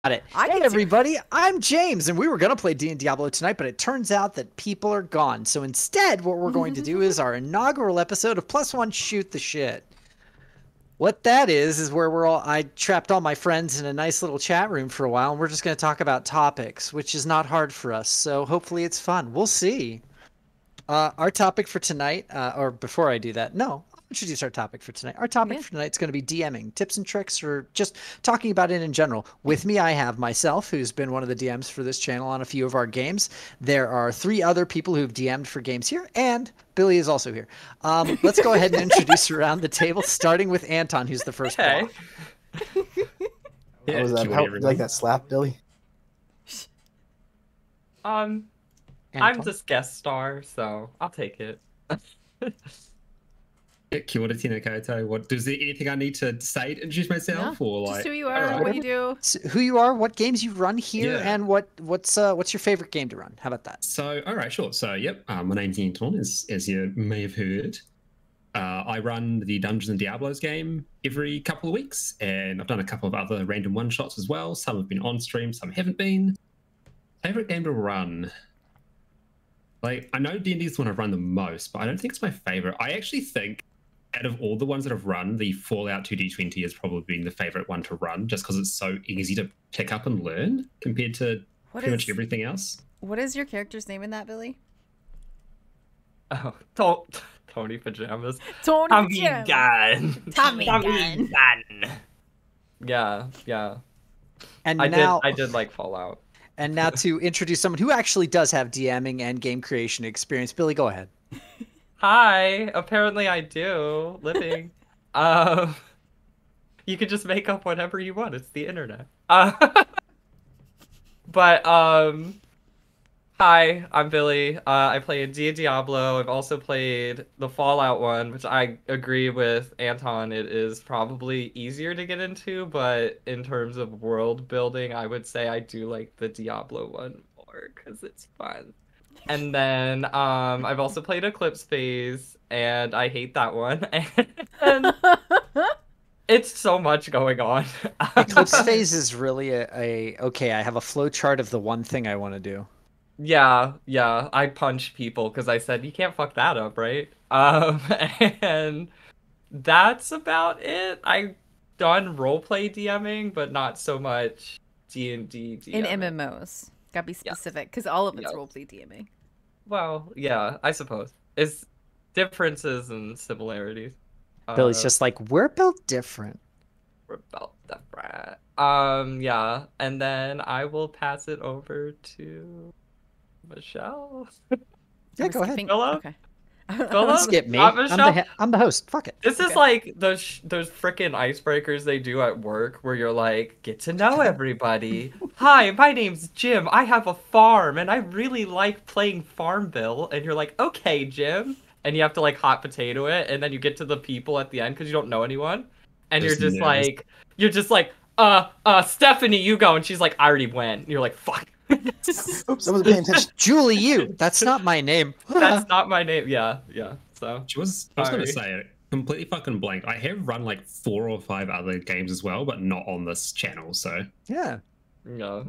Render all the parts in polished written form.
Got it. Hey everybody, I'm James, and we were gonna play D&D Diablo tonight, but it turns out that people are gone. So instead, what we're going to do is our inaugural episode of +1 Shoot the Shit. What that is where I trapped all my friends in a nice little chat room for a while, and we're just gonna talk about topics, which is not hard for us. So hopefully it's fun. We'll see. Our topic for tonight, or before I do that, no, I'll introduce our topic for tonight. Our topic for tonight is going to be DMing, tips and tricks, or just talking about it in general. With me, I have myself, who's been one of the DMs for this channel on a few of our games. There are 3 other people who've DM'd for games here, and Billy is also here. Let's go ahead and introduce around the table, starting with Anton, who's the first one. How was that? How, you like that slap, Billy? I'm just guest star, so I'll take it. Kia ora tēnā koutou. What, is there anything I need to say to introduce myself? No, or like, just who you are, what you do. So who you are, what games you run here, and what's your favorite game to run? How about that? So, all right, sure. So, yep, my name's Anton, as you may have heard. I run the Dungeons and Diablos game every couple of weeks, and I've done a couple of other random one-shots as well. Some have been on stream, some haven't been. Favorite game to run? Like, I know D&D is the one I've run the most, but I don't think it's my favorite. I actually think, out of all the ones that I've run, the Fallout 2D20 has probably been the favorite one to run, just because it's so easy to pick up and learn compared to pretty much everything else. What is your character's name in that, Billy? Oh, Tony Pajamas. Tommy Gun. Tommy Gun. Yeah. And I did like Fallout. And now to introduce someone who actually does have DMing and game creation experience. Billy, go ahead. Hi. Apparently I do. Living. You could just make up whatever you want. It's the internet. But hi, I'm Billy. I play in D&D Diablo. I've also played the Fallout one, which I agree with Anton. It is probably easier to get into, but in terms of world building, I would say I do like the Diablo one more because it's fun. And then I've also played Eclipse Phase, and I hate that one. And it's so much going on. Eclipse Phase is really okay, I have a flow chart of the one thing I want to do. Yeah, I punched people because I said, you can't fuck that up, right? And that's about it. I've done roleplay DMing, but not so much D&D DMing. In MMOs. Gotta be specific, because all of it's roleplay DMing. Well, yeah, I suppose. It's differences and similarities. Billy's just like, we're built different. We're built different. Yeah, and then I will pass it over to Michelle. Yeah, go ahead. Okay. Philip? Skip me. Michelle? I'm the host. Fuck it. This is like those freaking icebreakers they do at work where you're like, get to know everybody. Hi, my name's Jim. I have a farm and I really like playing Farmville. And you're like, okay, Jim. And you have to like hot potato it. And then you get to the people at the end because you don't know anyone. And you're just like, Stephanie, you go. And she's like, I already went. And you're like, fuck. Oops, I wasn't paying attention. Julie, you. That's not my name. That's not my name. Yeah. So I was going to say it. Completely fucking blanked. I have run like 4 or 5 other games as well, but not on this channel, so. Yeah. No.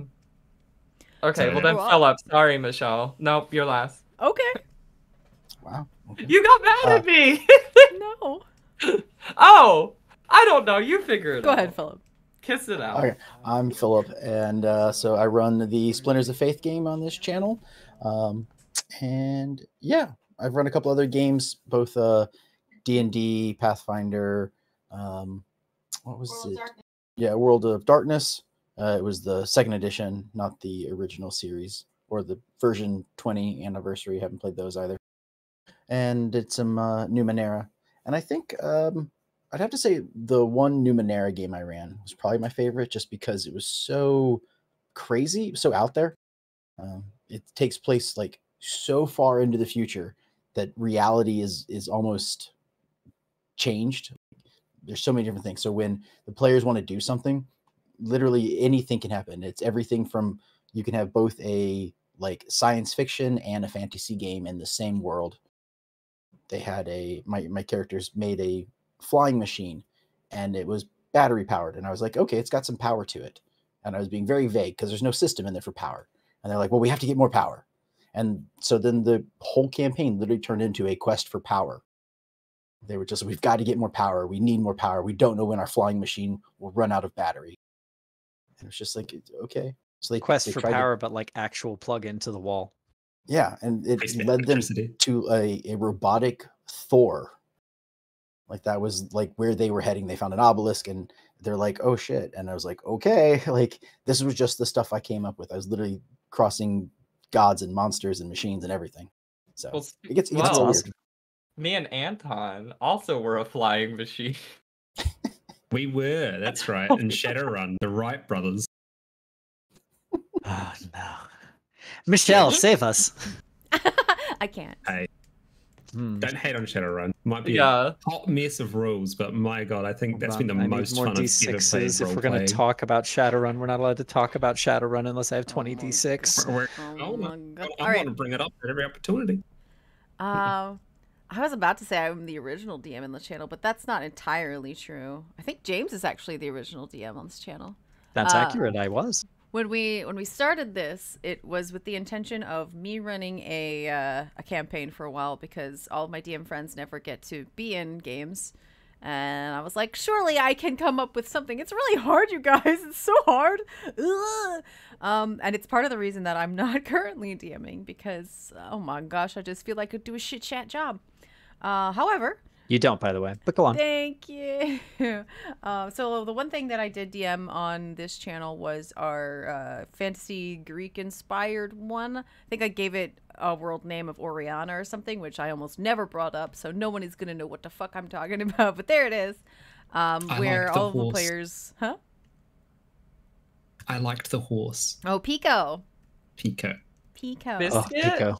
Okay, well then Philip. Sorry, Michelle. Nope, you're last. Okay. Wow. Okay. You got mad at me! No. Oh! I don't know, you figure it out. Go ahead, Philip. Kiss it out. Okay, I'm Philip, and so I run the Splinters of Faith game on this channel. And yeah, I've run a couple other games, both D&D, Pathfinder, what was it? Yeah, World of Darkness. It was the 2nd edition, not the original series, or the version 20 anniversary. Haven't played those either. And did some Numenera. And I think I'd have to say the one Numenera game I ran was probably my favorite, just because it was so crazy, so out there. It takes place like so far into the future that reality is almost changed. There's so many different things. So when the players want to do something, literally anything can happen. It's everything from, you can have both a like science fiction and a fantasy game in the same world. They had my characters made a flying machine, and it was battery powered, and I was like, okay, it's got some power to it. And I was being very vague because there's no system in there for power. And they're like, well, we have to get more power. And so then the whole campaign literally turned into a quest for power. They were just, we've got to get more power. We need more power. We don't know when our flying machine will run out of battery. And it's just like, okay. So Quest for tried power, but like actual plug into the wall. Yeah, and it Basement led them electricity. to a robotic Thor. Like that was like where they were heading. They found an obelisk and they're like, oh shit. And I was like, okay, like this was just the stuff I came up with. I was literally crossing gods and monsters and machines and everything. So Well, it gets well, real weird. awesome. Me and Anton also were a flying machine. We were, that's right. And Shadowrun, the Wright brothers. Oh no. Michelle, save us. I can't. Hey, Hmm. don't hate on Shadowrun. Might be Yeah. a hot mess of rules, but my god, I think that's been the I need most more fun I've ever D6s played if we're role going playing. to talk about Shadowrun. We're not allowed to talk about Shadowrun unless I have 20 Oh my D6. Oh my god. I All right. want to bring it up at every opportunity. I was about to say I'm the original DM in the channel, but that's not entirely true. I think James is actually the original DM on this channel. That's accurate. I was. When we started this, it was with the intention of me running a campaign for a while because all of my DM friends never get to be in games, and I was like, surely I can come up with something. It's really hard, you guys. It's so hard. Ugh. And it's part of the reason that I'm not currently DMing because oh my gosh, I just feel like I could do a shit chat job. However. You don't, by the way, but go on. Thank you. So the one thing that I did DM on this channel was our fantasy Greek-inspired one. I think I gave it a world name of Oriana or something, which I almost never brought up, so no one is going to know what the fuck I'm talking about. But there it is, where liked the all of the horse. players... Huh? I liked the horse. Oh, Pico. Pico. Pico. This- Oh, Biscuit? Pico.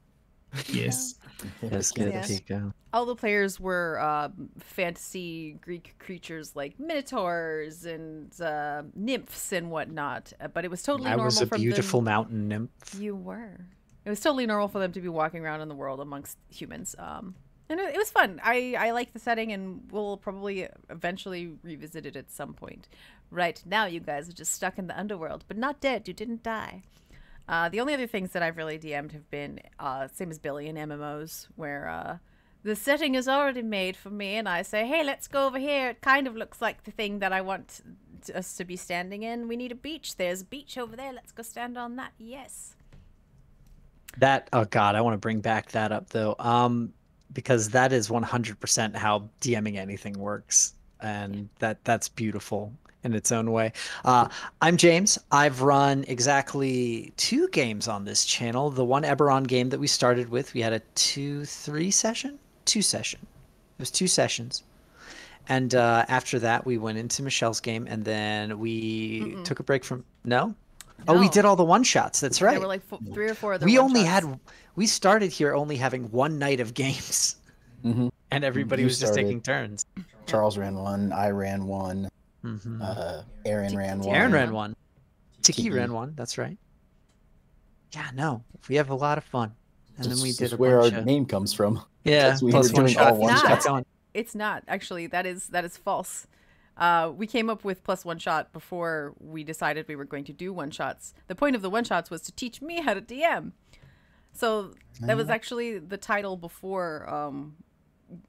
Yes. Biscuit, Yes. Pico. All the players were fantasy Greek creatures like minotaurs and nymphs and whatnot. But it was totally I normal was a for beautiful them... mountain nymph. You were. It was totally normal for them to be walking around in the world amongst humans. And it was fun. I like the setting, and we'll probably eventually revisit it at some point. Right now, you guys are just stuck in the underworld, but not dead. You didn't die. The only other things that I've really DM'd have been same as Billy in MMOs, where the setting is already made for me, and I say, hey, let's go over here. It kind of looks like the thing that I want us to be standing in. We need a beach. There's a beach over there. Let's go stand on that. Yes. That, oh god, I want to bring back that up though, because that is 100% how DMing anything works, and that's beautiful in its own way. I'm James. I've run exactly 2 games on this channel. The one Eberron game that we started with, we had a 2 session. It was 2 sessions. And after that, we went into Michelle's game, and then we took a break from... No? Oh, we No. did all the one-shots. That's right. There were like 3 or 4 other We only one-shots. we started here only having one night of games, Mm-hmm. and everybody You was just started. taking turns. Charles ran one. I ran one. Mm-hmm. Aaron ran one. Aaron ran one. Tiki Tiki. ran one. That's right. Yeah, no, we have a lot of fun, and then we This did is a where our bunch of name comes from. yeah. because we Plus were one doing shot. all one It's Keep not. going. It's not actually. That is false. We came up with plus one shot before we decided we were going to do one shots. The point of the one shots was to teach me how to DM. So that was actually the title before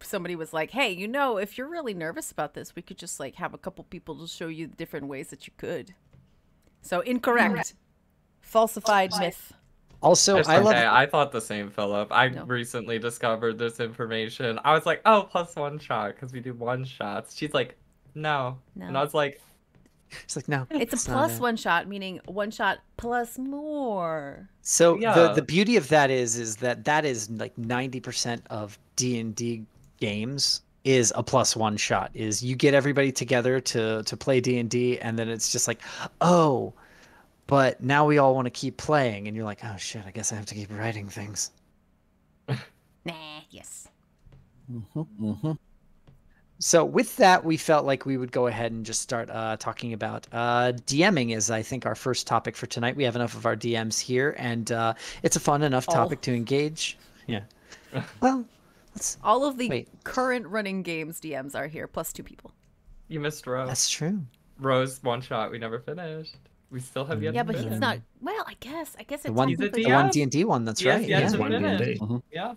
somebody was like, hey, you know, if you're really nervous about this, we could just like have a couple people to show you the different ways that you could. So incorrect. Falsified myth. Also, It's I love okay. I thought the same, Philip. I No. recently discovered this information. I was like, oh, plus one shot because we do one shots. She's like, no. No. And I was like, it's like no. It's a it's not plus it. one shot, meaning one shot plus more. So Yeah. the beauty of that is that is like 90% of D&D games is a plus one shot. Is you get everybody together to play D&D, and then it's just like, oh, but now we all want to keep playing, and you're like, oh shit, I guess I have to keep writing things. Nah, yes. Mm-hmm. So with that, we felt like we would go ahead and just start talking about DMing is, I think, our first topic for tonight. We have enough of our DMs here, and it's a fun enough topic to engage. Yeah. Well, let's... All of the Wait. current running games DMs are here, plus 2 people. you missed Rose. That's true. Rose one shot we never finished. We still have yet Yeah, to but he's finish. not. Well, I guess it's The one, He's a technically. the one DS. D&D one. That's He has right. yet Yeah. to One finish. D&D. Yeah.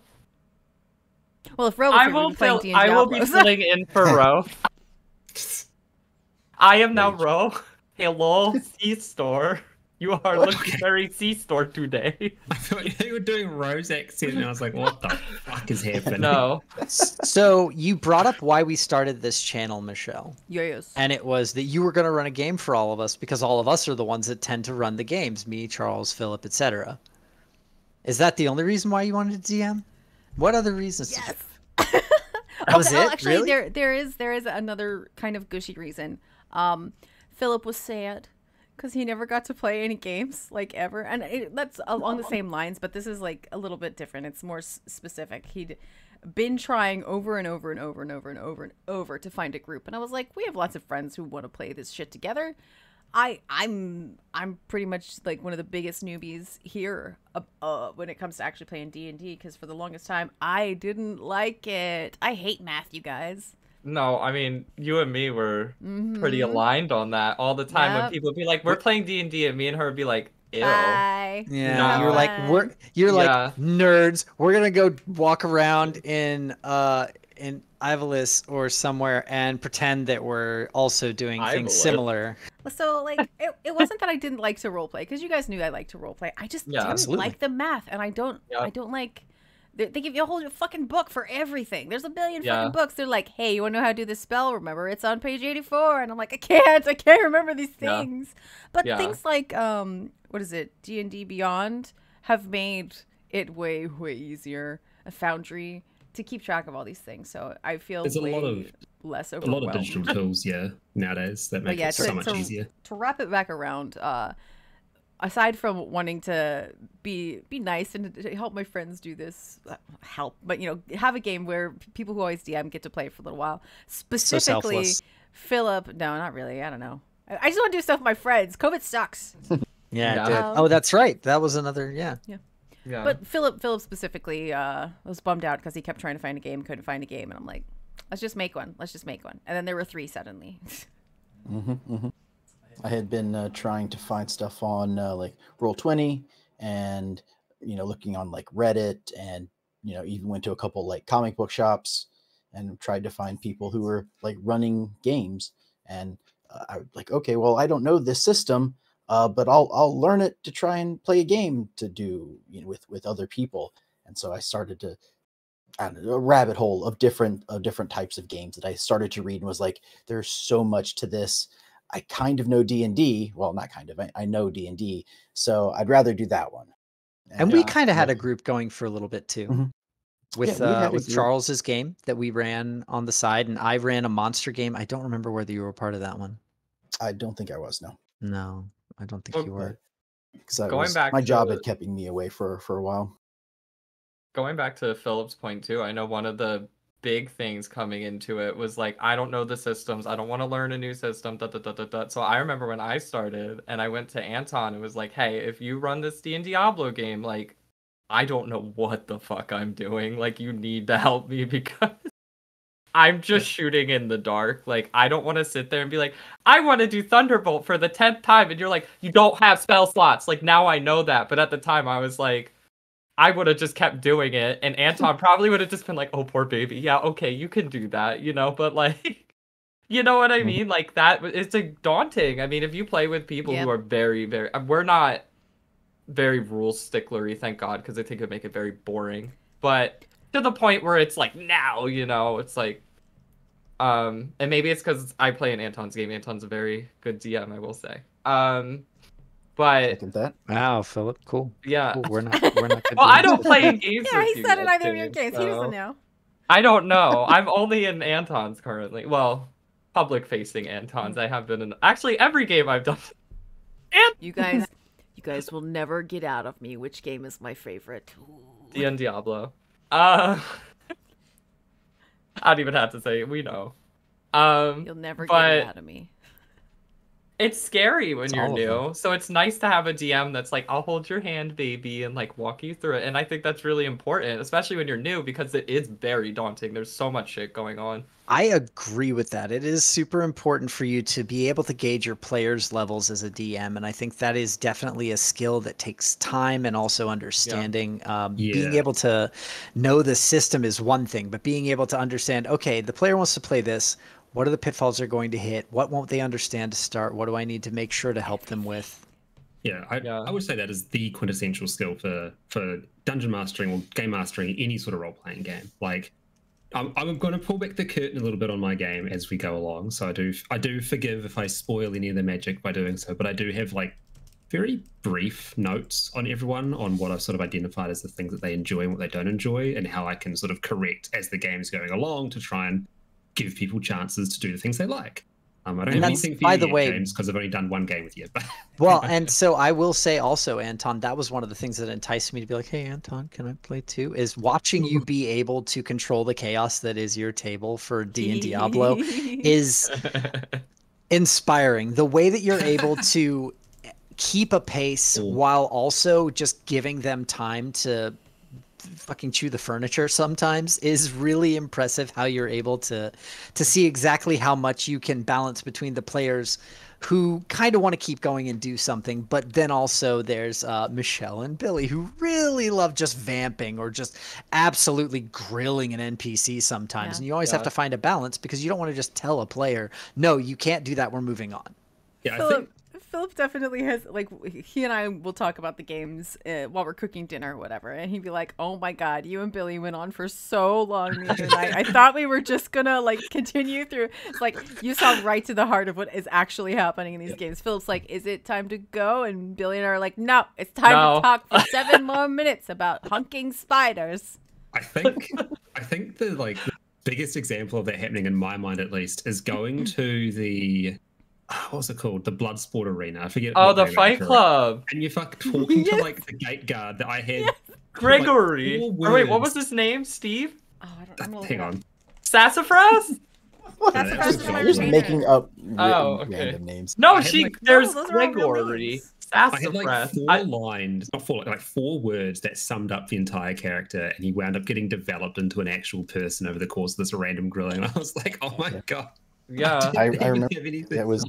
Well, if Ro was I here, we'd will be playing fill. D&D I will be Diablos. filling in for Ro. I am now Rage. Ro. Hello, C-store. You are looking very C-store today. I thought you were doing Rose accent, and I was like, what the fuck is happening? No. So you brought up why we started this channel, Michelle. Yes. And it was that you were going to run a game for all of us because all of us are the ones that tend to run the games. Me, Charles, Philip, etc. Is that the only reason why you wanted to DM? What other reasons? Yes. That was it? Actually, Really? there is another kind of gushy reason. Philip was sad because he never got to play any games like ever, and that's along the same lines, but this is like a little bit different. It's more specific. He'd been trying over and over and over and over and over and over to find a group, and I was like, we have lots of friends who want to play this shit together. I'm pretty much like one of the biggest newbies here when it comes to actually playing D&D, because for the longest time I didn't like it. I hate math, you guys. No, I mean, you and me were pretty aligned on that all the time. When Yep. people would be like, we're playing D&D, and me and her would be like, ew. Bye. Yeah, No. you're like you're Yeah. like nerds. We're gonna go walk around in Ivalis or somewhere and pretend that we're also doing things Ivalis. similar. So like it wasn't that I didn't like to roleplay, because you guys knew I liked to roleplay. I just Yeah, didn't absolutely. like the math, and I don't like. They give you a whole fucking book for everything. There's a billion fucking books. They're like, hey, you want to know how to do this spell? Remember, it's on page 84. And I'm like, I can't remember these things. But things like, what is it? D&D Beyond have made it way, way easier. A Foundry to keep track of all these things. So I feel There's a lot less A overwhelmed. lot of digital tools, nowadays that make yeah, it so much easier. To wrap it back around, aside from wanting to be nice and to help my friends do this, but have a game where people who always DM get to play for a little while. Specifically, selfless. Philip. No, not really. I don't know. I just want to do stuff with my friends. COVID sucks. Yeah, Yeah. it did. Oh, that's right. That was another. Yeah. Yeah. But Philip specifically was bummed out because he kept trying to find a game, couldn't find a game, and I'm like, let's just make one. And then there were 3 suddenly. I had been trying to find stuff on like Roll20 and looking on like Reddit, and even went to a couple like comic book shops and tried to find people who were like running games. And I was like, okay, well, I don't know this system, but I'll learn it to try and play a game to do with other people. And so I started to a rabbit hole of different types of games that I started to read, and was like, there's so much to this. I kind of know D&D. Well, not kind of. I know D&D, so I'd rather do that one. And we kind of had a group going for a little bit too. Mhm. With Yeah, we had a with group. Charles's game that we ran on the side, and I ran a monster game. I don't remember whether you were part of that one. I don't think I was, no, No, I don't think Well, you were. because Going back my to job the- had kept me away for a while. Going back to Philip's point too, I know one of the big things coming into it was like, I don't know the systems. I don't want to learn a new system. So I remember when I started and I went to Anton and was like, hey, if you run this D&D Diablo game, like, I don't know what the fuck I'm doing. Like, you need to help me because I'm just shooting in the dark. Like, I don't want to sit there and be like, I want to do Thunderbolt for the 10th time. And you're like, you don't have spell slots. Like, now I know that. But at the time I was like, I would have just kept doing it, and Anton probably would have just been like, oh, poor baby. Yeah, okay, you can do that, but like, you know what I mean? Like, that, it's like daunting. I mean, if you play with people who are very, very, we're not very rule sticklery, thank God, because I think it would make it very boring. But to the point where it's like, now, it's like, and maybe it's because I play in Anton's game. Anton's a very good DM, I will say. But Second that. Wow, Philip, cool. yeah. Cool. We're not good Well, I DMs. don't play in games Yeah, with he you said in guys, either of your too, games. He doesn't so- know. I don't know. I'm only in Anton's currently. Well, public-facing Anton's. I have been in actually every game I've done. You guys will never get out of me which game is my favorite. And Diablo. I don't even have to say it. We know. You'll never get but- it out of me. it's scary when It's you're all of them. new. So it's nice to have a DM that's like, I'll hold your hand, baby, and like walk you through it. And I think that's really important, especially when you're new, because it is very daunting. There's so much shit going on. I agree with that. It is super important for you to be able to gauge your players' levels as a DM, and I think that is definitely a skill that takes time and also understanding. Being Yeah. able to know the system is one thing, but being able to understand, okay, the player wants to play this. What are the pitfalls they're going to hit? What won't they understand to start? What do I need to make sure to help them with? Yeah, I Yeah. would say that is the quintessential skill for dungeon mastering or game mastering any sort of role playing game. Like, I'm going to pull back the curtain a little bit on my game as we go along. So I do forgive if I spoil any of the magic by doing so, but I do have like very brief notes on everyone on what I've sort of identified as the things that they enjoy and what they don't enjoy, and how I can sort of correct as the game's going along to try and give people chances to do the things they like. I don't have that's, anything for by you the yet, way- James, because I've only done one game with you. But Well, and so I will say also, Anton, that was one of the things that enticed me to be like, hey, Anton, can I play too? Is watching you be able to control the chaos that is your table for D and Diablo is inspiring. The way that you're able to keep a pace while also just giving them time to fucking chew the furniture sometimes is really impressive. How you're able to see exactly how much you can balance between the players who kind of want to keep going and do something, but then also there's Michelle and Billy who really love just vamping or just absolutely grilling an NPC sometimes. Yeah. And you always have to find a balance because you don't want to just tell a player, no, you can't do that, we're moving on. yeah, I think Philip definitely has, like, he and I will talk about the games while we're cooking dinner or whatever, and he'd be like, oh my god, you and Billy went on for so long the other night. I thought we were just gonna, like, continue through. It's like, you saw right to the heart of what is actually happening in these games. Philip's like, is it time to go? And Billy and I are like, no, it's time to talk for 7 more minutes about hunking spiders. I think the biggest example of that happening in my mind, at least, is going to the what's it called? The Bloodsport Arena. I forget. Oh, the Fight Club. And you're fucking talking to like the gate guard that I had. Gregory. Like, or wait, what was his name? Steve? Oh, I'm Hang on. Sassafras? Sassafras is my You're just retainer. making up Okay. random names. No, I had, like- there's No, those are all real Gregory. names. I had Sassafras. like 4 lines, not 4, like 4 words that summed up the entire character, and he wound up getting developed into an actual person over the course of this random grilling. And I was like, oh my god. Yeah. I remember that was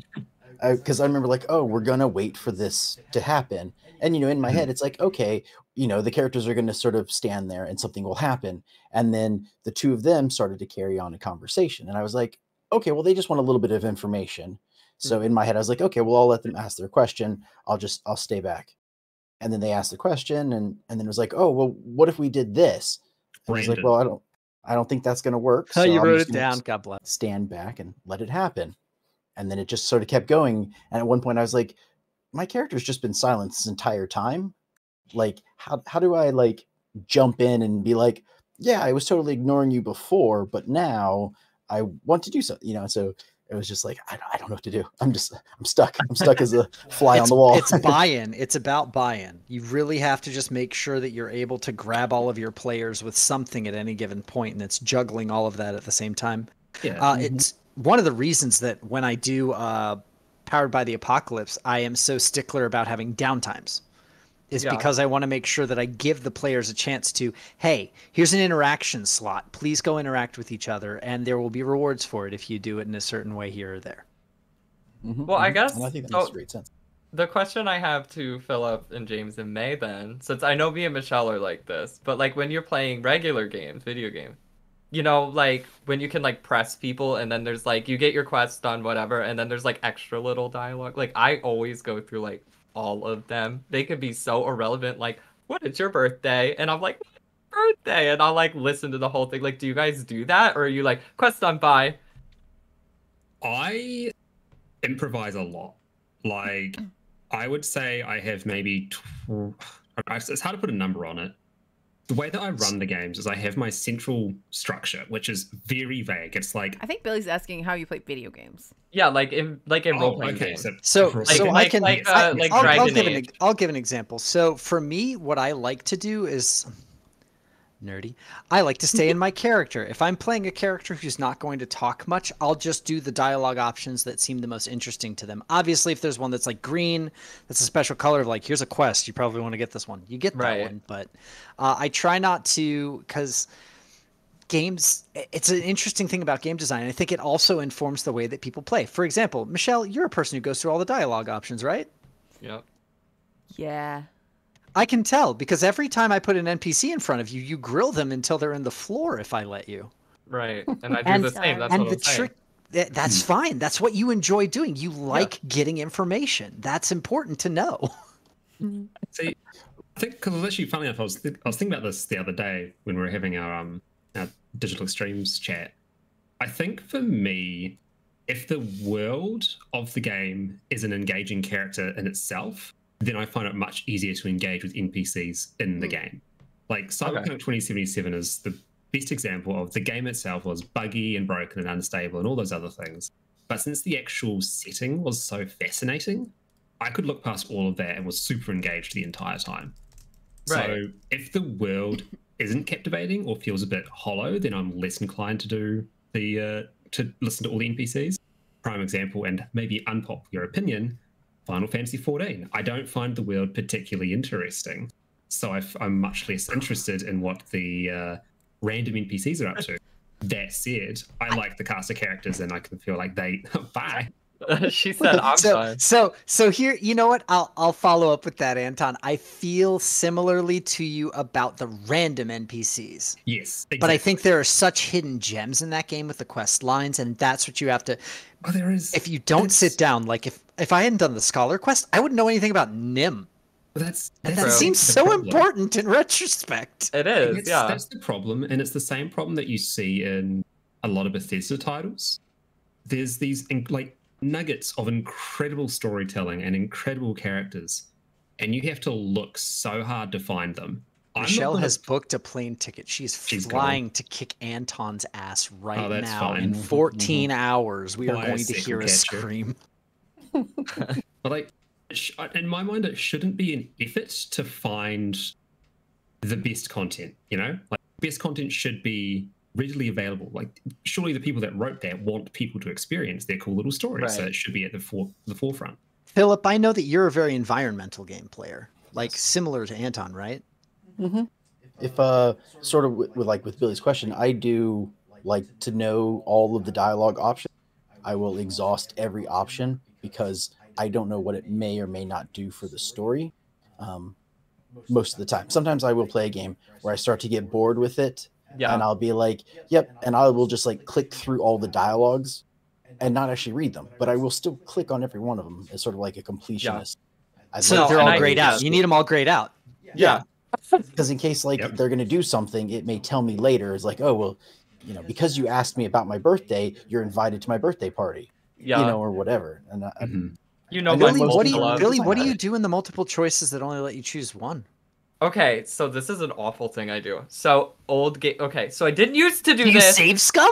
because I remember like, oh, we're gonna wait for this to happen, and in my head it's like, okay, the characters are going to sort of stand there and something will happen, and then the two of them started to carry on a conversation, and I was like, okay, well, they just want a little bit of information. So in my head I was like, okay, well, I'll let them ask their question, I'll stay back. And then they asked the question, and then it was like, oh, well, what if we did this? And I was like, Brandon. well, I don't think that's going to work. Oh, So you I'm wrote just it gonna down. God bless. stand back and let it happen. And then it just sort of kept going. And at one point I was like, my character's just been silent this entire time. Like, how do I like jump in and be like, yeah, I was totally ignoring you before, but now I want to do something, so it was just like, I don't know what to do. I'm stuck. I'm stuck as a fly on the wall. It's buy-in. It's about buy-in. You really have to just make sure that you're able to grab all of your players with something at any given point, and it's juggling all of that at the same time. Yeah. It's one of the reasons that when I do Powered by the Apocalypse, I am so stickler about having downtimes. Is because I want to make sure that I give the players a chance to, hey, here's an interaction slot. Please go interact with each other, and there will be rewards for it if you do it in a certain way here or there. Well, I guess and I think that makes great sense. the question I have to Philip and James and May then, since I know me and Michelle are like this, but like when you're playing regular games, video games, like when you can like press people and then there's like you get your quest done, whatever, and then there's like extra little dialogue. Like I always go through like all of them. They could be so irrelevant, like, what is your birthday? And I'm like, birthday, and I'll like listen to the whole thing. Like, do you guys do that, or are you like, quest done, bye? I improvise a lot. Like, I would say I have maybe it's hard to put a number on it. The way that I run the games is I have my central structure, which is very vague. It's like, I think Billy's asking how you play video games. Yeah, like in role-playing games. So Like- I'll Dragon give Age. I'll give an example. So for me, what I like to do is nerdy. I like to stay in my character. If I'm playing a character who's not going to talk much, I'll just do the dialogue options that seem the most interesting to them. Obviously, if there's one that's like green, that's a special color of like, here's a quest, you probably want to get this one. You get that Right. one, but I try not to, because games, it's an interesting thing about game design. I think it also informs the way that people play. For example, Michelle, you're a person who goes through all the dialogue options, right? Yep. Yeah. I can tell because every time I put an NPC in front of you, you grill them until they're in the floor if I let you. Right. And I do And- the same. That's and what the I'm saying. trick, that's fine. That's what you enjoy doing. You like getting information. That's important to know. See, I think because it was actually funny enough, I was thinking about this the other day when we were having our digital extremes chat. I think for me, if the world of the game is an engaging character in itself, then I find it much easier to engage with NPCs in the game. Like Cyberpunk 2077 is the best example of the game itself was buggy and broken and unstable and all those other things. But since the actual setting was so fascinating, I could look past all of that and was super engaged the entire time. Right. So if the world isn't captivating or feels a bit hollow, then I'm less inclined to do the to listen to all the NPCs. Prime example, and maybe unpopular opinion, Final Fantasy XIV. I don't find the world particularly interesting, so I'm much less interested in what the random NPCs are up to. That said, I like the cast of characters, and I can feel like they bye. She said, "I'm done." So here, you know what? I'll follow up with that, Anton. I feel similarly to you about the random NPCs. Yes, exactly. But I think there are such hidden gems in that game with the quest lines, and that's what you have to. Oh, there is. If you don't sit down, like if I hadn't done the scholar quest, I wouldn't know anything about Nim. That's That true. seems the so problem. important in retrospect. It is, yeah. That's the problem, and it's the same problem that you see in a lot of Bethesda titles. There's these like nuggets of incredible storytelling and incredible characters, and you have to look so hard to find them. Michelle has booked a plane ticket. She's She's flying to kick Anton's ass right that's now. fine. In 14 hours, we are Buy a going to second hear a catcher. scream. But like, in my mind, it shouldn't be an effort to find the best content. You know, like best content should be readily available. Like, surely the people that wrote that want people to experience their cool little stories, so Right. it should be at the forefront. Philip, I know that you're a very environmental game player, like similar to Anton, right? If sort of with Billy's question, I do like to know all of the dialogue options. I will exhaust every option because I don't know what it may or may not do for the story. Most of the time, sometimes I will play a game where I start to get bored with it, Yeah. and I'll be like, "Yep," and I will just like click through all the dialogues and not actually read them, but I will still click on every one of them as sort of like a completionist. I'd So like they're to all and I- grayed out. You need them all grayed out. Yeah. because in case like Yep. they're going to do something, it may tell me later. It's like, oh well, because you asked me about my birthday, you're invited to my birthday party, Yeah. or whatever. And You know, I know my Billy, most what do people you are Billy, what do design you do in the multiple choices that only let you choose one? Okay, so this is an awful thing I do. So old game. Okay, so I didn't used to do Do you this. save scum?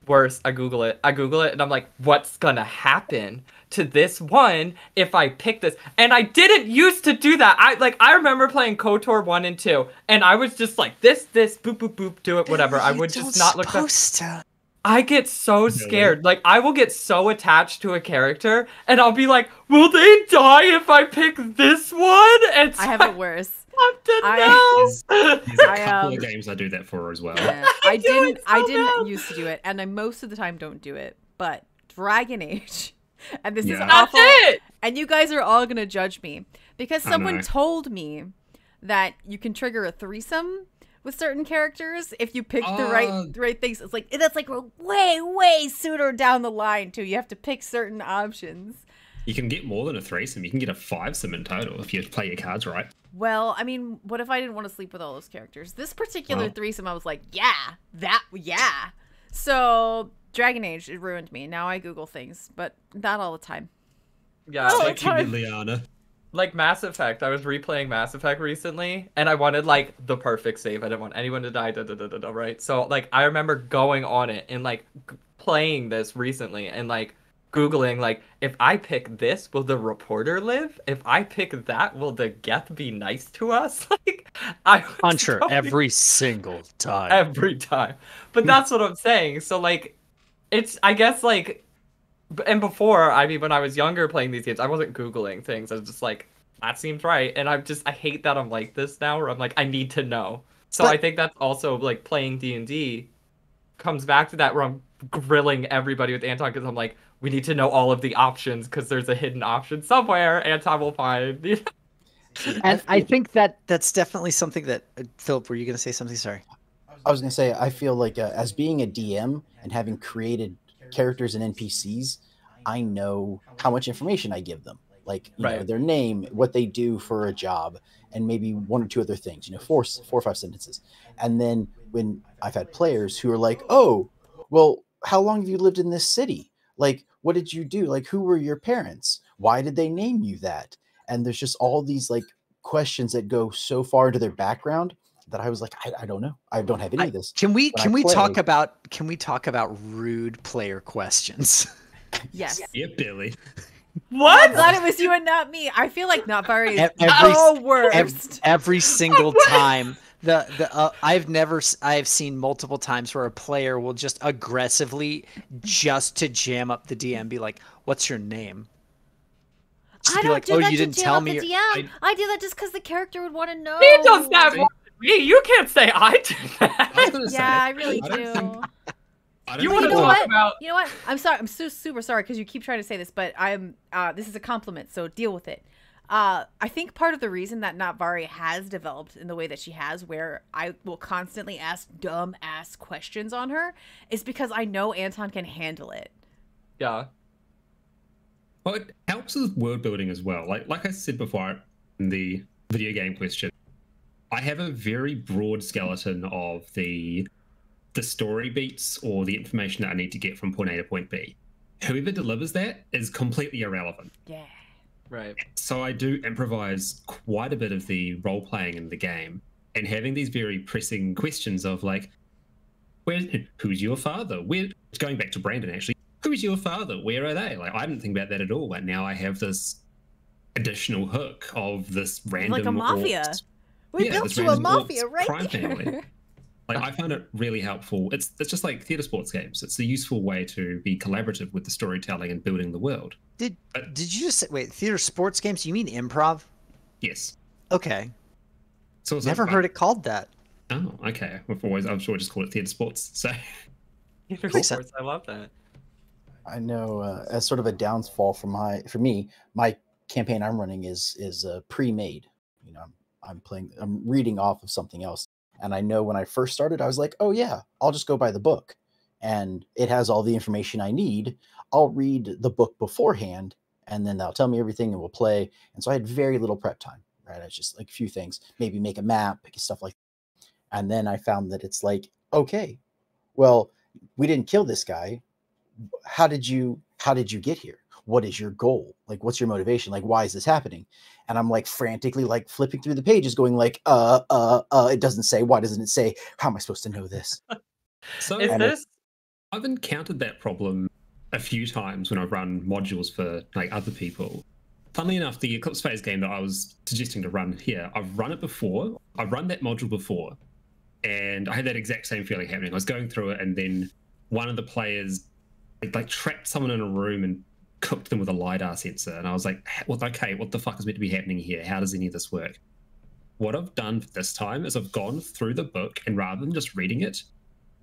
Worse, I Google it, and I'm like, what's gonna happen to this one if I pick this? And I didn't used to do that. I remember playing KOTOR 1 and 2, and I was just like, this, boop, boop, boop, do it, whatever. I would just not look back. to. I get so scared. Like, I will get so attached to a character, and I'll be like, will they die if I pick this one? And so I have it worse. have to I- know. There's a I, couple of games I do that for as well. Yeah, I do it didn't. I so didn't bad. used to do it, and I most of the time don't do it. But Dragon Age, and this is Yeah. That's awful. it. And you guys are all gonna judge me because I someone know. told me that you can trigger a threesome with certain characters if you pick the right things. It's like that's like way sooner down the line too. You have to pick certain options. You can get more than a threesome. You can get a fivesome in total if you play your cards right. Well, I mean, what if I didn't want to sleep with all those characters? This particular Well. threesome, I was like, yeah. So Dragon Age, it ruined me. Now I Google things, but not all the time. Yeah, Oh, like, time. Liana. like Mass Effect. I was replaying Mass Effect recently, and I wanted like the perfect save. I didn't want anyone to die. Right. So like I remember going on it and like playing this recently and like Googling like if I pick this, will the reporter live? If I pick that, will the Geth be nice to us? Like I was Punch her going every single time. every time. But that's what I'm saying. So like, it's I guess like, and before I mean when I was younger playing these games, I wasn't Googling things. I was just like, that seems right. And I hate that I'm like this now, where I'm like I need to know. So I But- think that's also like playing D&D comes back to that where I'm grilling everybody with Anton because I'm like, we need to know all of the options because there's a hidden option somewhere. Anton will find. See, And I feel- think that's definitely something that Philip, were you going to say something? Sorry. I was gonna say I feel like as being a DM and having created characters and NPCs, I know how much information I give them. Like you know Right. their name, what they do for a job, and maybe one or two other things. You know, four or five sentences. And then when I've had players who are like, "Oh, well, how long have you lived in this city? Like, what did you do? Like, who were your parents? Why did they name you that?" And there's just all these like questions that go so far into their background that I was like, I don't know. I don't have any of this. Can we When I talk play- about rude player questions? Yes. Yeah, Billy. I'm What? glad it was you and not me. I feel like not very is Every- the worst. Every single time. I've seen multiple times where a player will just aggressively, just to jam up the DM, be like, "What's your name?" Just I be don't like, do "Oh, that you to didn't jam tell up me." the your-" DM. I do that just because the character would want to know. He does that See? more than me. You can't say I do that. I was gonna say, Yeah, I really I don't do. think- I don't You think wanna You know talk what? about- You know what? I'm sorry. I'm so super sorry because you keep trying to say this, but I'm. This is a compliment, so deal with it. I think part of the reason that Natvari has developed in the way that she has, where I will constantly ask dumb ass questions on her, is because I know Anton can handle it. Yeah. Well, it helps with world building as well. Like I said before in the video game question, I have a very broad skeleton of the story beats or the information that I need to get from point A to point B. Whoever delivers that is completely irrelevant. Yeah. Right. So I do improvise quite a bit of the role playing in the game, and having these very pressing questions of like, who's your father? Going back to Brandon actually, who's your father? Where are they? Like I didn't think about that at all, but now I have this additional hook of this random Like a mafia. orcs- We Yeah, built this you a random mafia orcs right crime here. family. Like I found it really helpful. It's just like theater sports games. It's a useful way to be collaborative with the storytelling and building the world. Did you just say, wait, theater sports games? You mean improv? Yes. Okay. So it's Never like, heard it called that. Oh, okay. I'm sure I just call it theater sports. So Cool. Sports, I love that. I know as sort of a downfall for me, my campaign I'm running is pre-made. You know, I'm reading off of something else, and I know when I first started, I was like, oh yeah, I'll just go by the book, and it has all the information I need. I'll read the book beforehand, and then they'll tell me everything, and we'll play. And so I had very little prep time. Right, it's just like a few things, maybe make a map, stuff like that. And then I found that it's like, okay, well, we didn't kill this guy. How did you get here? What is your goal? Like, what's your motivation? Like, why is this happening? And I'm like frantically like flipping through the pages going like, it doesn't say. Why doesn't it say? How am I supposed to know this? So Is And this I've encountered that problem a few times when I've run modules for like other people. Funnily enough, the Eclipse Phase game that I was suggesting to run here, I've run it before. I've run that module before, and I had that exact same feeling happening. I was going through it, and then one of the players like trapped someone in a room and cooked them with a LiDAR sensor. And I was like, well, okay, what the fuck is meant to be happening here? How does any of this work? What I've done this time is I've gone through the book, and rather than just reading it,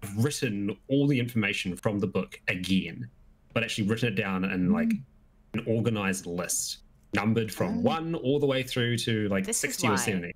I've written all the information from the book again, but actually written it down in like an organized list, numbered from 1 all the way through to like This is 60 or why. 70.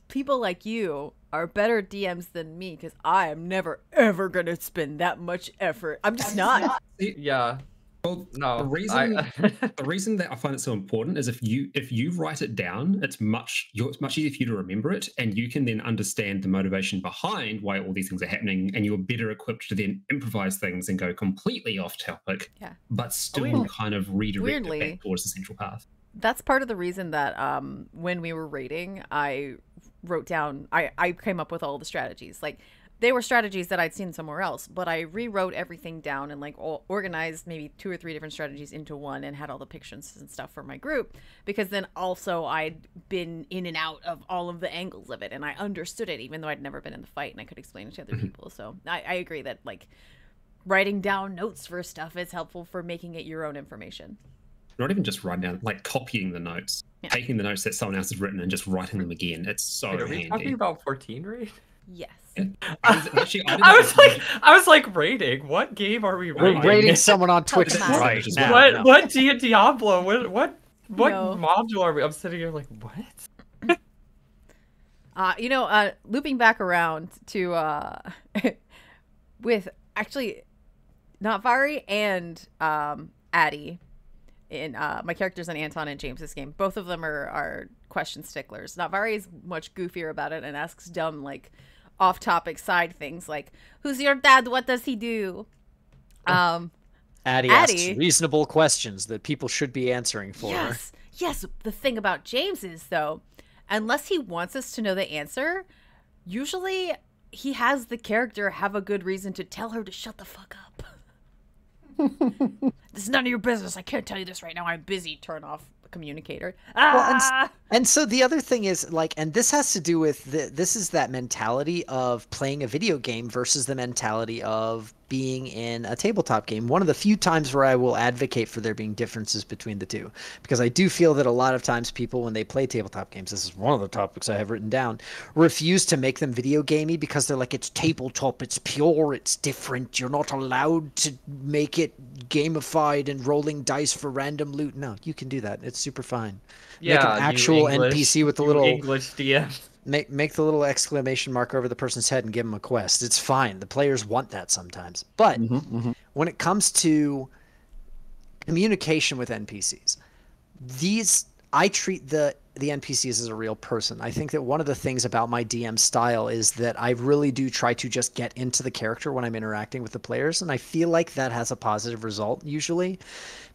People like you are better DMs than me because I am never ever gonna spend that much effort. I'm just not. yeah. Well, No. the reason that I find it so important is if you write it down, it's much easier for you to remember it, and you can then understand the motivation behind why all these things are happening, and you're better equipped to then improvise things and go completely off topic, Yeah. but still Weirdly- kind of redirect it weirdly- back towards the central path. That's part of the reason that when we were rating, I wrote down, I came up with all the strategies. Like, they were strategies that I'd seen somewhere else, but I rewrote everything down and like organized maybe 2 or 3 different strategies into one and had all the pictures and stuff for my group, because then also I'd been in and out of all of the angles of it and I understood it even though I'd never been in the fight, and I could explain it to other people. So I agree that like writing down notes for stuff is helpful for making it your own information. Not even just writing down, like copying the notes, taking the notes that someone else has written and just writing them again. It's so Wait, are we handy. talking about 14 raid? Yes. Actually, I was like rating. What game are we rating? We're rating someone on Twitch Pokemon. right What- now. What Diablo? What No. module are we? I'm sitting here like, what? Looping back around to with actually Notvari and Addie in my characters in Anton and James's game. Both of them are question sticklers. Notvari is much goofier about it and asks dumb, like, off-topic side things like, "Who's your dad? What does he do?" Addie asks reasonable questions that people should be answering for. Yes. The thing about James is, though, unless he wants us to know the answer, usually he has the character have a good reason to tell her to shut the fuck up. This is none of your business. I can't tell you this right now. I'm busy. Turn off the communicator. And so the other thing is, like, and this has to do with this is that mentality of playing a video game versus the mentality of being in a tabletop game. One of the few times where I will advocate for there being differences between the two, because I do feel that a lot of times people, when they play tabletop games, this is one of the topics I have written down, refuse to make them video gamey because they're like, it's tabletop, it's pure, it's different, you're not allowed to make it gamified and rolling dice for random loot. No, you can do that. It's super fine. Yeah, make an actual NPC with the little English DM. Make the little exclamation mark over the person's head and give them a quest. It's fine. The players want that sometimes. But when it comes to communication with NPCs, I treat the NPCs as a real person. I think that one of the things about my DM style is that I really do try to just get into the character when I'm interacting with the players, and I feel like that has a positive result usually,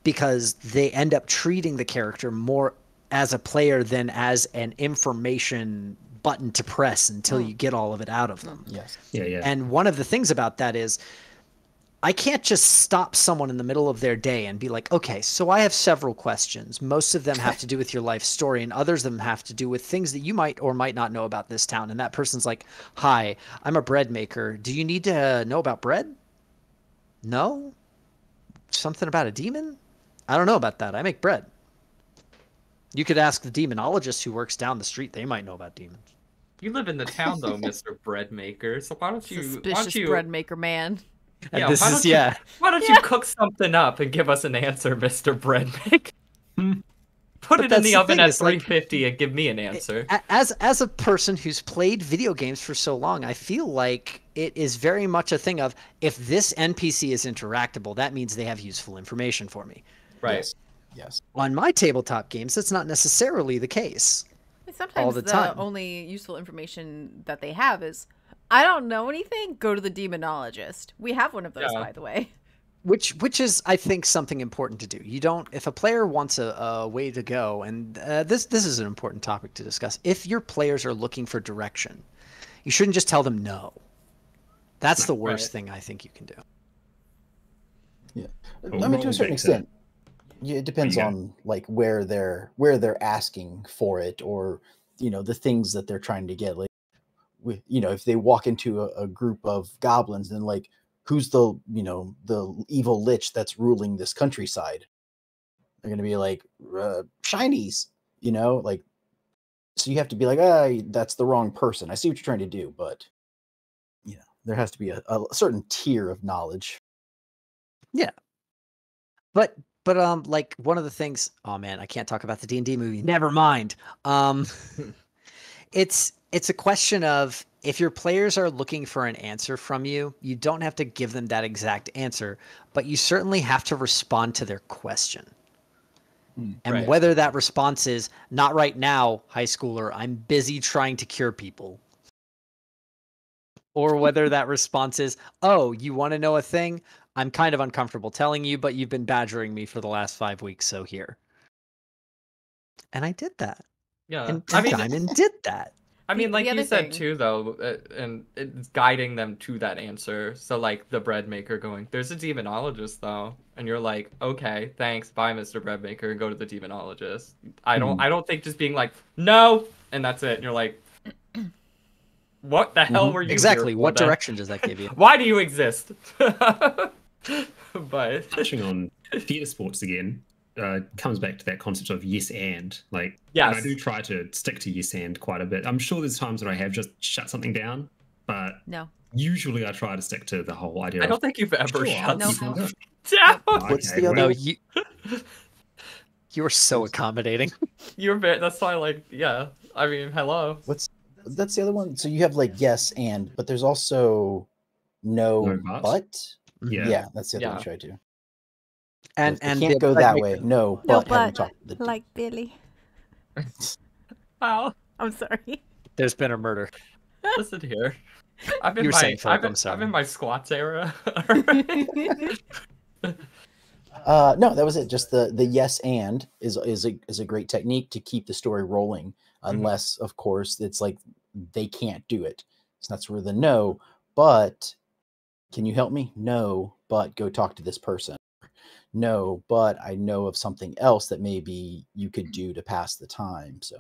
because they end up treating the character more as a player than as an information button to press until you get all of it out of them. Yes. Yeah. And one of the things about that is I can't just stop someone in the middle of their day and be like, okay, so I have several questions. Most of them have to do with your life story, and others of them have to do with things that you might or might not know about this town. And that person's like, hi, I'm a bread maker. Do you need to know about bread? No? Something about a demon? I don't know about that. I make bread. You could ask the demonologist who works down the street. They might know about demons. You live in the town though, Mr. Bread Maker. So why don't you bread maker man. And Yeah, why don't you cook something up and give us an answer, Mr. Bread Maker? Put it in the oven at 350 and give me an answer. As a person who's played video games for so long, I feel like it is very much a thing of, if this NPC is interactable, that means they have useful information for me. Right. Yes. On my tabletop games, that's not necessarily the case. Sometimes all the time. Only useful information that they have is, I don't know anything, go to the demonologist. We have one of those, by the way. Which is, I think, something important to do. You don't, if a player wants a way to go, and this is an important topic to discuss. If your players are looking for direction, you shouldn't just tell them no. That's the worst thing I think you can do. Yeah, I mean, to a certain extent. Yeah, it depends on like where they're asking for it, or the things that they're trying to get. Like, if they walk into a group of goblins, then like, who's the evil lich that's ruling this countryside? They're gonna be like shinies, like. So you have to be like, that's the wrong person. I see what you're trying to do, but there has to be a certain tier of knowledge. Yeah, but like one of the things, oh man, I can't talk about the D&D movie. Never mind. It's a question of, if your players are looking for an answer from you, you don't have to give them that exact answer, but you certainly have to respond to their question. And whether that response is, not right now, high schooler, I'm busy trying to cure people. Or whether that response is, oh, you want to know a thing? I'm kind of uncomfortable telling you, but you've been badgering me for the last 5 weeks, so here. And I did that. Yeah. And Diamond did that. I mean, like the you other said thing- too, though, and it's guiding them to that answer. So, like the bread maker going, "There's a demonologist, though," and you're like, "Okay, thanks, bye, Mr. Bread Maker," and go to the demonologist. I don't think just being like, "No," and that's it. And you're like, "What the hell were you Exactly. here for, What then? direction does that give you? Why do you exist?" But Touching on theatre sports again, comes back to that concept of yes and. Like, yes, and I do try to stick to yes and quite a bit. I'm sure there's times that I have just shut something down, but No. usually I try to stick to the whole idea. I of, don't think you've ever sure, shut No. something something down. What's the other? No, one? you are so accommodating. You're very. That's why, like, yeah. I mean, hello. That's the other one. So you have like yes and, but there's also no, No but? but. Yeah. Yeah, that's the other Yeah. one I try to. And It and can't the go bread that maker- way. No, but have you talked to the like Billy. Wow. I'm sorry. There's been a murder. Listen here. I'm in You were my saying, Philip, I'm I'm sorry. in my squats era. No, that was it. Just the yes and is a great technique to keep the story rolling, unless of course it's like they can't do it. So that's where the no, but can you help me? No, but go talk to this person. No, but I know of something else that maybe you could do to pass the time. So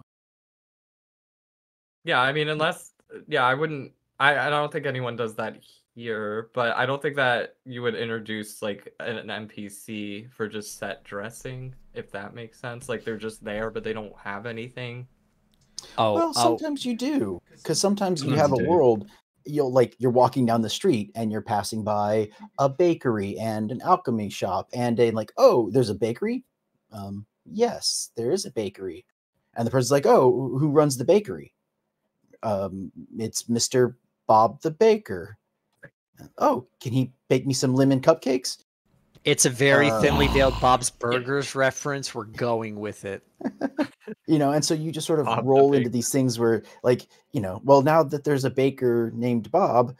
Yeah, I mean, unless I wouldn't. I don't think anyone does that here, but I don't think that you would introduce like an NPC for just set dressing, if that makes sense. Like they're just there, but they don't have anything. well, sometimes you do, because sometimes you Sometimes have you a do. world. You're walking down the street and you're passing by a bakery and an alchemy shop and oh, there's a bakery. Yes, there is a bakery, and the person's like, oh, who runs the bakery? It's Mr. Bob the baker. Oh, can he bake me some lemon cupcakes? It's a very thinly veiled Bob's Burgers reference. We're going with it. And so you just sort of Bob the roll into Baker. these things where well, now that there's a baker named Bob,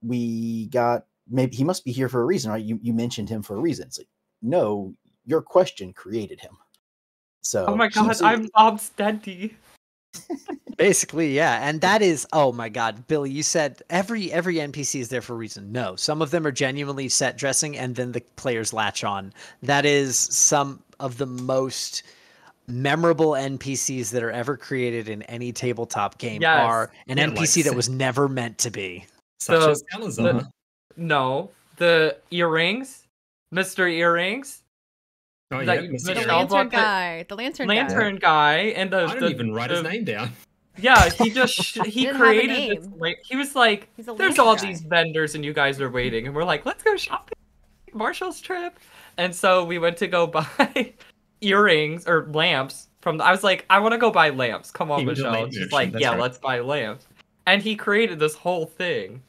we got, maybe he must be here for a reason, right? You mentioned him for a reason. It's like, no, your question created him. So Oh my god, I'm Bob Steady. Basically, yeah. And that is, oh my God, Billy, you said every NPC is there for a reason. No, some of them are genuinely set dressing and then the players latch on. That is some of the most memorable NPCs that are ever created in any tabletop game are an Yeah, NPC like that was never meant to be. Such The- as Salazar. No, the earrings, Mr. Earrings, Oh that yeah, you- Mr. The Michelle Earrings. lantern brought guy. The lantern, lantern guy, and the I didn't even write his the- name down. Yeah, he just he didn't have a created this. name. Like, he was like, He's a "There's lantern all guy. these vendors, and you guys are waiting." And we're like, "Let's go shopping, Marshall's trip." And so we went to go buy earrings or lamps from. I was like, "I want to go buy lamps. Come on, He was a Michelle." lamp She's merchant, like, that's "Yeah, right. let's buy lamps." And he created this whole thing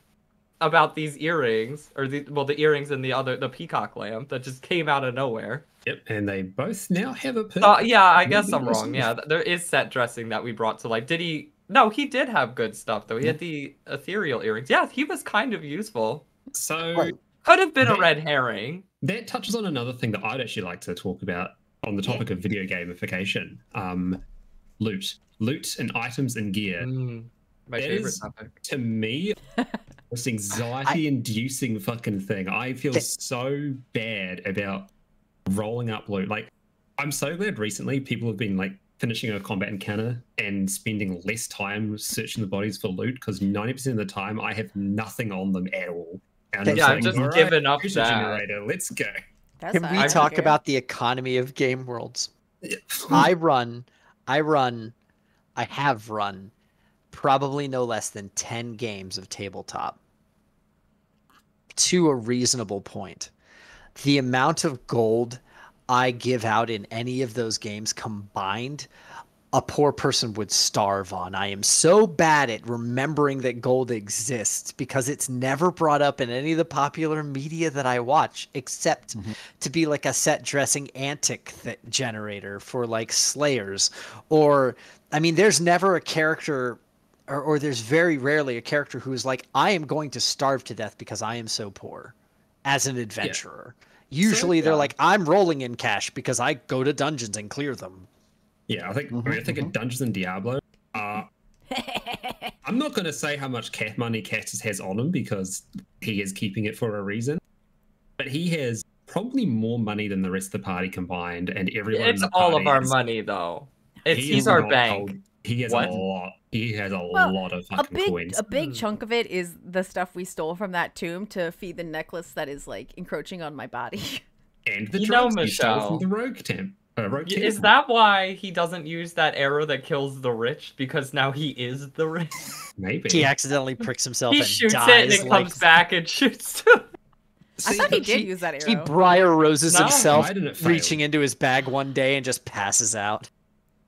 about these earrings, or the earrings and the peacock lamp that just came out of nowhere. Yep, and they both now have a purpose. Yeah, I guess Maybe I'm wrong. Yeah, there is set dressing that we brought to life. Did he? No, he did have good stuff though. He had the ethereal earrings. Yeah, he was kind of useful. So Right. Could have been a That- red herring. that touches on another thing that I'd actually like to talk about on the topic of video gamification. Loot and items and gear. My That favorite is- topic. To me, most anxiety-inducing fucking thing. I feel so bad about rolling up loot. Like, I'm so glad recently people have been like finishing a combat encounter and spending less time searching the bodies for loot, because 90% of the time I have nothing on them at all. And Yeah, I've just given up treasure that. generator, let's go. That's Can not we out talk here. about the economy of game worlds? I have run probably no less than 10 games of tabletop to a reasonable point. The amount of gold I give out in any of those games combined, a poor person would starve on. I am so bad at remembering that gold exists because it's never brought up in any of the popular media that I watch, except to be like a set dressing antic generator for like slayers. Or, I mean, there's never a character, or there's very rarely a character who is like, I am going to starve to death because I am so poor as an adventurer. Usually they're like, I'm rolling in cash because I go to dungeons and clear them. Yeah, I think I think in Dungeons and Diablo, I'm not going to say how much money Castus has on him because he is keeping it for a reason. But he has probably more money than the rest of the party combined, and everyone in It's the all party of our is- money, though. he He's is our not bank. told- He has What? a lot. He has a Well, lot of a fucking coins. big chunk of it is the stuff we stole from that tomb to feed the necklace that is like encroaching on my body. And the You know, drugs you stole Michelle. from the rogue temp. Rogue Is temple. that why he doesn't use that arrow that kills the rich? Because now he is the rich. Maybe. He accidentally pricks himself He and shoots dies it and it like comes back and shoots him. I See, thought he but did use that he arrow. Briar Roses No. himself, Why didn't it fail? reaching into his bag one day and just passes out.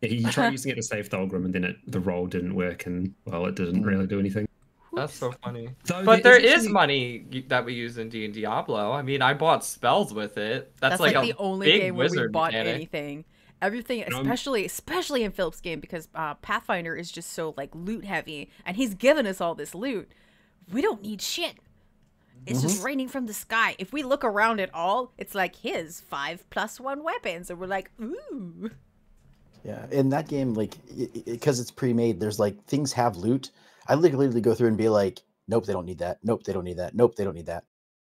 He tried using it to save Thulgrim, and then the roll didn't work, and well, it didn't really do anything. That's so funny. Though But there is actually- money that we use in D and Diablo. I mean, I bought spells with it. That's like a the only big game where we wizard bought mechanic. anything. Everything, And I'm- especially in Philip's game, because Pathfinder is just so like loot heavy, and he's given us all this loot. We don't need shit. It's just raining from the sky. If we look around at all, it's like his 5+1 weapons, and we're like, ooh. Yeah, in that game, like, because it's pre-made, there's like things have loot. I literally go through and be like, nope, they don't need that. Nope, they don't need that. Nope, they don't need that.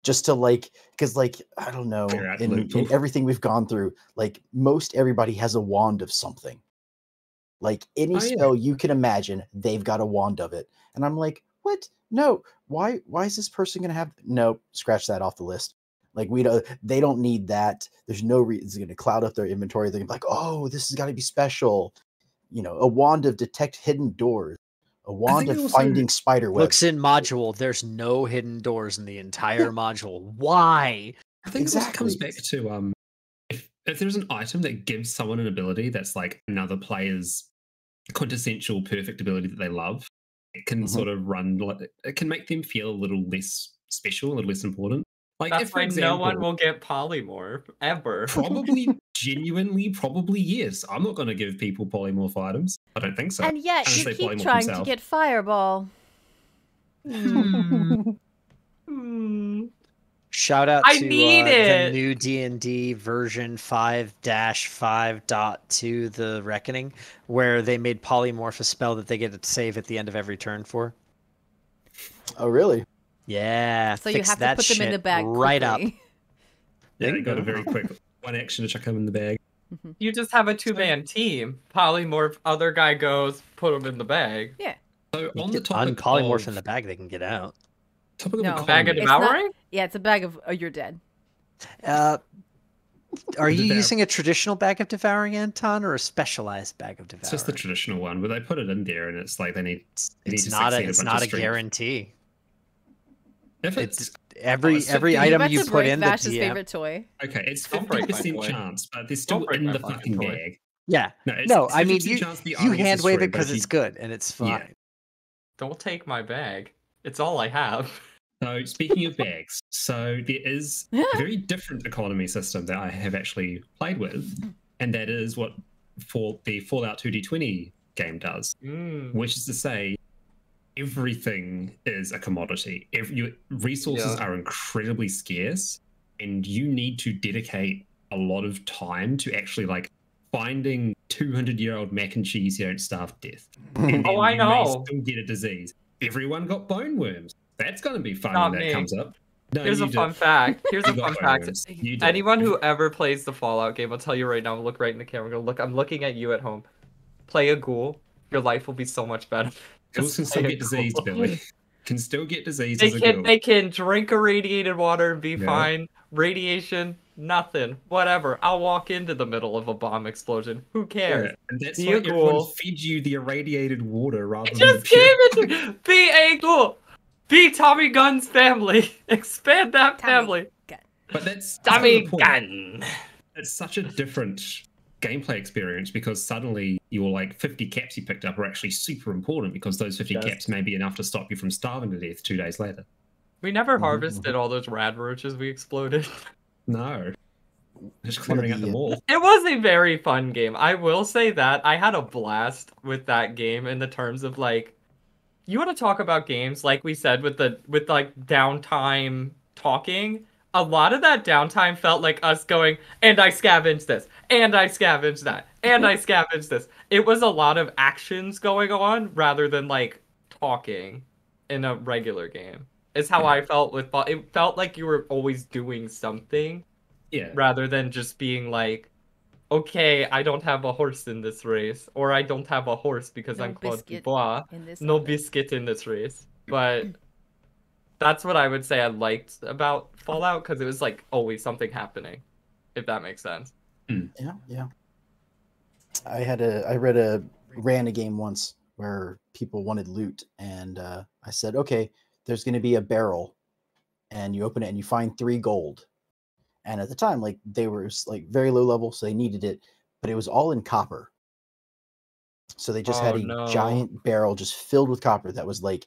Just to like, because like, I don't know, Clear out in loot pool. everything we've gone through, like most everybody has a wand of something. Like any Oh, yeah. spell you can imagine, they've got a wand of it. And I'm like, what? No, why is this person gonna have? No, scratch that off the list. Like they don't need that. There's no reason it's gonna cloud up their inventory. They're gonna be like, oh, this has got to be special. You know, a wand of detect hidden doors, a wand think of also- finding spider webs. Looks in module. There's no hidden doors in the entire module. Why? I think it also comes Exactly. back to if there's an item that gives someone an ability that's like another player's quintessential perfect ability that they love, it can Mhm. sort of it can make them feel a little less special, a little less important. Like That's if, for why example, no one will get polymorph ever. probably genuinely, probably yes. I'm not going to give people polymorph items. I don't think so. And yet Unless you they keep polymorph trying to themselves. get Fireball. Hmm. Shout out I to need the it. new D&D version 5-5.2, The Reckoning, where they made polymorph a spell that they get to save at the end of every turn for. Oh, really? Yeah, So you fix have to that put them in the shit bag right up. quickly. Yeah, they got a very quick one action to chuck them in the bag. You just have a two-man team. Polymorph, other guy goes, put him in the bag. Yeah. So You on the get topic unpolymorph of, in the bag, they can get out. topic of No. economy, Bag of It's not- devouring? Yeah, it's a bag of you're dead. Are you Devour- using a traditional bag of devouring, Anton, or a specialized bag of devouring? it's just the traditional one, but they put it in there, and it's like they need. they need It's to not succeed a it's bunch not of a strength. guarantee. If it's Every it's every 50 item You're you about to put break in the Vash's DM. favorite toy. okay, it's Don't break my 50% toy. chance, but they're still break in my the fucking fucking toy. bag. Yeah. No, it's, No, it's I mean 50% you chance the you item gets hand wave destroyed, it but because if it's you- good and it's fine. Yeah. Don't take my bag. It's all I have. So speaking of bags, so there is a very different economy system that I have actually played with, and that is what the Fallout 2D20 game does, which is to say, everything is a commodity. Your resources Yeah. are incredibly scarce, and you need to dedicate a lot of time to actually like finding 200-year-old mac and cheese you don't starve to death. And Oh, then I you know. may still get a disease. Everyone got bone worms. That's going to be fun Not when that me. comes up. No, Here's you a do. fun fact. Here's a You got fun bone fact. worms. You do. Anyone who ever plays the Fallout game, I'll tell you right now, look right in the camera. I'm looking at you at home. Play a ghoul. Your life will be so much better. Ghouls can Just still play a get diseased, ghoul. Billy. Can still get diseased as a ghoul. They can drink irradiated water and be Yeah. fine. Radiation, nothing. Whatever. I'll walk into the middle of a bomb explosion. Who cares? Yeah, and that's Be why a everyone ghoul. fed you the irradiated water rather I than the just pure. gave it to be a ghoul. Be Tommy Gunn's family. Expand that Tommy family. Gun. But that's Tommy the point. Gunn. It's such a different gameplay experience because suddenly your like 50 caps you picked up are actually super important because those 50 Yes. caps may be enough to stop you from starving to death 2 days later. We never harvested all those rad roaches we exploded. No. Just One of clearing out the, the wall. It was a very fun game. I will say that I had a blast with that game in the terms of like, you want to talk about games like we said with like downtime talking. A lot of that downtime felt like us going, and I scavenged this, and I scavenged that, and I scavenged this. It was a lot of actions going on rather than like talking in a regular game. Is how I felt with Fallout. It felt like you were always doing something Yeah. rather than just being like, okay, I don't have a horse in this race, or I don't have a horse because No I'm Claude biscuit Dubois. in this No oven. biscuit in this race. But that's what I would say I liked about Fallout, because it was like always something happening, if that makes sense. Yeah. I ran a game once where people wanted loot, and I said, okay, there's going to be a barrel, and you open it and you find 3 gold. And at the time, like, they were like very low level, so they needed it, but it was all in copper. So they just had a giant barrel just filled with copper that was like,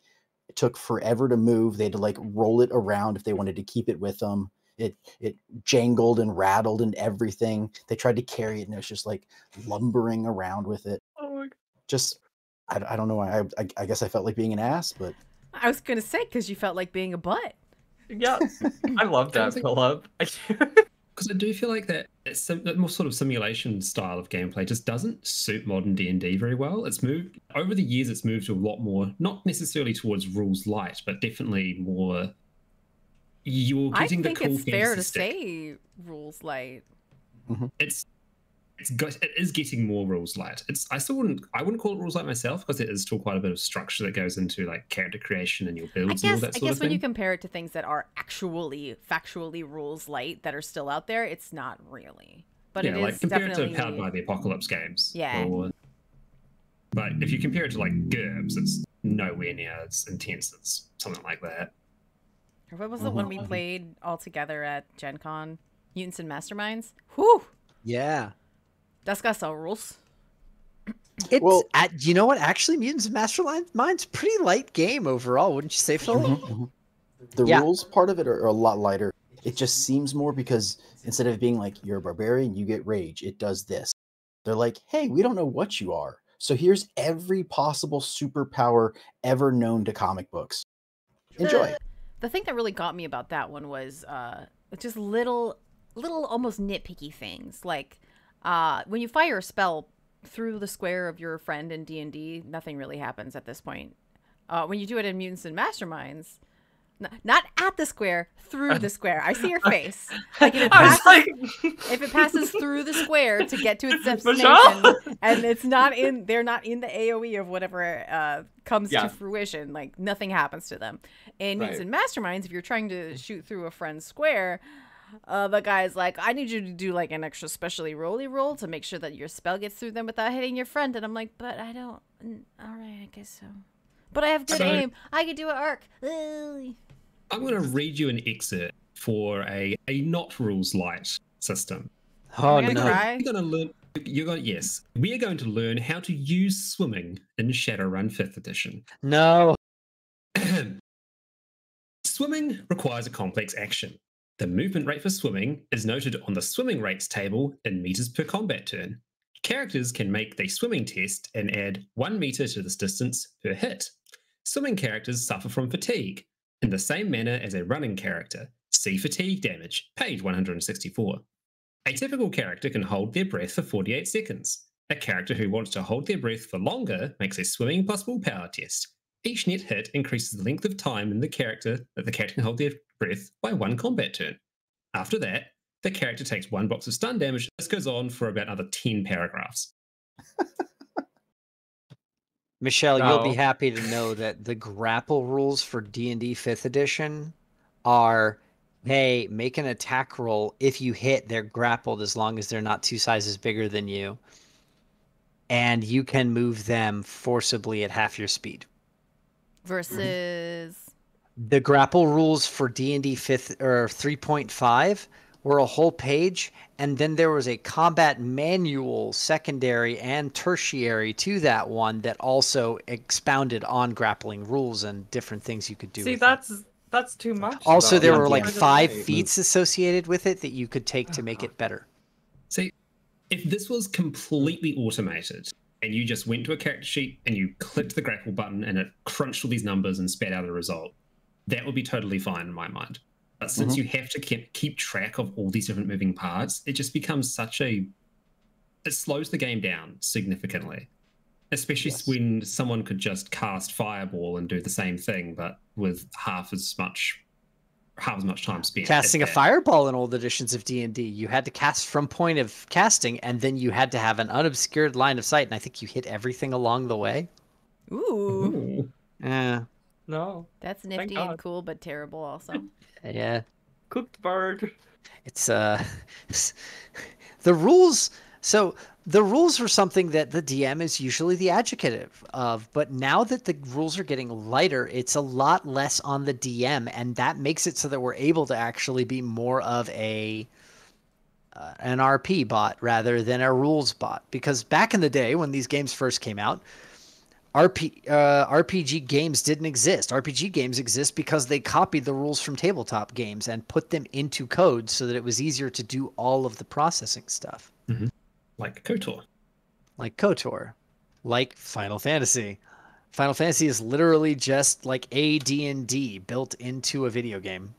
it took forever to move. They had to like roll it around if they wanted to keep it with them. It jangled and rattled and everything. They tried to carry it, and it was just like lumbering around with it. Oh my God. Just, I don't know why. I guess I felt like being an ass, but I was gonna say because you felt like being a butt. Yeah, I love that, Philip. Because I do feel like that more sort of simulation style of gameplay just doesn't suit modern D&D very well. It's moved over the years. It's moved to a lot more, not necessarily towards rules light, but definitely more. You're getting the cool I think it's fair to stick. say rules light. It is getting more rules light. I wouldn't call it rules light myself, because it is still quite a bit of structure that goes into like character creation and your builds and all that sort of thing. I guess when you compare it to things that are actually factually rules light that are still out there, it's not really. But yeah, it is like compare definitely it to Powered by the Apocalypse games. Yeah. But if you compare it to like GURPS, it's nowhere near as intense as something like that. Or what was the one we played all together at Gen Con? Mutants and Masterminds? Whew! Yeah. That's got some rules. It's you know what? Actually, Mutants and Masterminds, pretty light game overall, wouldn't you say, Phil? The rules part of it are a lot lighter. It just seems more because instead of being like, you're a barbarian, you get rage, it does this. They're like, hey, we don't know what you are, so here's every possible superpower ever known to comic books. Enjoy. The thing that really got me about that one was just little almost nitpicky things. Like when you fire a spell through the square of your friend in D&D, nothing really happens at this point. When you do it in Mutants and Masterminds, not at the square, through the square. I see your face. Like if it passes through the square to get to its destination, and it's not in, they're not in the AOE of whatever comes to fruition. Like nothing happens to them. In Mutants and Masterminds, if you're trying to shoot through a friend's square, the guy's like, I need you to do like an extra specially rolly roll to make sure that your spell gets through them without hitting your friend. And I'm like, but I don't. All right, I guess so. But I have good aim. I can do an arc. I'm going to read you an excerpt for a not rules light system. Oh no! You're going to learn. Yes, we are going to learn how to use swimming in Shadowrun 5th edition. No. Swimming requires a complex action. The movement rate for swimming is noted on the swimming rates table in meters per combat turn. Characters can make the swimming test and add 1 meter to this distance per hit. Swimming characters suffer from fatigue in the same manner as a running character. See fatigue damage, page 164. A typical character can hold their breath for 48 seconds. A character who wants to hold their breath for longer makes a swimming plus willpower test. Each net hit increases the length of time in the character can hold their breath by 1 combat turn. After that, the character takes 1 box of stun damage. This goes on for about another 10 paragraphs. Michelle, you'll be happy to know that the grapple rules for D&D 5th edition are, hey, make an attack roll. If you hit, they're grappled as long as they're not 2 sizes bigger than you. And you can move them forcibly at half your speed. Versus the grapple rules for D&D 5th or 3.5 were a whole page, and then there was a combat manual secondary and tertiary to that one that also expounded on grappling rules and different things you could do. See, that's too much. Also, there were like 5 feats associated with it that you could take to make it better. See, if this was completely automated and you just went to a character sheet and you clicked the grapple button and it crunched all these numbers and spat out a result, that would be totally fine in my mind. But since you have to keep track of all these different moving parts, it just becomes it slows the game down significantly. especially Yes. when someone could just cast Fireball and do the same thing, but with half as much time spent. Casting a fireball in old editions of D&D, you had to cast from point of casting, and then you had to have an unobscured line of sight, and I think you hit everything along the way. Ooh, Ooh. Yeah. No. that's Thank nifty and God. cool, but terrible also. Yeah. Cooked bird. It's the rules. So the rules are something that the DM is usually the adjudicative of, but now that the rules are getting lighter, it's a lot less on the DM, and that makes it so that we're able to actually be more of an RP bot rather than a rules bot. Because back in the day when these games first came out, RPG games didn't exist. RPG games exist because they copied the rules from tabletop games and put them into code so that it was easier to do all of the processing stuff. Mm-hmm. Like KOTOR. Like KOTOR. Like Final Fantasy. Final Fantasy is literally just like AD&D built into a video game.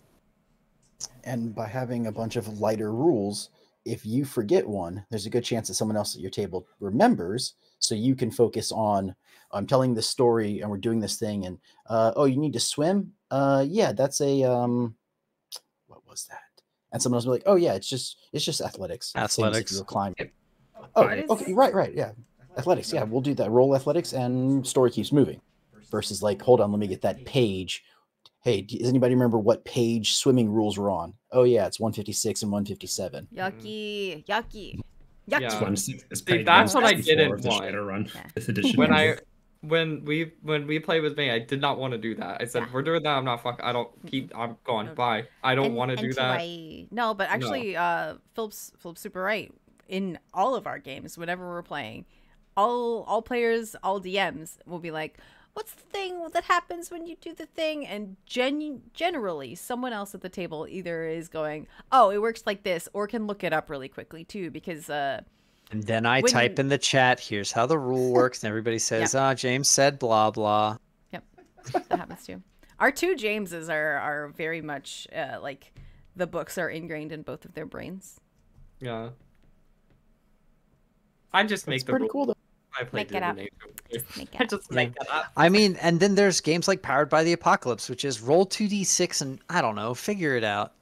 And by having a bunch of lighter rules, if you forget one, there's a good chance that someone else at your table remembers, so you can focus on, I'm telling this story and we're doing this thing, and oh, you need to swim? Yeah, that's a what was that? And someone else will be like, oh yeah, it's just athletics. Same as if you were climbing. Oh, okay, right, yeah. Athletics, yeah, we'll do that. Roll athletics and story keeps moving. Versus like, hold on, let me get that page. Hey, does anybody remember what page swimming rules were on? Oh yeah, it's 156 and 157. Yucky. Yeah. It's See, page that's what I 164 didn't of the want. Shadowrun. Yeah. This edition. When we played with me, I did not want to do that. I said, we're doing that. I'm not fucking. I'm gone. No. Bye. I don't want to do that. No, but actually, Philip's super right. In all of our games, whenever we're playing, all players, all DMs will be like, what's the thing that happens when you do the thing? And generally, someone else at the table either is going, oh, it works like this, or can look it up really quickly too, because and then I type in the chat, here's how the rule works, and everybody says, James said blah, blah. Yep, that happens too. Our two Jameses are very much like the books are ingrained in both of their brains. Yeah. I just make the pretty rules. cool though. I play Make it up. I just make it up. I mean, and then there's games like Powered by the Apocalypse, which is roll 2d6 and, I don't know, figure it out.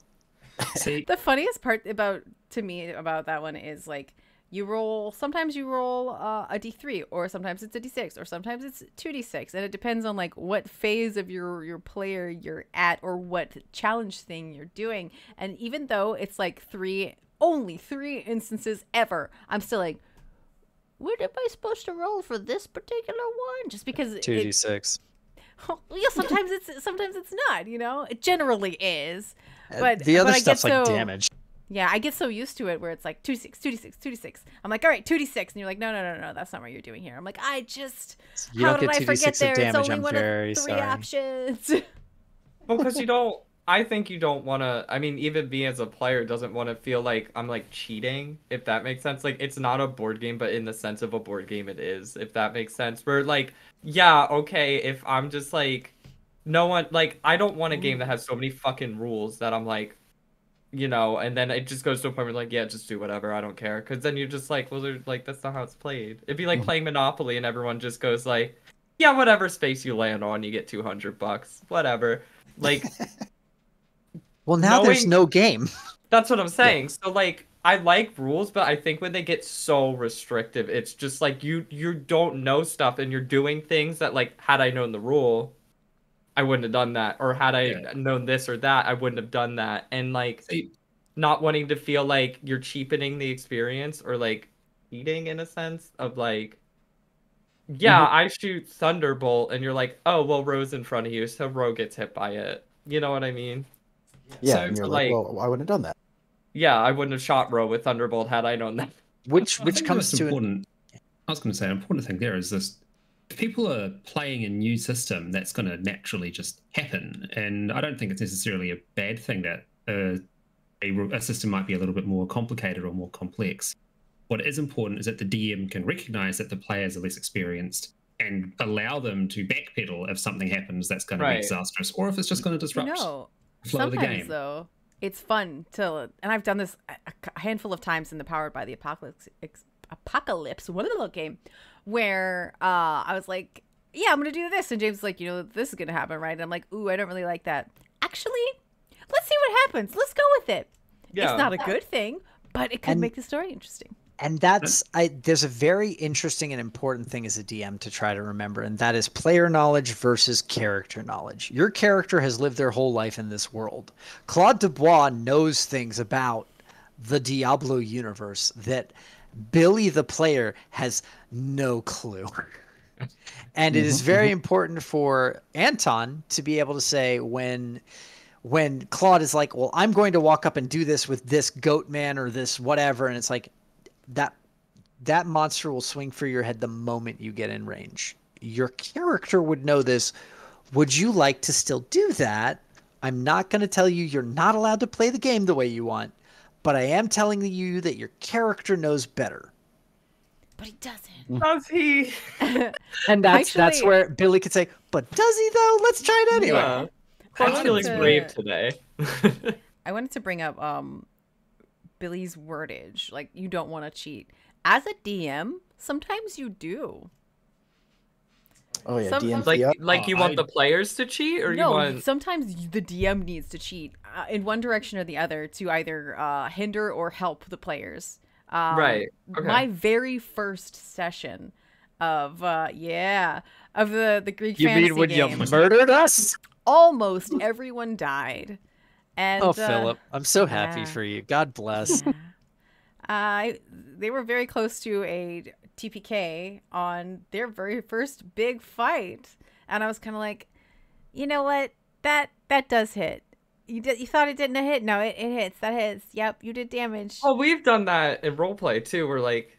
See, The funniest part about that one is like sometimes you roll a d3, or sometimes it's a d6, or sometimes it's 2d6, and it depends on like what phase of your player you're at or what challenge thing you're doing. And even though it's like only three instances ever, I'm still like, what am I supposed to roll for this particular one? Just because 2d6. yeah, sometimes it's not, it generally is, but the other but stuff's like damage. Yeah, I get so used to it where it's like 2d6, 2d6, 2d6. I'm like, all right, 2d6, and you're like, no, that's not what you're doing here. I'm like, how did I forget there? It's only one of three options. Well, because I think you don't want to, I mean, even me as a player doesn't want to feel like I'm like cheating, if that makes sense. Like, it's not a board game, but in the sense of a board game it is, if that makes sense. Where like, yeah, okay, if I'm just like, no one, like, I don't want a game that has so many fucking rules that I'm like, and then it just goes to a point where like, yeah, just do whatever, I don't care. Because then you're just like, well, like, that's not how it's played. It'd be like playing Monopoly and everyone just goes like, yeah, whatever space you land on, you get $200, whatever. Like, well, now there's no game. That's what I'm saying. Yeah. So like, I like rules, but I think when they get so restrictive, it's just like you don't know stuff and you're doing things that like, had I known the rule, I wouldn't have done that. Or had I known this or that, I wouldn't have done that. And like, not wanting to feel like you're cheapening the experience or like cheating in a sense of like, yeah, I shoot Thunderbolt and you're like, oh, well, Ro's in front of you, so Ro gets hit by it. You know what I mean? Yeah, so, and you're like, well, I wouldn't have done that. Yeah, I wouldn't have shot Ro with Thunderbolt had I known that. Which comes to important. I was going to say an important thing there is this: if people are playing a new system, that's going to naturally just happen, and I don't think it's necessarily a bad thing that a system might be a little bit more complicated or more complex. What is important is that the DM can recognize that the players are less experienced and allow them to backpedal if something happens that's going to be disastrous, or if it's just going to disrupt. Flow of the game. Though, it's fun and I've done this a handful of times in the Powered by the Apocalypse one little game, where I was like, yeah, I'm gonna do this, and James was like, this is gonna happen, right? And I'm like, ooh, I don't really like that. Actually, let's see what happens. Let's go with it. Yeah. It's not a good thing, but it could make the story interesting. And there's a very interesting and important thing as a DM to try to remember, and that is player knowledge versus character knowledge. Your character has lived their whole life in this world. Claude Dubois knows things about the Diablo universe that Billy the player has no clue. And it is very important for Anton to be able to say when Claude is like, well, I'm going to walk up and do this with this goat man or this whatever, and it's like, that monster will swing for your head the moment you get in range. Your character would know this. Would you like to still do that? I'm not going to tell you you're not allowed to play the game the way you want, but I am telling you that your character knows better. But he doesn't. Does he? And that's where Billy could say, but does he though? Let's try it anyway. Yeah. I'm feeling brave today. I wanted to bring up Billy's wordage. Like, you don't want to cheat. As a DM, sometimes you do. Oh yeah, Sometimes- DM. Like you want the players to cheat, or you No, want? sometimes the DM needs to cheat in one direction or the other to either hinder or help the players. Right. Okay. My very first session of the Greek You fantasy mean when game, you murdered us? almost everyone died. And Oh, Philip, I'm so happy yeah. for you. God bless. They were very close to a TPK on their very first big fight, and I was kind of like, you know what, that does hit. You thought it didn't hit? No, it hits. That hits. Yep, you did damage. Oh, we've done that in roleplay too. We're like,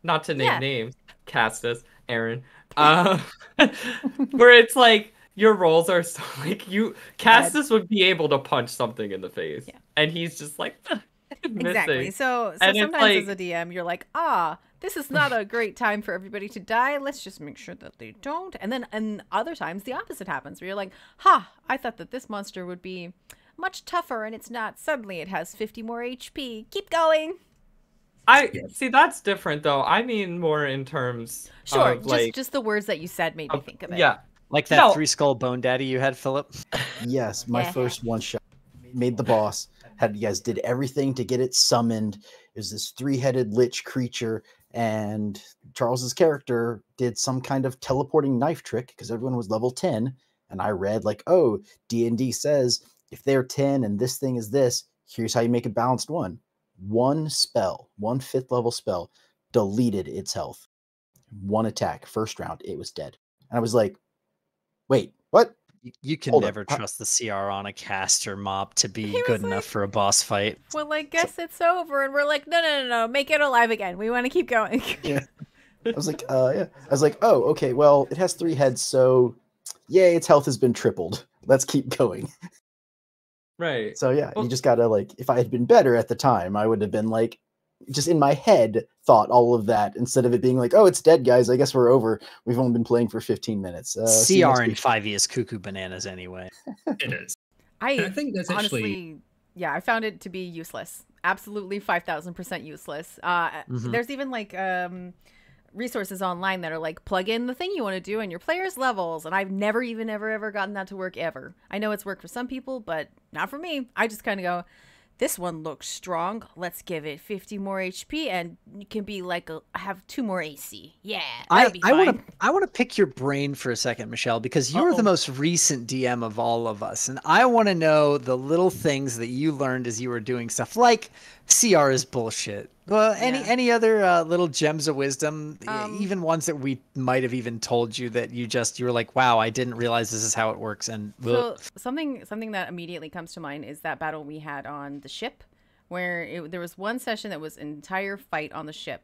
not to name names, Castus, Aaron, where it's like your rolls are so like Castus would be able to punch something in the face, and he's just like. Exactly. Missing. So And it's sometimes like- as a DM, you're like, this is not a great time for everybody to die. Let's just make sure that they don't. And then and other times the opposite happens where you're like, I thought that this monster would be much tougher and it's not. Suddenly it has 50 more HP. Keep going. See, that's different though. I mean more in terms Sure. of Just the words that you said made me think of it. Yeah. Like that 3-skull bone daddy you had, Philip? Yes, my Yeah. first one shot made the boss. You guys did everything to get it summoned. It was this 3-headed lich creature, and Charles's character did some kind of teleporting knife trick because everyone was level 10. And I read like, oh, D&D says if they're 10 and this thing is this, here's how you make a balanced one. One spell, 1 5th level spell, deleted its health. One attack, first round, it was dead. And I was like, wait, what? You can Hold up. never trust the CR on a caster mob to be He good was enough for a boss fight. Well, I guess it's over. And we're like, no. Make it alive again. We want to keep going. Yeah. I was like, yeah. I was like, oh, okay, well, it has 3 heads, so yay, its health has been tripled. Let's keep going. Right. So yeah, Well- you just gotta like, if I had been better at the time, I would have been like, just in my head thought all of that instead of it being like, oh, it's dead, guys. I guess we're over. We've only been playing for 15 minutes. See you CR next in week. 5e is cuckoo bananas anyway. It is. I I think that's honestly, I found it to be useless. Absolutely 5,000% useless. There's even like resources online that are like, plug in the thing you want to do and your players' levels. And I've never even ever gotten that to work ever. I know it's worked for some people, but not for me. I just kind of go, this one looks strong. Let's give it 50 more HP and you can be like, have 2 more AC. Yeah, that'll be fine. I want to pick your brain for a second, Michelle, because you're the most recent DM of all of us, and I want to know the little things that you learned as you were doing stuff like CR is bullshit. Well, any other little gems of wisdom, even ones that we might have even told you that you were like, wow, I didn't realize this is how it works. And so something that immediately comes to mind is that battle we had on the ship, where there was one session that was an entire fight on the ship,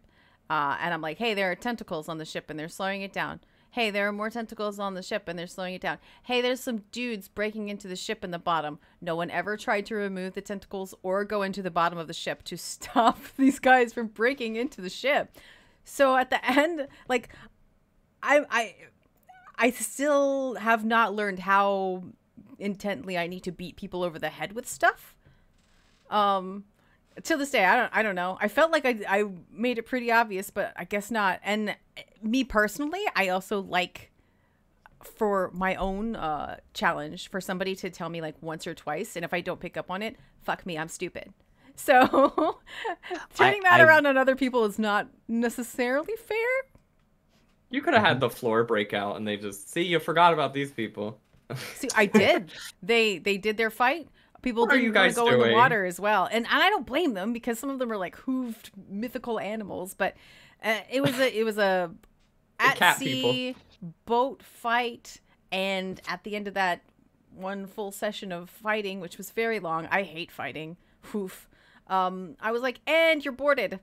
and I'm like, hey, there are tentacles on the ship and they're slowing it down. Hey, there are more tentacles on the ship and they're slowing it down. Hey, there's some dudes breaking into the ship in the bottom. No one ever tried to remove the tentacles or go into the bottom of the ship to stop these guys from breaking into the ship. So at the end, like, I still have not learned how intently I need to beat people over the head with stuff. To this day, I don't know. I felt like I made it pretty obvious, but I guess not. And me personally, I also like, for my own challenge, for somebody to tell me like once or twice, and if I don't pick up on it, fuck me, I'm stupid. So turning that around on other people is not necessarily fair. You could have had the floor breakout and they just, see, you forgot about these people. See, I did. They did their fight. People didn't want to go in the water as well, and I don't blame them because some of them are like hooved mythical animals. But it was a at sea boat fight, and at the end of that one full session of fighting, which was very long, I hate fighting. Oof. I was like, and you're boarded.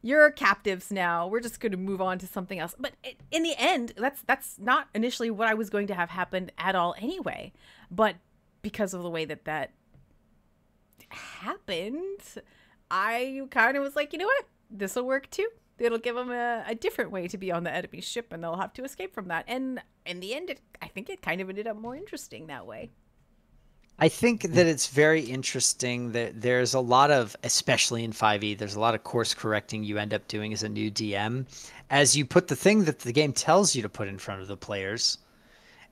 You're captives now. We're just going to move on to something else. But in the end, that's not initially what I was going to have happen at all anyway. But because of the way that happened, I kind of was like, you know what? This will work too. It'll give them a different way to be on the enemy ship, and they'll have to escape from that. And in the end, I think it kind of ended up more interesting that way. I think that it's very interesting that there's a lot of, especially in 5e, there's a lot of course correcting you end up doing as a new DM as you put the thing that the game tells you to put in front of the players,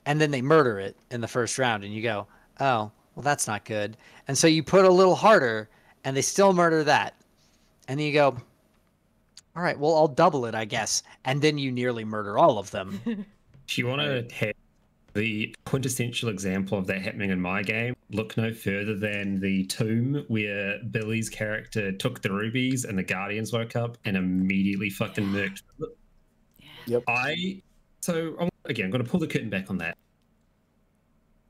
and then they murder it in the first round, and you go, oh, well, that's not good. And so you put a little harder, and they still murder that. And then you go, all right, well, I'll double it, I guess. And then you nearly murder all of them. If you want to have the quintessential example of that happening in my game, look no further than the tomb where Billy's character took the rubies and the Guardians woke up and immediately fucking murked them. Yep. Again, I'm going to pull the curtain back on that.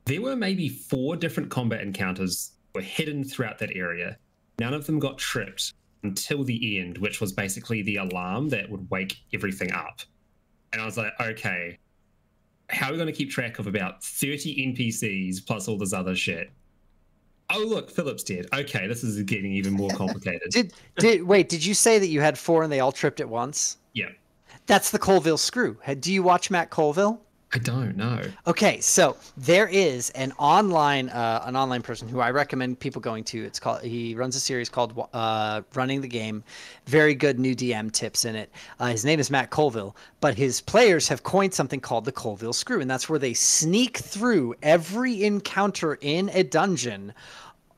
There were maybe 4 different combat encounters that were hidden throughout that area. None of them got tripped until the end, which was basically the alarm that would wake everything up. And I was like, okay, how are we going to keep track of about 30 NPCs plus all this other shit? Oh, look, Philip's dead. Okay, this is getting even more complicated. Did you say that you had 4 and they all tripped at once? Yeah. That's the Colville screw. Do you watch Matt Colville? I don't know. Okay, so there is an online person who I recommend people going to. He runs a series called Running the Game. Very good new DM tips in it. His name is Matt Colville, but his players have coined something called the Colville Screw, and that's where they sneak through every encounter in a dungeon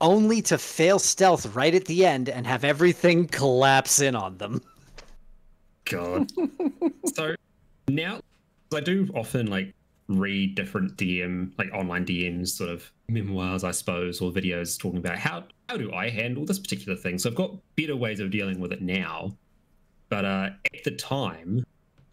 only to fail stealth right at the end and have everything collapse in on them. God. So now I do often read different online DMs sort of memoirs, I suppose, or videos talking about how do I handle this particular thing. So I've got better ways of dealing with it now. But at the time,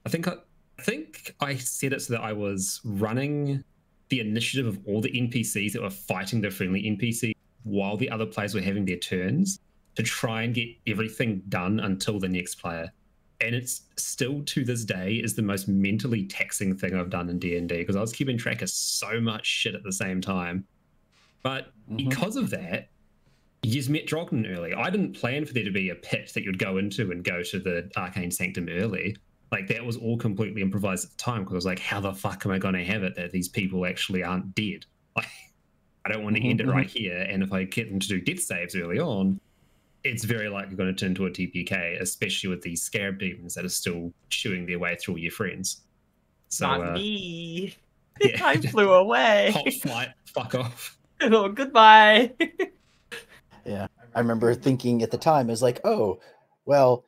I think I set it so that I was running the initiative of all the NPCs that were fighting the friendly NPCs while the other players were having their turns to try and get everything done until the next player. And it's still, to this day, is the most mentally taxing thing I've done in D&D because I was keeping track of so much shit at the same time. But because of that, you just met Drogden early. I didn't plan for there to be a pit that you'd go into and go to the Arcane Sanctum early. That was all completely improvised at the time because I was like, how the fuck am I going to have it that these people actually aren't dead? I don't want to end it right here. And if I get them to do death saves early on, it's very likely going to turn into a TPK, especially with these scarab demons that are still chewing their way through your friends. So, not me. Yeah. I flew away. Hot flight, fuck off. Oh, goodbye. Yeah, I remember thinking at the time, is like, oh, well,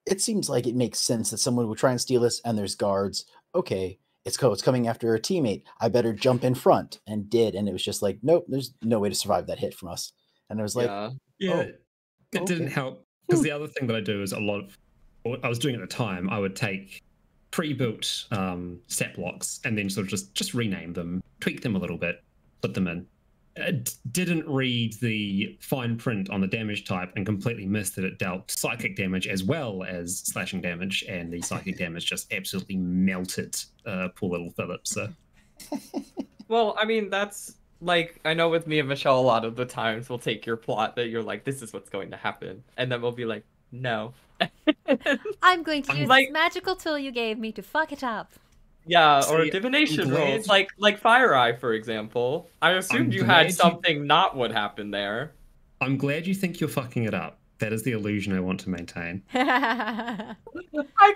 it seems like it makes sense that someone would try and steal us, and there's guards. Okay, it's coming after a teammate. I better jump in front, and did, and it was just like, nope, there's no way to survive that hit from us. And I was like, yeah. It didn't help because the other thing that I do is what I was doing at the time, I would take pre-built stat blocks and then sort of just rename them, tweak them a little bit, put them in. It didn't read the fine print on the damage type and completely missed that it dealt psychic damage as well as slashing damage, and the psychic damage just absolutely melted poor little Philip. So, well, I mean, that's I know with me and Michelle, a lot of the times we'll take your plot that you're like, this is what's going to happen, and then we'll be like, no. I'm going to use this magical tool you gave me to fuck it up. Yeah, or divination rolls, like Fire Eye, for example. I assumed you had something not what happened there. I'm glad you think you're fucking it up, That is the illusion I want to maintain. I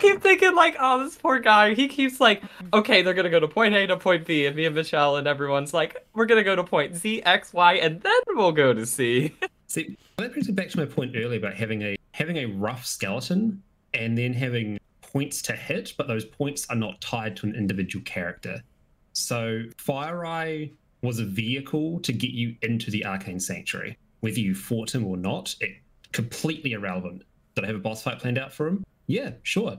keep thinking like, oh, this poor guy. He keeps like, okay, they're gonna go to point A to point B, and me and Michelle and everyone's like, we're gonna go to point Z, X, Y, and then we'll go to C. See, that brings me back to my point earlier about having a rough skeleton and then having points to hit, but those points are not tied to an individual character. So FireEye was a vehicle to get you into the Arcane Sanctuary. Whether you fought him or not, it completely irrelevant. Did I have a boss fight planned out for him? Yeah, sure.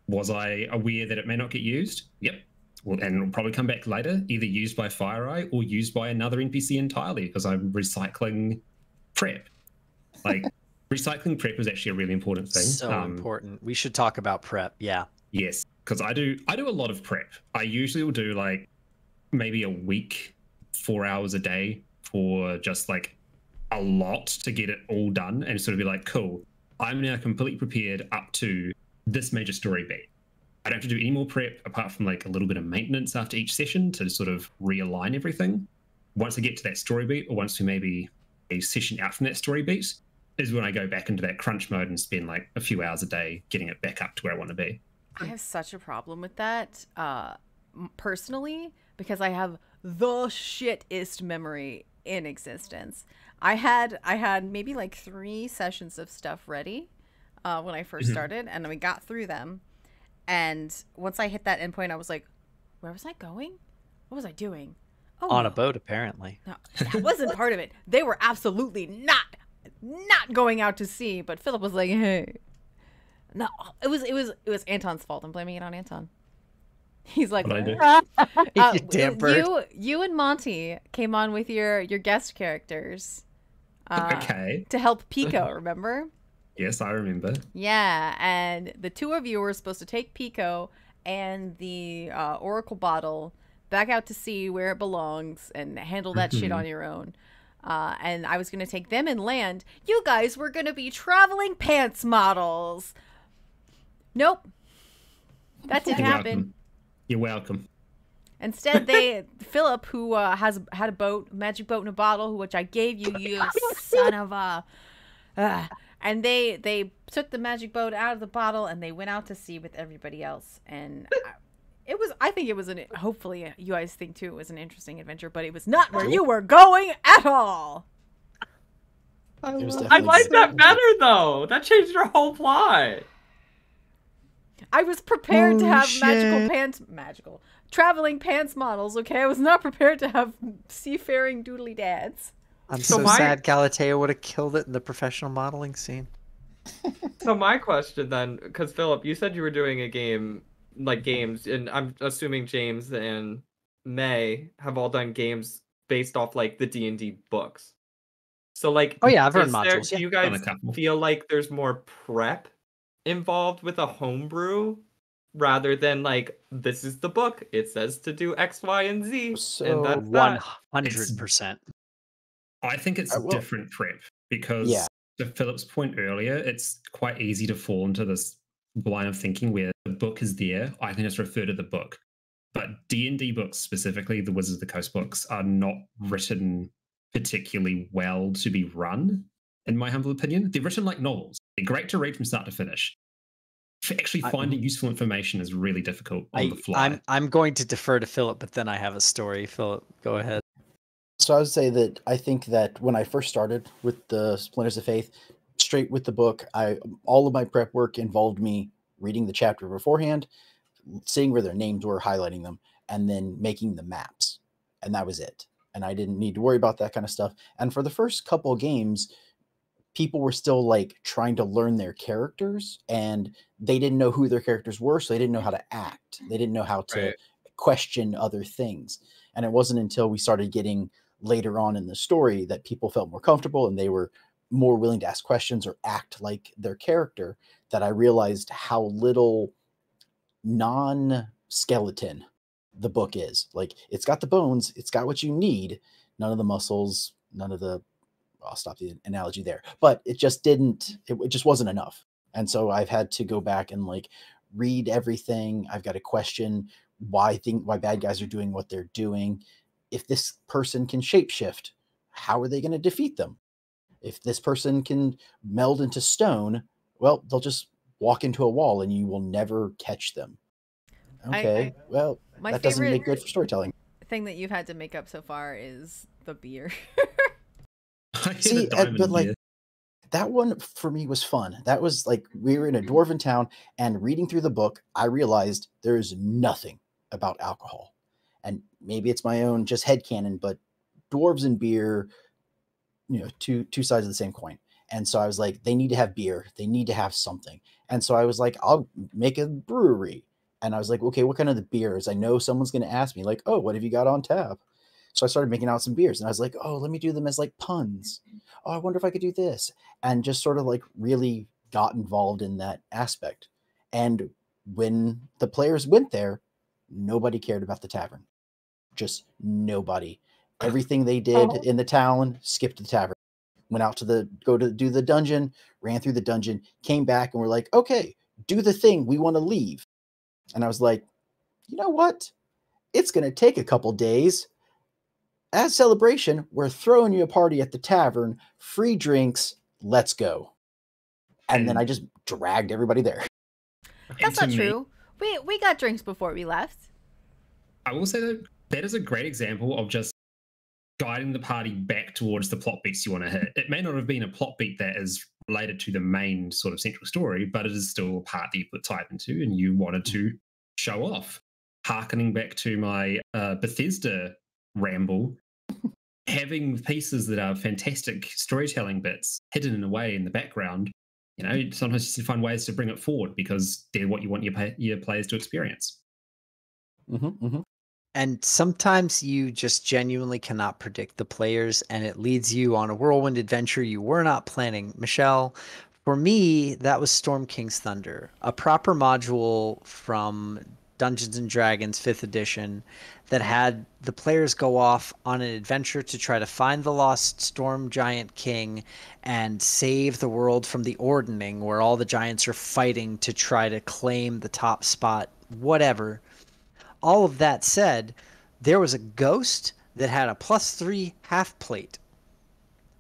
Was I aware that it may not get used? Yep. Well, and it'll probably come back later, either used by FireEye or used by another NPC entirely, because I'm recycling prep. Like, recycling prep is actually a really important thing. So important. We should talk about prep. Yeah. Yes, because I do a lot of prep. I usually will do like maybe a week, 4 hours a day for just like a lot to get it all done and sort of be like, cool, I'm now completely prepared up to this major story beat. I don't have to do any more prep apart from like a little bit of maintenance after each session to sort of realign everything. Once I get to that story beat, or once we maybe a session out from that story beat, is when I go back into that crunch mode and spend like a few hours a day getting it back up to where I want to be. I have such a problem with that, personally, because I have the shittest memory in existence. I had maybe like 3 sessions of stuff ready when I first started, and we got through them. And once I hit that endpoint, I was like, where was I going? What was I doing? Oh, On a boat, apparently. No, that wasn't part of it. They were absolutely not going out to sea. But Philip was like, hey. No, it was Anton's fault. I'm blaming it on Anton. He's like, You damn bird. You and Monty came on with your guest characters. Okay. To help Pico, remember? Yes, I remember. Yeah, and the 2 of you were supposed to take Pico and the Oracle bottle back out to sea where it belongs and handle that shit on your own. And I was going to take them and land. You guys were going to be traveling pants models. Nope. That didn't happen. Welcome. You're welcome. Instead, Philip, who had a boat, magic boat in a bottle, which I gave you, you son of a... and they took the magic boat out of the bottle and they went out to sea with everybody else. And I think it was hopefully you guys think too, it was an interesting adventure, but it was not where you were going at all. I like that better though. That changed our whole plot. I was prepared to have traveling pants models, okay? I was not prepared to have seafaring doodly dads. I'm so sad Galatea would have killed it in the professional modeling scene. So my question then, because Philip, you said you were doing a game, like games, and I'm assuming James and May have all done games based off like the D&D books. So like, oh yeah, I've run modules. Do you guys feel like there's more prep involved with a homebrew rather than like, this is the book, it says to do X, Y, and Z, so and that's 100%. I think it's different prep because to Philip's point earlier, it's quite easy to fall into this line of thinking where the book is there. I can just refer to the book. But D&D books, specifically the Wizards of the Coast books, are not written particularly well to be run, in my humble opinion. They're written like novels. They're great to read from start to finish. Actually finding useful information is really difficult on the fly. I'm going to defer to Philip, but then I have a story. Philip, go ahead. So I would say that I think that when I first started with the Splinters of Faith, straight with the book, all of my prep work involved me reading the chapter beforehand, seeing where their names were, highlighting them, and then making the maps. And that was it. And I didn't need to worry about that kind of stuff. And for the first couple of games, people were still like trying to learn their characters, and they didn't know who their characters were, so they didn't know how to act. They didn't know how to question other things. And it wasn't until we started getting later on in the story that people felt more comfortable and they were more willing to ask questions or act like their character that I realized how little non-skeleton the book is. Like, it's got the bones, it's got what you need, none of the muscles, none of the, I'll stop the analogy there, but it just didn't, it just wasn't enough. And so I've had to go back and like read everything. I've got to question why bad guys are doing what they're doing. If this person can shapeshift, how are they going to defeat them? If this person can meld into stone, well, they'll just walk into a wall and you will never catch them. Okay, well, that doesn't make good for storytelling. Thing that you've had to make up so far is the beer. See, but like that one for me was fun. That was like we were in a dwarven town, and reading through the book, I realized there is nothing about alcohol. And maybe it's my own just headcanon, but dwarves and beer, two sides of the same coin. And so I was like, they need to have beer. They need to have something. And so I was like, I'll make a brewery. And I was like, okay, what kind of the beers? I know someone's going to ask me like, oh, what have you got on tap? So I started making out some beers, and I was like, oh, let me do them as like puns. Oh, I wonder if I could do this. And just sort of like really got involved in that aspect. And when the players went there, nobody cared about the tavern. Just nobody. Everything they did in the town, skipped the tavern. Went out to go to do the dungeon, ran through the dungeon, came back, and were like, okay, do the thing. We want to leave. And I was like, you know what? It's going to take a couple days. As celebration, we're throwing you a party at the tavern, free drinks, let's go. And then I just dragged everybody there. That's not true. We got drinks before we left. I will say that is a great example of just guiding the party back towards the plot beats you want to hit. It may not have been a plot beat that is related to the main sort of central story, but it is still a part that you put time into and you wanted to show off. Harkening back to my Bethesda ramble, having pieces that are fantastic storytelling bits hidden in a way in the background, sometimes you find ways to bring it forward because they're what you want your players to experience. And sometimes you just genuinely cannot predict the players, and it leads you on a whirlwind adventure you were not planning. Michelle, for me, that was Storm King's Thunder, a proper module from Dungeons & Dragons 5th edition that had the players go off on an adventure to try to find the lost storm giant king and save the world from the Ordening, where all the giants are fighting to try to claim the top spot, whatever. All of that said, there was a ghost that had a +3 half plate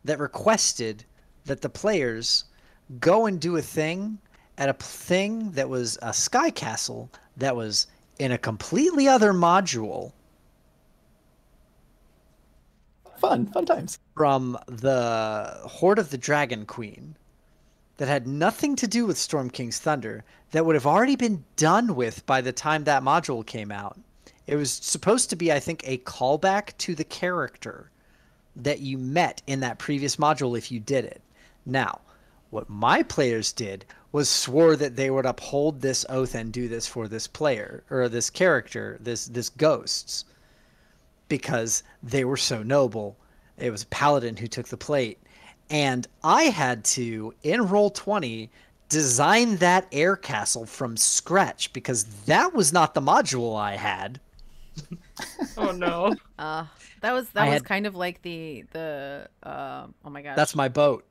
that requested that the players go and do a thing at a thing that was a sky castle that was in a completely other module. Fun times. From the Horde of the Dragon Queen that had nothing to do with Storm King's Thunder, that would have already been done with by the time that module came out. It was supposed to be, I think, a callback to the character that you met in that previous module if you did it. Now, what my players did was swore that they would uphold this oath and do this for this player, or this character, this ghosts, because they were so noble. It was a paladin who took the plate. And I had to, in Roll20, design that air castle from scratch because that was not the module I had. Oh no. That was kind of like the oh my gosh. That's my boat.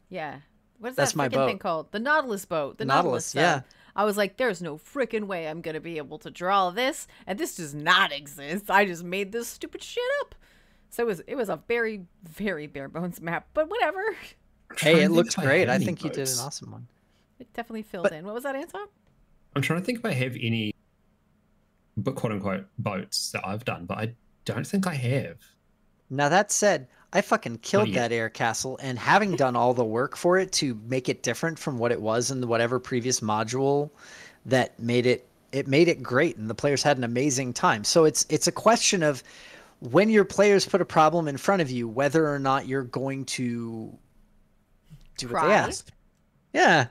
Yeah. What's That's that my freaking boat. thing called? The Nautilus boat. The Nautilus, Nautilus yeah. I was like, there's no freaking way I'm gonna be able to draw this, and this does not exist. I just made this stupid shit up. So it was a very, very bare bones map, but whatever. Hey, it looks great. I think you did an awesome one. It definitely filled in. What was that, Anton? I'm trying to think if I have any, but quote unquote, boats that I've done, but I don't think I have. Now that said, I fucking killed that air castle, and having done all the work for it to make it different from what it was in whatever previous module that made it great, and the players had an amazing time. So it's a question of when your players put a problem in front of you, whether or not you're going to do what they ask. Yeah.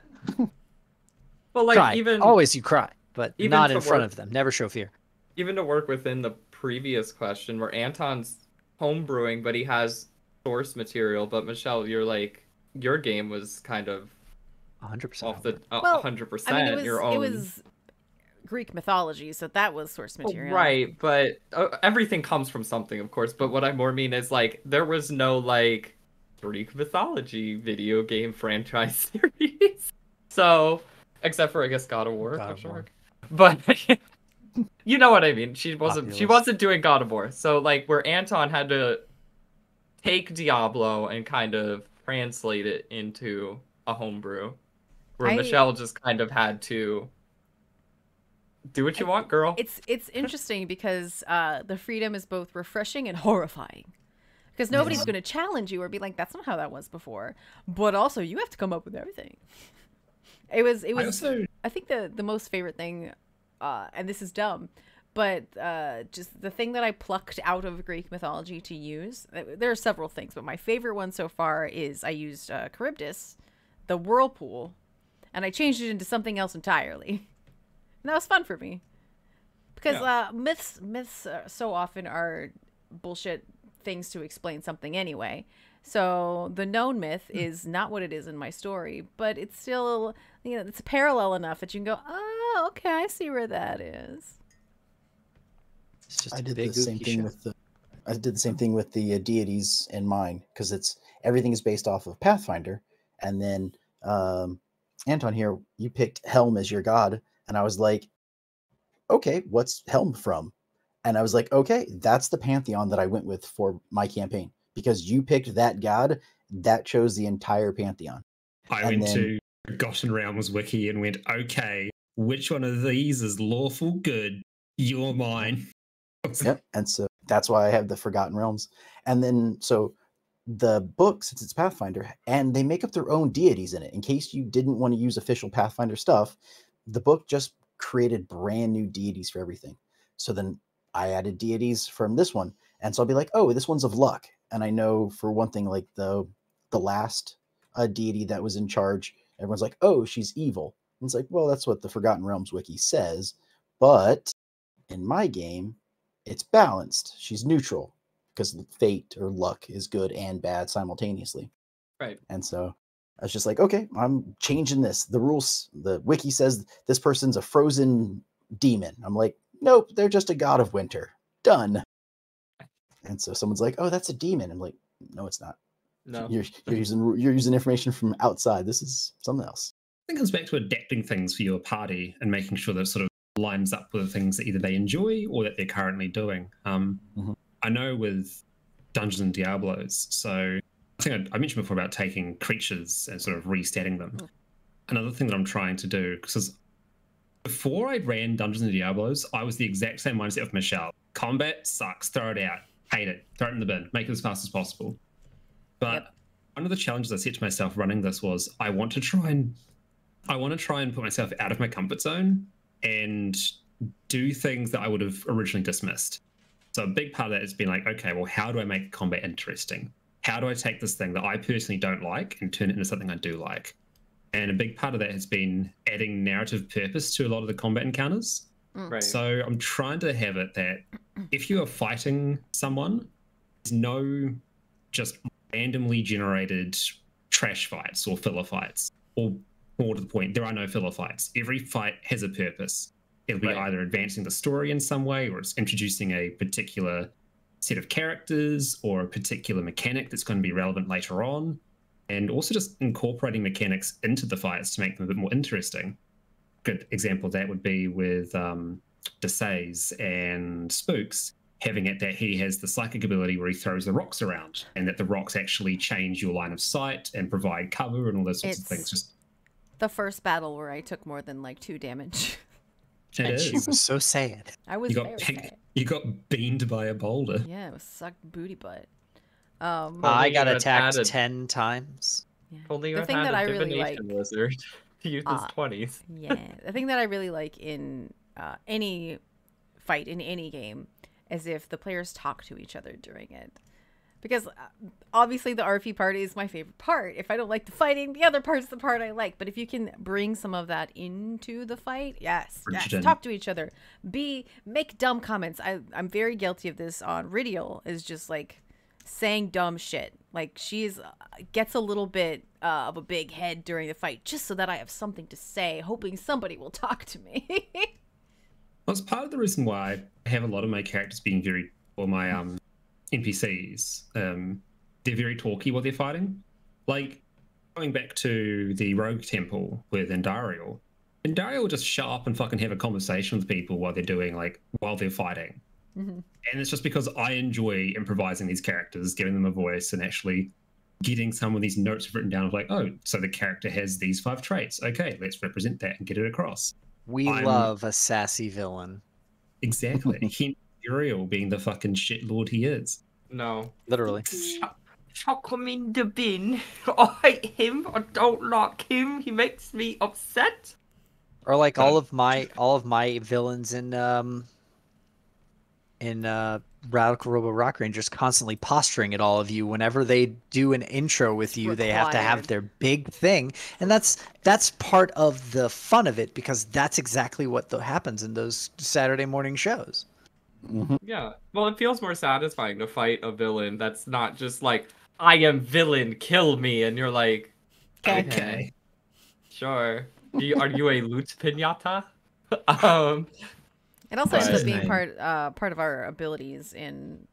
Well, like cry. even always you cry, but even not in front of them. Never show fear. Even to work within the previous question where Anton's homebrewing, but he has source material. But Michelle, your game was kind of 100% off the 100%. I mean, your own. It was Greek mythology, so that was source material. Right, but everything comes from something, of course. But what I more mean is there was no Greek mythology video game franchise series. So, except for I guess God of War. But you know what I mean. She wasn't doing God of War. So where Anton had to take Diablo and kind of translate it into a homebrew, where Michelle just kind of had to do what you want, girl. It's interesting because the freedom is both refreshing and horrifying. Because nobody's going to challenge you or be like, that's not how that was before. But also, you have to come up with everything. It was. I think the most favorite thing, and this is dumb, but just the thing that I plucked out of Greek mythology to use. There are several things, but my favorite one so far is I used Charybdis, the whirlpool, and I changed it into something else entirely. And that was fun for me. Because myths so often are bullshit things to explain something anyway. So the known myth is not what it is in my story, but it's still, it's parallel enough that you can go, oh, okay, I see where that is. It's just I did the same thing with the deities in mine, because everything is based off of Pathfinder. And then Anton here, you picked Helm as your god, and I was like, okay, what's Helm from? And I was like, okay, that's the pantheon that I went with for my campaign, because you picked that god, that chose the entire pantheon. I went to Forgotten Realms wiki and went, okay, which one of these is lawful good? You're mine. Yep, and so that's why I have the Forgotten Realms. And then, so the book, since it's Pathfinder, and they make up their own deities in it, in case you didn't want to use official Pathfinder stuff, the book just created brand new deities for everything. So then I added deities from this one, and so I'll be like, oh, this one's of luck, and I know for one thing, like the last deity that was in charge, everyone's like, oh, she's evil, and it's like, well, that's what the Forgotten Realms wiki says, but in my game, it's balanced. She's neutral, because fate or luck is good and bad simultaneously. Right. And so I was just like, okay, I'm changing this. The rules, the wiki says this person's a frozen demon. I'm like, nope, they're just a god of winter. Done. And so someone's like, oh, that's a demon. I'm like, no, it's not. No. You're using information from outside. This is something else. I think it comes back to adapting things for your party and making sure that it sort of lines up with the things that either they enjoy or that they're currently doing. I know with Dungeons and Diablos, so I think I mentioned before about taking creatures and sort of resetting them. Another thing that I'm trying to do, because before I ran Dungeons and Diablos, I was the exact same mindset with Michelle. Combat sucks, throw it out, hate it, throw it in the bin, make it as fast as possible. But one of the challenges I set to myself running this was I want to try and put myself out of my comfort zone and do things that I would have originally dismissed. So a big part of that has been like, okay, well, how do I make combat interesting? How do I take this thing that I personally don't like and turn it into something I do like? And a big part of that has been adding narrative purpose to a lot of the combat encounters. Right. So I'm trying to have it that if you are fighting someone, there's no just randomly generated trash fights or filler fights, or more to the point, there are no filler fights. Every fight has a purpose. It'll be either advancing the story in some way, or it's introducing a particular set of characters or a particular mechanic that's going to be relevant later on, and also just incorporating mechanics into the fights to make them a bit more interesting. Good example of that would be with Desays and Spooks, having it that he has the psychic ability where he throws the rocks around, and that the rocks actually change your line of sight and provide cover and all those sorts of things. Just the first battle where I took more than like 2 damage. And she was so sad. I was very sad. You got beamed by a boulder. Yeah, it was sucked booty butt. I got attacked 10 times. Yeah. Only the thing that I really like wizard to use his 20s. Yeah, the thing that I really like in any fight in any game is if the players talk to each other during it. Because obviously the RP part is my favorite part. If I don't like the fighting, the other part's the part I like. But if you can bring some of that into the fight, yes, talk to each other. Make dumb comments. I'm very guilty of this on Ridial, is just like saying dumb shit. Like gets a little bit of a big head during the fight, just so that I have something to say, hoping somebody will talk to me. Well, it's part of the reason why I have a lot of my characters being my NPCs, they're very talky while they're fighting. Like, going back to the Rogue Temple with Indariel will just show up and fucking have a conversation with people while they're fighting. And it's just because I enjoy improvising these characters, giving them a voice, and actually getting some of these notes written down of like, oh, so the character has these 5 traits. Okay, let's represent that and get it across. We love a sassy villain. Exactly. Hence Uriel being the fucking shit lord he is. No. Literally. Chuck him in the bin. I hate him. I don't like him. He makes me upset. Or like all of my villains in Radical Robo Rock Rangers constantly posturing at all of you whenever they do an intro with you. They have to have their big thing, and that's part of the fun of it, because that's exactly what happens in those Saturday morning shows. Mm-hmm. Yeah. Well, it feels more satisfying to fight a villain that's not just like, I am villain, kill me, and you're like, okay. Sure. Are you a loot pinata? It also ends What's up being his part of our abilities in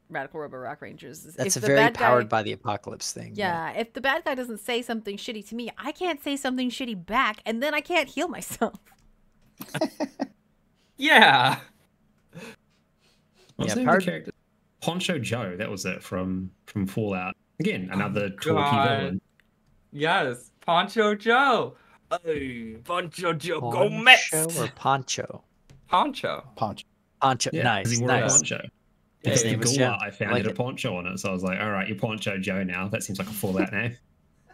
Radical Robo Rock Rangers. That's If a the very bad guy, powered by the apocalypse thing. yeah, if the bad guy doesn't say something shitty to me, I can't say something shitty back, and then I can't heal myself. Yeah. What's Yeah, the name of powered- the character? Poncho Joe. That was it from Fallout. Again, another talky God. villain. Yes. Poncho Joe. Hey, Poncho Joe, go Mets. Poncho or Poncho? Poncho. Poncho. Poncho. Yeah, Nice. he wore Nice. a poncho. His Because the name was Gula Joe. I found I like had a it. poncho on it, so I was like, all right, you're Poncho Joe now. That seems like a Fallout name.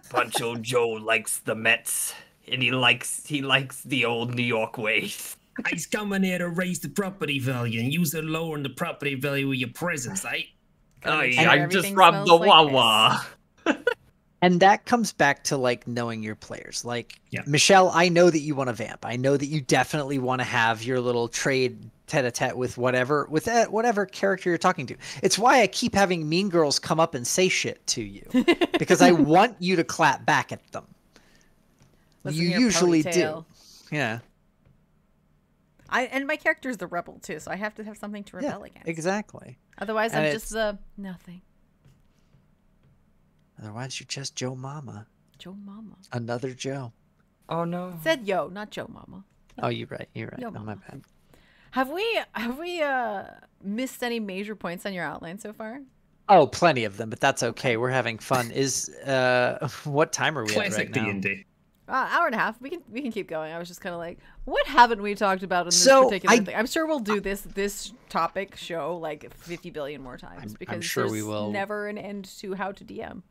Poncho Joe likes the Mets, and he likes the old New York ways. He's coming here to raise the property value and use it lowering the property value of your presence, eh? Gotta make Hey, sure I'm just everything from the smells like Wawa. And that comes back to like knowing your players. Like Yeah. Michelle, I know that you want to vamp. I know that you definitely want to have your little trade tete-a-tete with whatever character you're talking to. It's why I keep having mean girls come up and say shit to you, because I want you to clap back at them. Listen You here, usually do. ponytail. Yeah. And my character is the rebel too, so I have to have something to rebel against. Exactly. Otherwise, And I'm just the nothing. Otherwise, you're just Joe Mama. Joe Mama. Another Joe. Oh no. Said yo, not Joe Mama. Oh, you're right. You're right. Yo Oh, my Mama. bad. Have we missed any major points on your outline so far? Oh, plenty of them, but that's okay. We're having fun. Is what time are we Classic at right now? D&D. Hour and a half. We can keep going. I was just kind of like, what haven't we talked about in this So, particular I- thing? I'm sure we'll do this topic show like 50 billion more times, I'm because sure we there's will. never an end to how to DM.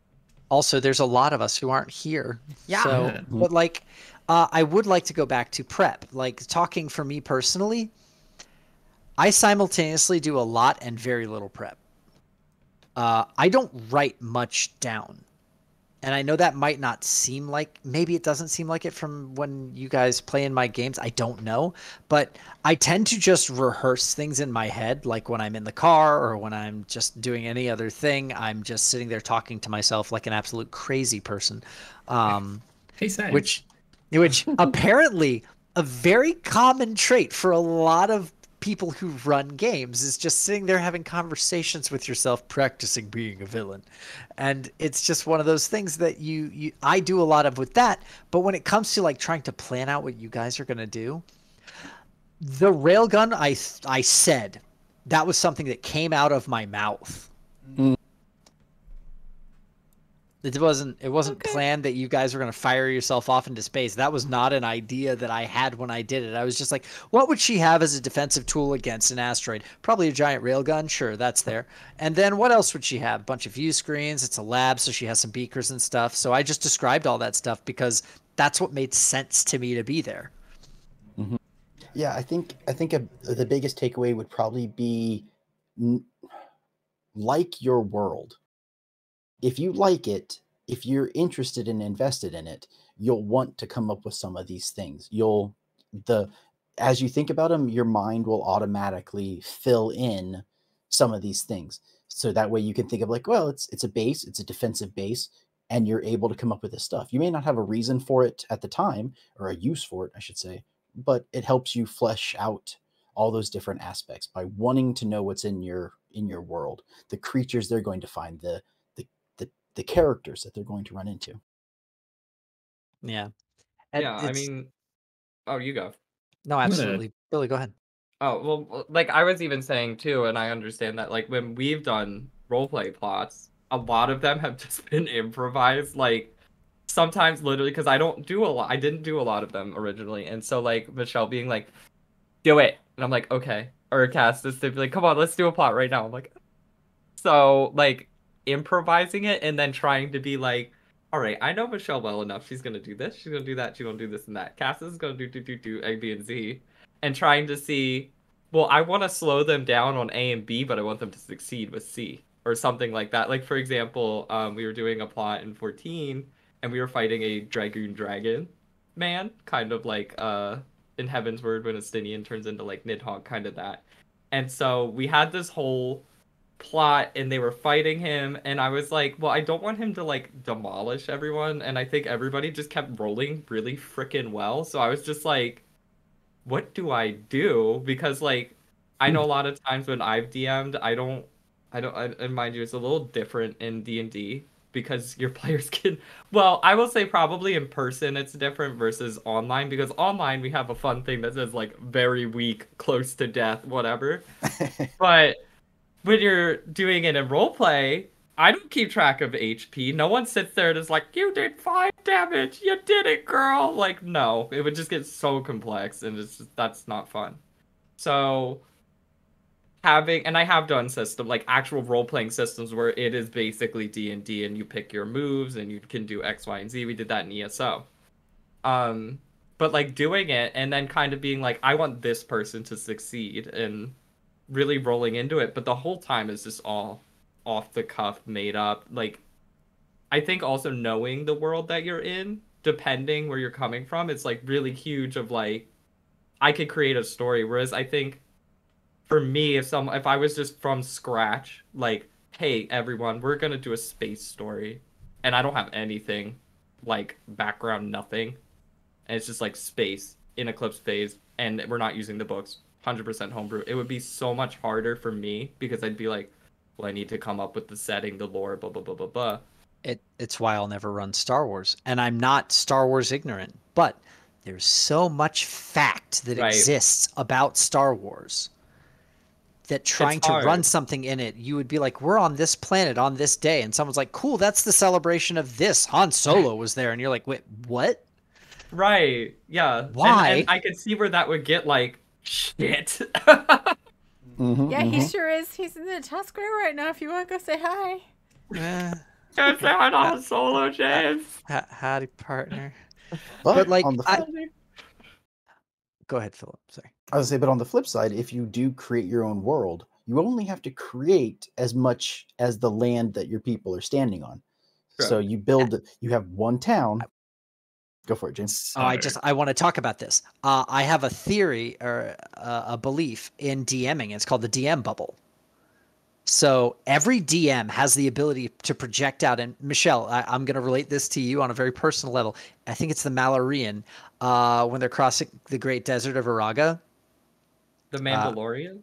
Also, there's a lot of us who aren't here. Yeah. So, Yeah. but like, I would like to go back to prep. Like, talking for me personally, I simultaneously do a lot and very little prep. I don't write much down. And I know that might not seem like, maybe it doesn't seem like it from when you guys play in my games. I don't know. But I tend to just rehearse things in my head, like when I'm in the car or when I'm just doing any other thing. I'm just sitting there talking to myself like an absolute crazy person. Hey, Sam. Which apparently a very common trait for a lot of people who run games is just sitting there having conversations with yourself, practicing being a villain. And it's just one of those things that I do a lot of with that. But when it comes to like trying to plan out what you guys are going to do, the railgun, I said, that was something that came out of my mouth. It wasn't Okay. planned that you guys were going to fire yourself off into space. That was not an idea that I had when I did it. I was just like, what would she have as a defensive tool against an asteroid? Probably a giant railgun. Sure, that's there. And then what else would she have? A bunch of view screens. It's a lab, so she has some beakers and stuff. So I just described all that stuff because that's what made sense to me to be there. Yeah, I think the biggest takeaway would probably be like your world. If you like it, if you're interested and invested in it, you'll want to come up with some of these things. As you think about them, your mind will automatically fill in some of these things. So that way you can think of like, well, it's a base, it's a defensive base, and you're able to come up with this stuff. You may not have a reason for it at the time, or a use for it, I should say, but it helps you flesh out all those different aspects by wanting to know what's in your world, the creatures they're going to find, the characters that they're going to run into. Yeah. And Yeah, I mean, oh, you go. no, gonna- absolutely. Billy, go ahead. Oh, well, like I was even saying too, and I understand that, like when we've done roleplay plots, a lot of them have just been improvised. Like sometimes literally because I didn't do a lot of them originally, and so like Michelle being like, do it, and I'm like, okay, or Castus to be like, come on, let's do a plot right now. I'm like, so like improvising it and then trying to be like, all right, I know Michelle well enough. She's gonna do this. She's gonna do that. She's gonna do this and that. Castus is gonna do A, B, and Z, and trying to see. Well, I want to slow them down on A and B, but I want them to succeed with C or something like that. Like for example, we were doing a plot in 14, and we were fighting a dragon man, kind of like in Heaven's Word when Estinian turns into like Nidhogg, kind of that. And so we had this whole plot and they were fighting him and I was like, well, I don't want him to like demolish everyone, and I think everybody just kept rolling really freaking well. So I was just like, what do I do? Because like I know a lot of times when I've DM'd, and mind you, it's a little different in D&D because your players can, well, I will say probably in person it's different versus online, because online we have a fun thing that says like very weak, close to death, whatever. But when you're doing it in roleplay, I don't keep track of HP. No one sits there and is like, you did 5 damage. You did it, girl. Like, no. It would just get so complex, and that's not fun. So and I have done like actual role-playing systems where it is basically D&D and you pick your moves and you can do X, Y, and Z. We did that in ESO. But like doing it and then kind of being like, I want this person to succeed, and really rolling into it, but the whole time is just all off the cuff, made up. Like I think also knowing the world that you're in, depending where you're coming from, it's like really huge of like I could create a story, whereas I think for me, if I was just from scratch, like, hey everyone, we're gonna do a space story, and I don't have anything like background, nothing, and it's just like space in eclipse phase and we're not using the books, 100% homebrew, it would be so much harder for me because I'd be like, well, I need to come up with the setting, the lore, blah, blah, blah, blah, blah. It's why I'll never run Star Wars. And I'm not Star Wars ignorant, but there's so much fact that exists about Star Wars that trying to run something in it, you would be like, we're on this planet on this day. And someone's like, cool, that's the celebration of this. Han Solo was there. And you're like, wait, what? Right. Yeah. Why? And I could see where that would get like, shit. Yeah, he sure is. He's in the Tusk Square right now if you want to go say hi. Go say hi to Han Solo, James. Howdy, partner. But like, go ahead, Philip. Sorry. I was gonna say, but on the flip side, if you do create your own world, you only have to create as much as the land that your people are standing on. Sure. So you have one town. Go for it, James. I want to talk about this. I have a theory or a belief in DMing. It's called the DM bubble. So every DM has the ability to project out. And Michelle, I'm going to relate this to you on a very personal level. I think it's the Mallorean when they're crossing the Great Desert of Iraga. The Mandalorian?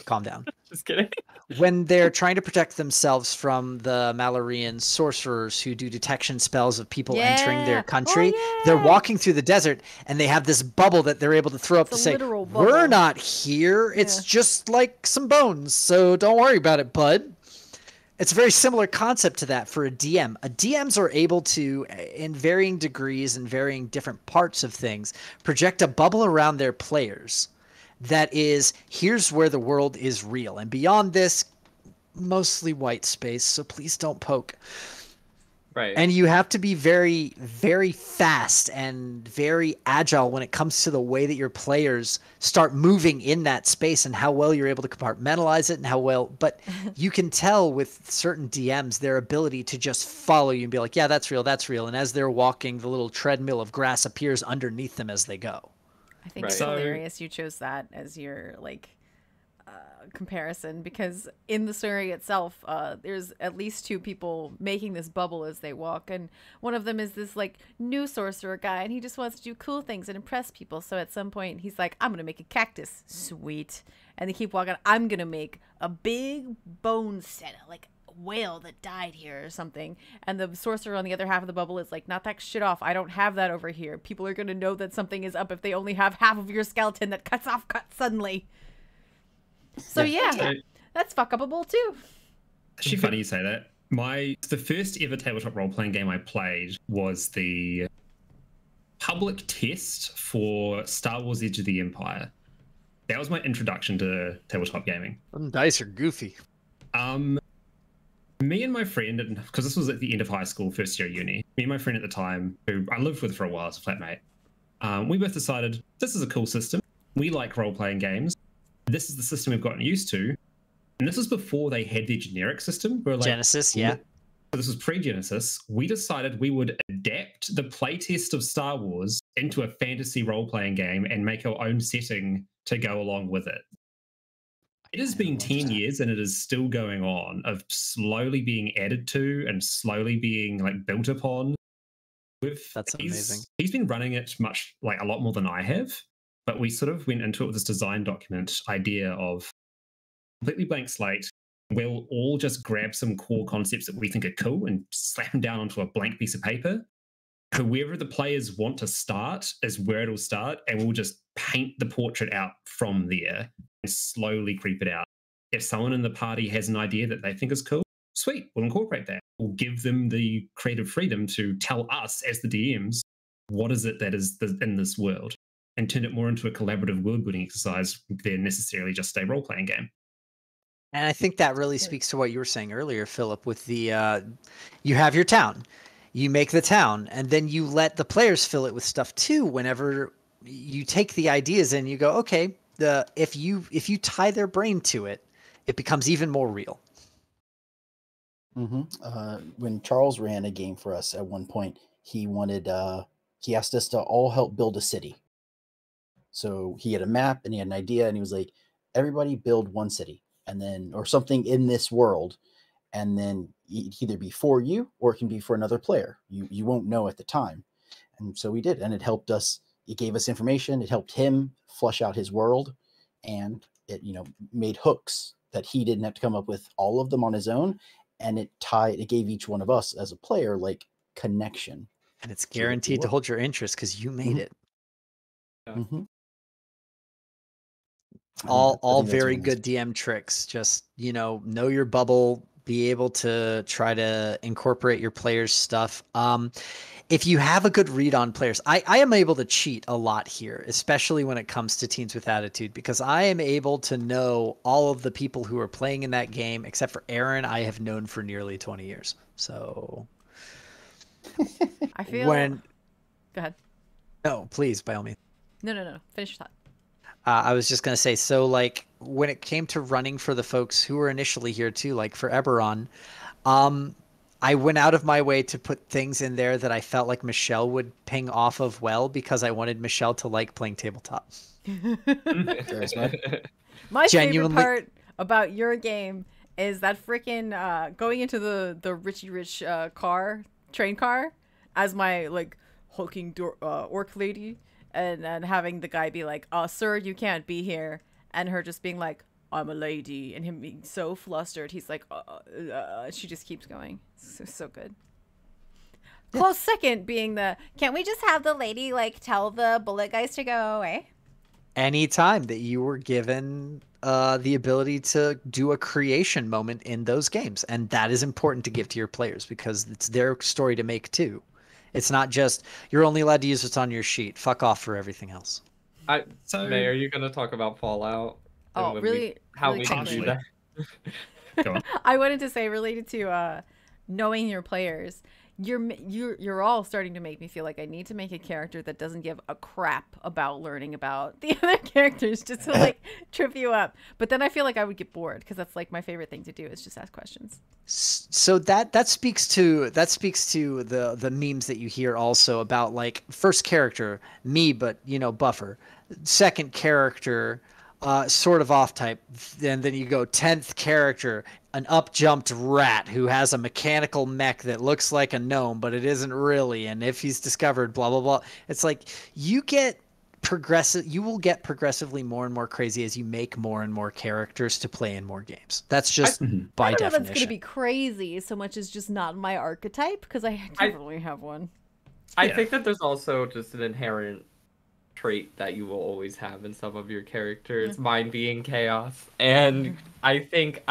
Calm down. Just kidding. When they're trying to protect themselves from the Mallorean sorcerers who do detection spells of people entering their country, they're walking through the desert and they have this bubble that they're able to throw up to say, we're not here. It's just like some bones. So don't worry about it, bud. It's a very similar concept to that for a DM. DMs are able to, in varying degrees and varying different parts of things, project a bubble around their players that is, here's where the world is real. And beyond this, mostly white space, so please don't poke. Right. And you have to be very, very fast and very agile when it comes to the way that your players start moving in that space and how well you're able to compartmentalize it and how well. But you can tell with certain DMs their ability to just follow you and be like, yeah, that's real, that's real. And as they're walking, the little treadmill of grass appears underneath them as they go. I think it's hilarious you chose that as your comparison, because in the story itself there's at least 2 people making this bubble as they walk, and one of them is this like new sorcerer guy, and he just wants to do cool things and impress people. So at some point he's like, I'm gonna make a cactus. Sweet. And they keep walking. I'm gonna make a big bone setter, like whale that died here or something. And the sorcerer on the other half of the bubble is like, knock that shit off, I don't have that over here. People are going to know that something is up if they only have half of your skeleton that cuts suddenly. So yeah, that's fuck upable too. Actually funny you say that. The first ever tabletop role-playing game I played was the public test for Star Wars Edge of the Empire. That was my introduction to tabletop gaming. Them dice are goofy. Me and my friend, because this was at the end of high school, first year uni, me and my friend at the time, who I lived with for a while as a flatmate, we both decided this is a cool system. We like role-playing games. This is the system we've gotten used to. And this was before they had their generic system. We're like, Genesis, yeah. So this was pre-Genesis. We decided we would adapt the playtest of Star Wars into a fantasy role-playing game and make our own setting to go along with it. It has been 10 years and it is still going on, of slowly being added to and slowly being like built upon. That's amazing. He's been running it a lot more than I have, but we sort of went into it with this design document idea of completely blank slate. We'll all just grab some core concepts that we think are cool and slap them down onto a blank piece of paper. Whoever the players want to start is where it'll start, and we'll just paint the portrait out from there and slowly creep it out. If someone in the party has an idea that they think is cool, sweet, we'll incorporate that. We'll give them the creative freedom to tell us as the DMs what is it that is in this world, and turn it more into a collaborative world-building exercise than necessarily just a role-playing game. And I think that really speaks to what you were saying earlier, Philip, with the you have your town. You make the town, and then you let the players fill it with stuff too. Whenever you take the ideas and you go, okay, if you tie their brain to it, it becomes even more real. When Charles ran a game for us at one point, he asked us to all help build a city. So he had a map and he had an idea, and he was like, everybody build one city, and then, or something in this world. And then it either be for you or it can be for another player. You won't know at the time. And so we did. And it helped us. It gave us information. It helped him flush out his world. And it, made hooks that he didn't have to come up with all of them on his own. And it gave each one of us as a player, like, connection. And it's guaranteed to hold your interest because you made it. All very good DM tricks. Just, know your bubble, be able to try to incorporate your players' stuff. If you have a good read on players, I am able to cheat a lot here, especially when it comes to Teens with Attitude, because I am able to know all of the people who are playing in that game, except for Aaron, I have known for nearly 20 years. So I feel Go ahead. No, please, by all means. No. Finish your thought. I was just going to say, so like when it came to running for the folks who were initially here too, like for Eberron, I went out of my way to put things in there that I felt like Michelle would ping off of well, because I wanted Michelle to like playing tabletop. My favorite part about your game is that freaking going into the Richie Rich train car as my like hulking orc lady. And having the guy be like, "Oh, sir, you can't be here," and her just being like, "I'm a lady," and him being so flustered, he's like, she just keeps going. So good. Close second being can't we just have the lady like tell the bullet guys to go away? Anytime that you were given the ability to do a creation moment in those games, and that is important to give to your players because it's their story to make too. It's not just, you're only allowed to use what's on your sheet. Fuck off for everything else. May, are you going to talk about Fallout? Oh, really? How really we can do that? Go on. I wanted to say, related to knowing your players, you're all starting to make me feel like I need to make a character that doesn't give a crap about learning about the other characters, just to like trip you up. But then I feel like I would get bored, because that's like my favorite thing to do is just ask questions. So that speaks to the memes that you hear also about like first character me, but buffer, second character sort of off type, and then you go 10th character, an up jumped rat who has a mechanical mech that looks like a gnome but it isn't really, and if he's discovered blah blah blah. It's like you will get progressively more and more crazy as you make more and more characters to play in more games. That's just by I don't know definition. if it's gonna be crazy so much as just not my archetype, because I definitely have one. I think that there's also just an inherent trait that you will always have in some of your characters, mine being chaos. And I think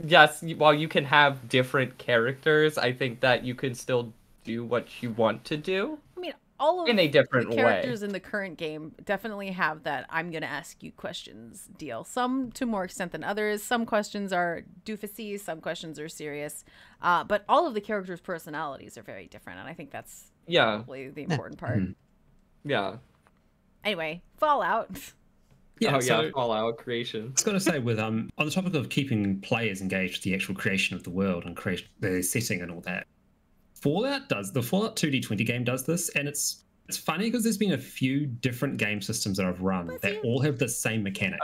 yes, while you can have different characters, I think that you can still do what you want to do. I mean, all of in a different the way. characters in the current game definitely have that I'm going to ask you questions deal. Some to more extent than others. Some questions are doofusy, some questions are serious. But all of the characters' personalities are very different, and I think that's probably the important part. Yeah. Anyway, Fallout. Yeah, Fallout creation. I was going to say, with on the topic of keeping players engaged with the actual creation of the world and the setting and all that, the Fallout 2D20 game does this, and it's funny because there's been a few different game systems that I've run that all have the same mechanic.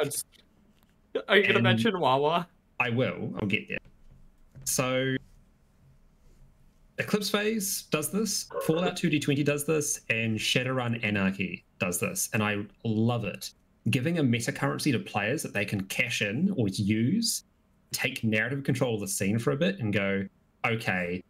Are you going to mention Wawa? I will. I'll get there. So Eclipse Phase does this, Fallout 2D20 does this, and Shadowrun Anarchy does this, and I love it. Giving a meta currency to players that they can cash in or use, take narrative control of the scene for a bit and go, okay,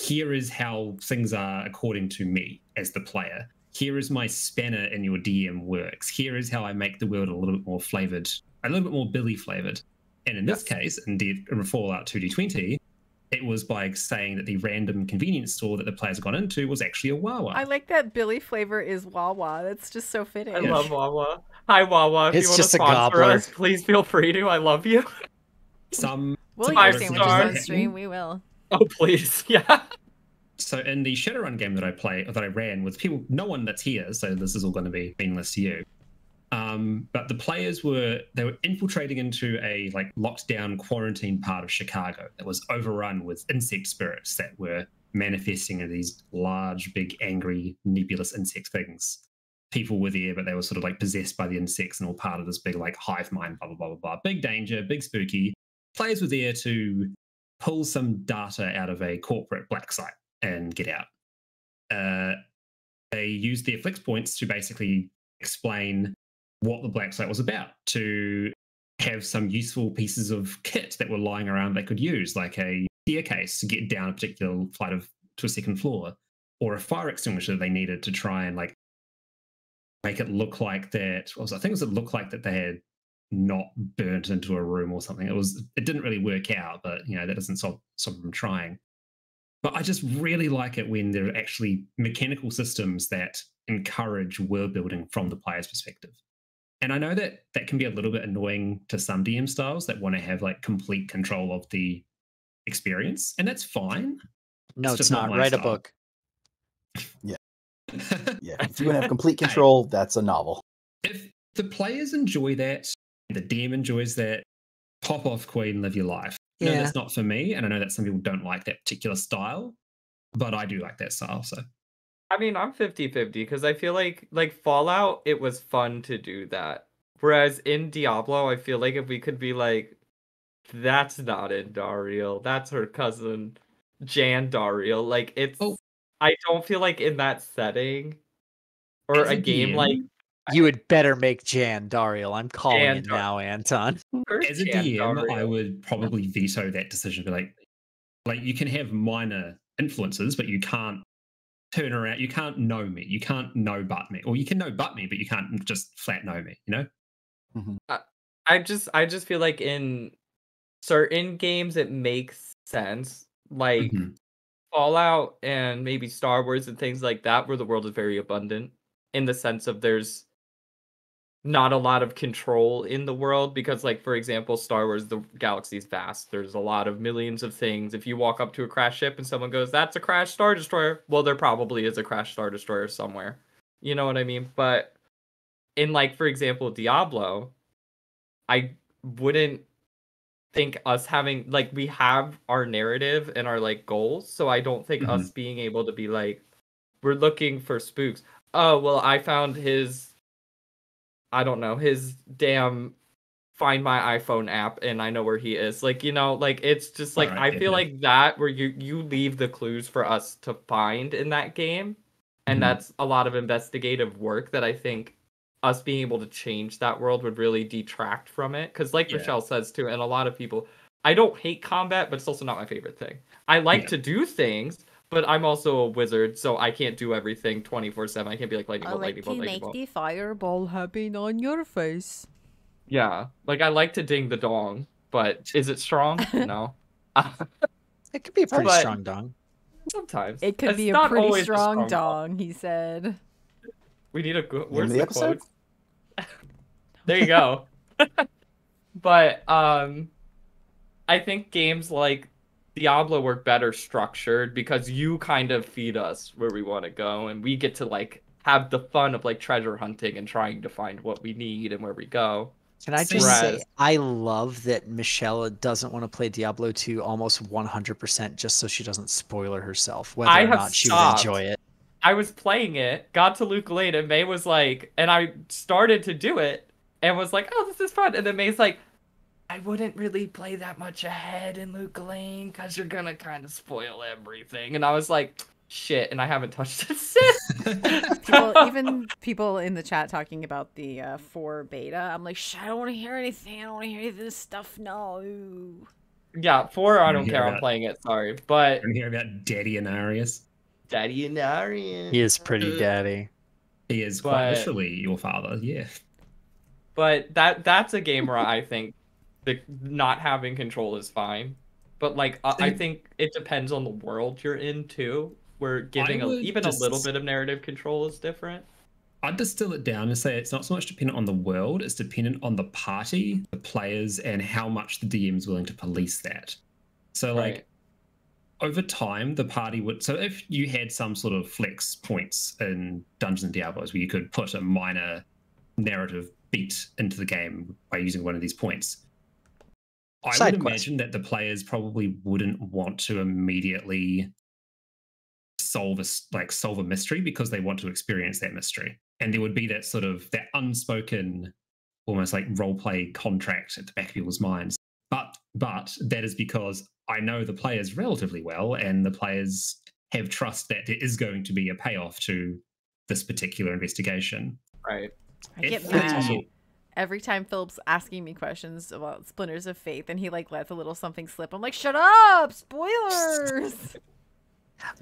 here is how things are according to me as the player. Here is my spanner in your DM works. Here is how I make the world a little bit more flavored, a little bit more Billy flavored. And in this case, indeed, in Fallout 2D20, it was by saying that the random convenience store that the players got into was actually a Wawa. I like that Billy flavor is Wawa. That's just so fitting. I love Wawa. Hi, Wawa. If It's you want just to a sponsor gobbler. us, please feel free to. I love you. We'll eat your Five sandwiches stars. on stream. We will. Oh, please. Yeah. So in the Shadowrun game that I ran with people, no one that's here, so this is all going to be meaningless to you. But the players were infiltrating into a locked down quarantine part of Chicago that was overrun with insect spirits that were manifesting in these large, big, angry, nebulous insect things. People were there, but they were sort of possessed by the insects and all part of this big hive mind, blah, blah, blah, blah, blah. Big danger, big spooky. Players were there to pull some data out of a corporate black site and get out. They used their flex points to basically explain what the black site was about, to have some useful pieces of kit that were lying around they could use, like a staircase to get down a particular flight to a second floor, or a fire extinguisher that they needed to try and make it look like that. I think it looked like that they had not burnt into a room or something. It didn't really work out, but that doesn't stop them trying. But I just really like it when there are actually mechanical systems that encourage world building from the player's perspective. And I know that can be a little bit annoying to some DM styles that want to have complete control of the experience, and that's fine. No, it's not. Write a book. Yeah. Yeah. If you want to have complete control, that's a novel. If the players enjoy that, the DM enjoys that, pop off, queen, live your life. No, that's not for me, and I know that some people don't like that particular style, but I do like that style. So, I mean, I'm 50-50 because I feel like Fallout, it was fun to do that. Whereas in Diablo, I feel like if we could be that's not Indariel, that's her cousin Jan Dariel. I don't feel like in that setting or a game you would better make Jan Dariel. I'm calling it now, Anton. As a DM, I would probably veto that decision. Be you can have minor influences, but you can't turn around. You can't know me. You can't know but me, or you can know but me, but you can't just flat know me. Mm-hmm. I just feel like in certain games it makes sense, Fallout and maybe Star Wars and things like that, where the world is very abundant in the sense of there's not a lot of control in the world because, for example, Star Wars, the galaxy's vast. There's a lot of millions of things. If you walk up to a crash ship and someone goes, "That's a crash Star Destroyer," well, there probably is a crash Star Destroyer somewhere. You know what I mean? But in, for example, Diablo, I wouldn't think us having, we have our narrative and our, goals, so I don't think us being able to be we're looking for spooks. Oh, well, I found his damn Find My iPhone app and I know where he is. It's just I feel like that where you leave the clues for us to find in that game. And that's a lot of investigative work that I think us being able to change that world would really detract from it. Because Michelle says too, and a lot of people, I don't hate combat, but it's also not my favorite thing. I like to do things, but I'm also a wizard, so I can't do everything 24/7. I can't be lightning bolt, lightning bolt, lightning bolt. Make the fireball happen on your face. Yeah, I like to ding the dong, but is it strong? No. It could be a pretty But- strong dong. Sometimes. It could It's be a not pretty always a strong dong. dong, he said. We need a good. Name Where's of the the episode? quote? There you go. But I think games like Diablo work better structured because you kind of feed us where we want to go, and we get to like have the fun of like treasure hunting and trying to find what we need and where we go. Can I just Whereas- say, I love that Michelle doesn't want to play Diablo 2 almost 100% just so she doesn't spoiler herself, whether I or have not she would stopped. enjoy it. I was playing it, got to Luke Lane, and May was like, and I started to do it, and was like, oh, this is fun. And then May's like, I wouldn't really play that much ahead in Luke Lane because you're gonna kind of spoil everything. And I was like, shit, and I haven't touched it since. Even people in the chat talking about the 4 beta, I'm like, shh, I don't want to hear anything. I don't want to hear any of this stuff. No. Yeah, 4, I You don't hear care. I'm about- playing it. Sorry, but And hear about Daddy Anarius. Daddy and Arian. He is pretty daddy. He is quite But- literally your father. Yeah. But that's a game where I think the not having control is fine. But like I think it depends on the world you're in too. Where giving would even a little just- bit of narrative control is different. I'd distill it down and say it's not so much dependent on the world, it's dependent on the party, the players, and how much the DM is willing to police that. So, like, Right. over time, the party would. So, if you had some sort of flex points in Dungeons and Diablos where you could put a minor narrative beat into the game by using one of these points, I Side would quest. imagine that the players probably wouldn't want to immediately solve a mystery because they want to experience that mystery, and there would be that sort of that unspoken, almost like role play contract at the back of people's minds. But that is because I know the players relatively well, and the players have trust that there is going to be a payoff to this particular investigation. Right. I get If mad the- every time Philip's asking me questions about Splinters of Faith and he like lets a little something slip. I'm like, shut up, spoilers.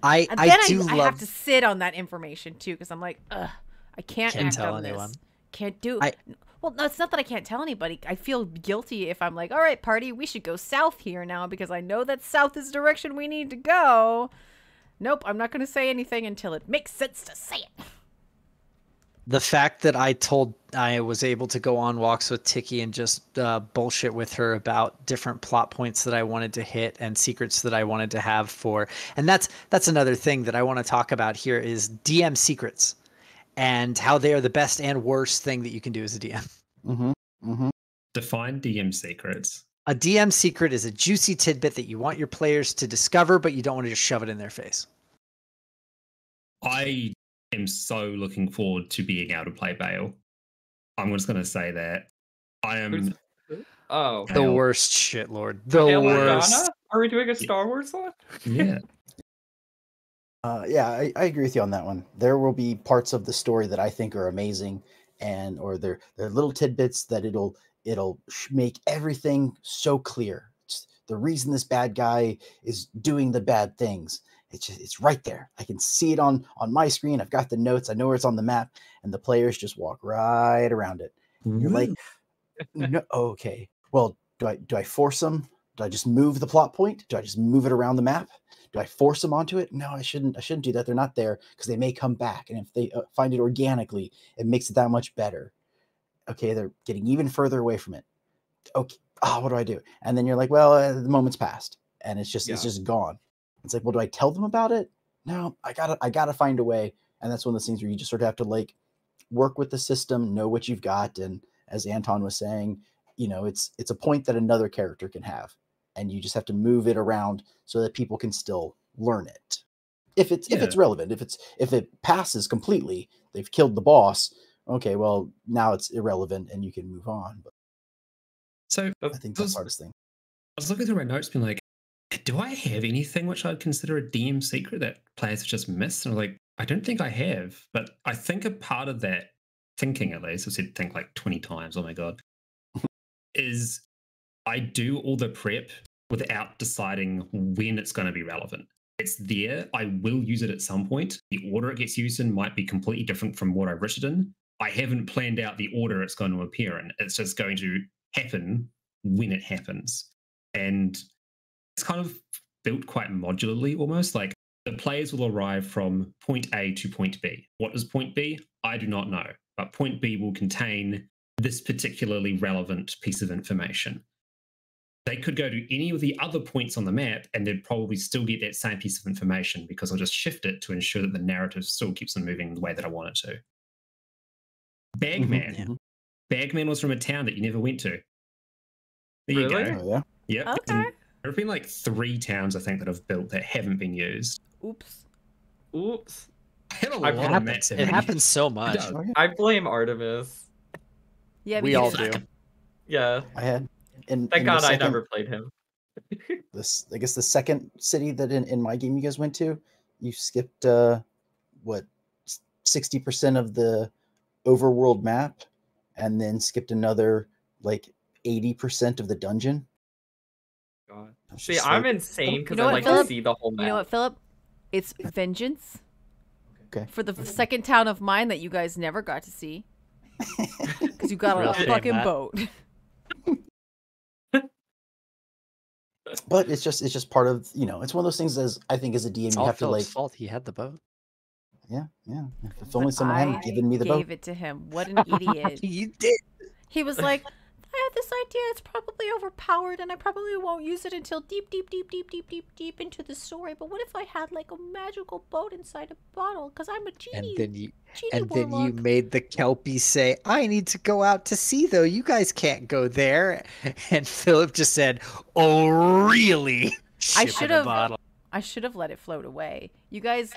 I And then do I love. have to sit on that information too because I'm like, ugh, I can't Can't act tell on anyone. this. Can't do. I- Well, no, it's not that I can't tell anybody. I feel guilty if I'm like, all right, party, we should go south here now because I know that south is the direction we need to go. Nope, I'm not going to say anything until it makes sense to say it. The fact that I was able to go on walks with Tiki and just bullshit with her about different plot points that I wanted to hit and secrets that I wanted to have for, and that's another thing that I want to talk about here is DM secrets and how they are the best and worst thing that you can do as a DM. Mm-hmm. Mm-hmm. Define DM secrets. A DM secret is a juicy tidbit that you want your players to discover, but you don't want to just shove it in their face. I am so looking forward to being able to play Bale. I'm just going to say that. I am. Oh. The Hail. worst shit, Lord. The Hail worst. Morgana? Are we doing a Star Wars one? Yeah. Yeah, I agree with you on that one. There will be parts of the story that I think are amazing, or they're little tidbits that it'll make everything so clear. It's the reason this bad guy is doing the bad things. It's right there. I can see it on my screen. I've got the notes. I know where it's on the map, and the players just walk right around it. You're like, no, okay. Well, do I force them? Do I just move the plot point? Do I just move it around the map? Do I force them onto it? No, I shouldn't do that. They're not there because they may come back. And if they find it organically, it makes it that much better. Okay, they're getting even further away from it. Okay, what do I do? And then you're like, well, the moment's passed, and it's just gone. It's like, well, do I tell them about it? No, I gotta find a way. And that's one of those things where you just sort of have to like work with the system, know what you've got, and as Anton was saying, it's a point that another character can have, and you just have to move it around so that people can still learn it. If it's relevant, if it passes completely, they've killed the boss. Okay, well now it's irrelevant and you can move on. But So I think that's the hardest thing. I was looking through my notes, being like, do I have anything which I'd consider a DM secret that players have just missed? And I was like, I don't think I have. But I think a part of that thinking, at least, I said think like 20 times, oh my God, is I do all the prep without deciding when it's going to be relevant. It's there. I will use it at some point. The order it gets used in might be completely different from what I've written it in. I haven't planned out the order it's going to appear in. It's just going to happen when it happens. And it's kind of built quite modularly almost. Like the players will arrive from point A to point B. What is point B? I do not know. But point B will contain this particularly relevant piece of information. They could go to any of the other points on the map and they'd probably still get that same piece of information because I'll just shift it to ensure that the narrative still keeps on moving the way that I want it to. Bagman. Mm-hmm. Bagman was from a town that you never went to. There you Really? go. Oh, yeah. Yep. Okay. And there have been like 3 towns, I think, that I've built that haven't been used. Oops. Oops. I have a It lot of happens. maps that It have happens so It much. does. Oh, yeah. I blame Artemis. Yeah, We me all too. do. Yeah. I had. In Thank the God I second- never played him. This, I guess, the second city that in my game you guys went to, you skipped 60% of the overworld map, and then skipped another like 80% of the dungeon. God. I was See, just I'm like, insane because You know I what, like Philip? to see the whole map. You know what, Philip? It's vengeance. Okay. For the second town of mine that you guys never got to see. Because you got on a Really? fucking Matt. boat. But it's just part of, it's one of those things, as I think as a DM It's you all have to like, Philip's fault. He had the boat. yeah. If only But someone I hadn't given me the gave boat. it to him. What an idiot. You did. He was like, I have this idea. It's probably overpowered, and I probably won't use it until deep into the story. But what if I had like a magical boat inside a bottle? Because I'm a genie. Genie and then you warlock. made the Kelpie say, "I need to go out to sea, though. You guys can't go there." And Philip just said, "Oh, really?" I Ship in should a have. bottle. I should have let it float away. You guys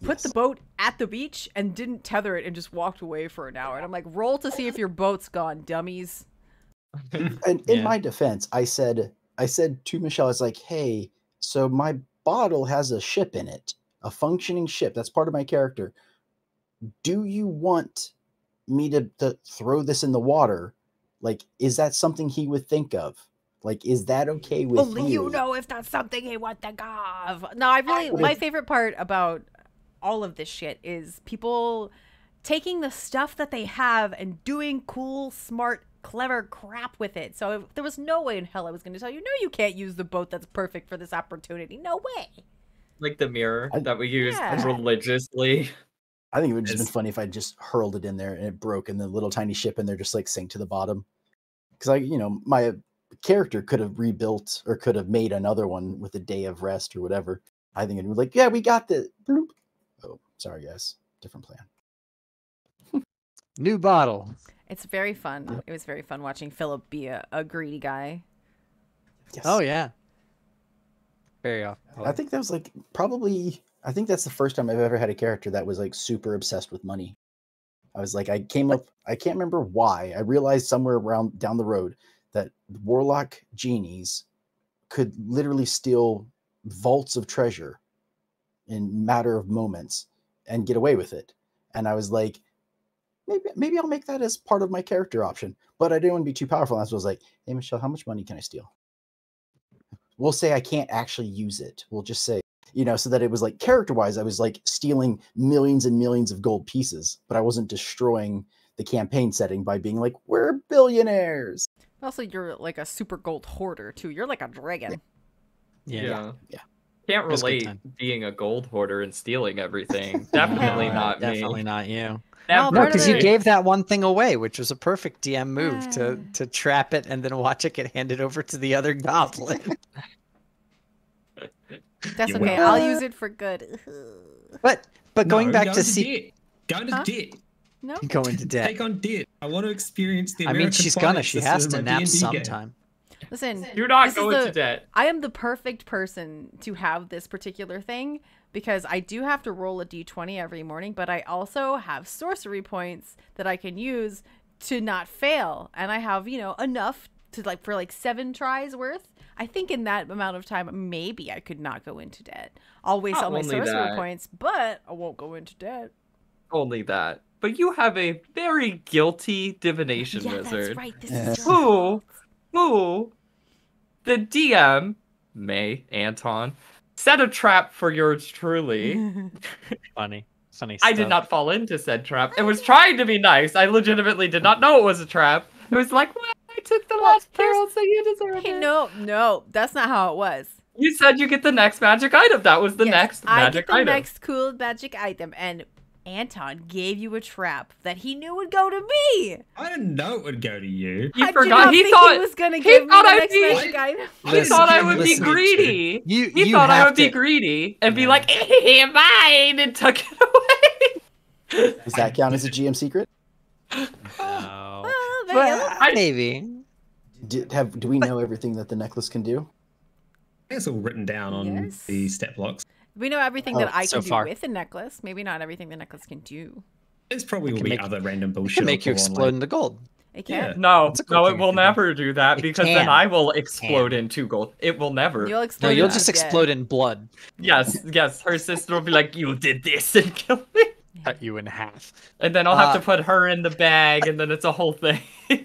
put the boat at the beach and didn't tether it and just walked away for an hour. And I'm like, roll to see if your boat's gone, dummies. And in my defense, I said to Michelle, it's like, hey, so my bottle has a ship in it, a functioning ship. That's part of my character. Do you want me to throw this in the water? Like, is that something he would think of? Like, is that okay with Only you know if that's something he would think of. No, my favorite part about all of this shit is people taking the stuff that they have and doing cool, smart, clever crap with it. So there was no way in hell I was going to tell you, no, you can't use the boat that's perfect for this opportunity. No way. Like the mirror that we use Yeah. religiously. I think it would have just been funny if I just hurled it in there and it broke, and the little tiny ship in there just like sank to the bottom. Because my character could have rebuilt or could have made another one with a day of rest or whatever. I think it would be like, yeah, we got this. Bloop. Oh, sorry guys, different plan. New bottle. It's very fun. Yep. It was very fun watching Philip be a greedy guy. Yes. Oh yeah. Very often. I think that was like I think that's the first time I've ever had a character that was like super obsessed with money. I was like, I can't remember why. I realized somewhere around down the road that warlock genies could literally steal vaults of treasure in matter of moments and get away with it. And I was like, maybe I'll make that as part of my character option. But I didn't want to be too powerful. And so I was like, hey, Michelle, how much money can I steal? We'll say I can't actually use it. We'll just say, so that it was like character-wise, I was like stealing millions and millions of gold pieces, but I wasn't destroying the campaign setting by being like, we're billionaires. Also, you're like a super gold hoarder, too. You're like a dragon. Yeah. Can't It was a good relate time. being a gold hoarder and stealing everything. Definitely not me. Definitely not you. Well, Never No, part of because you it- gave that one thing away, which was a perfect DM move to trap it and then watch it get handed over to the other goblin. That's You okay. will. I'll use it for good. But going No, back go to into see debt. Go into Huh? debt. No? go into debt. Take on debt. I want to experience the I American mean, she's gonna. finance She system has in to my nap D&D game. sometime. Listen, Do not this go is into the- debt. I am the perfect person to have this particular thing because I do have to roll a d20 every morning, but I also have sorcery points that I can use to not fail. And I have, enough to for 7 tries worth. I think in that amount of time, maybe I could not go into debt. I'll waste Not all my only sorcery that. points, but I won't go into debt. Only that. But you have a very guilty divination Yeah, wizard. that's right. This Yeah. is your Who, the DM, Anton, set a trap for yours truly. Funny I stuff. did not fall into said trap. It was trying to be nice. I legitimately did not know it was a trap. It was like, well, I took the last barrel, so you deserve Hey, it. no, that's not how it was. You said you get the next magic item. That was the next I magic get the item. next cool magic item, and Anton gave you a trap that he knew would go to me. I didn't know it would go to you. He How'd forgot. You He think thought he was gonna give me the I'd next be- magic item. He thought I would be listen, greedy. You He thought I have would be to- greedy and be like, "Hey, mine," and tuck it away. Does that count as a GM secret? No. Well, But there you go. Maybe. Do we know everything that the necklace can do? It's all written down on Yes. the stat blocks. We know everything Oh, that I so can far. do with the necklace. Maybe not everything the necklace can do. There's probably will can be make- other random It bullshit. can make you I'll pull on explode later. into gold. It Yeah. can. No, That's a cool no, thing it to will do. never do that It because can. then I will explode Can. into gold. It will never. You'll No, explode. you'll in just dead. explode in blood. Yes, yes. Her sister will be like, "You did this," and kill me. Cut you in half. And then I'll have Uh, to put her in the bag, and then it's a whole thing.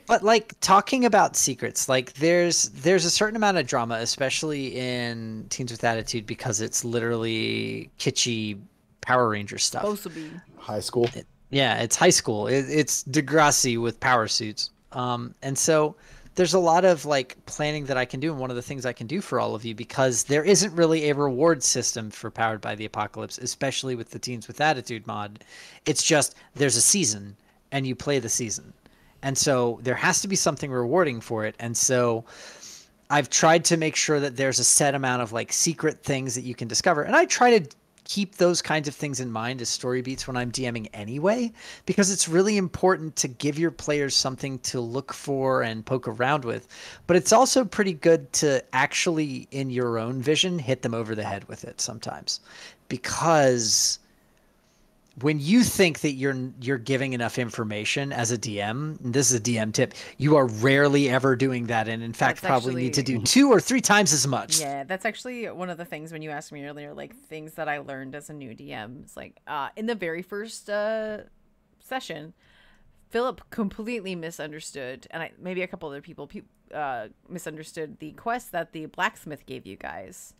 But like talking about secrets, like there's a certain amount of drama, especially in Teens with Attitude, because it's literally kitschy Power Ranger stuff. Supposed to be. High school. Yeah, it's high school. It's Degrassi with power suits. And so there's a lot of like planning that I can do, and one of the things I can do for all of you, because there isn't really a reward system for Powered by the Apocalypse, especially with the Teens with Attitude mod. It's just there's a season and you play the season. And so there has to be something rewarding for it. And so I've tried to make sure that there's a set amount of like secret things that you can discover. And I try to keep those kinds of things in mind as story beats when I'm DMing anyway, because it's really important to give your players something to look for and poke around with. But it's also pretty good to actually, in your own vision, hit them over the head with it sometimes. Because when you think that you're giving enough information as a DM, and this is a DM tip, you are rarely ever doing that, and in fact That's probably need to actually- do 2 or 3 times as much. Yeah, that's actually one of the things when you asked me earlier, like things that I learned as a new DM. It's like in the very first session, Philip completely misunderstood, and maybe a couple other people misunderstood the quest that the blacksmith gave you guys.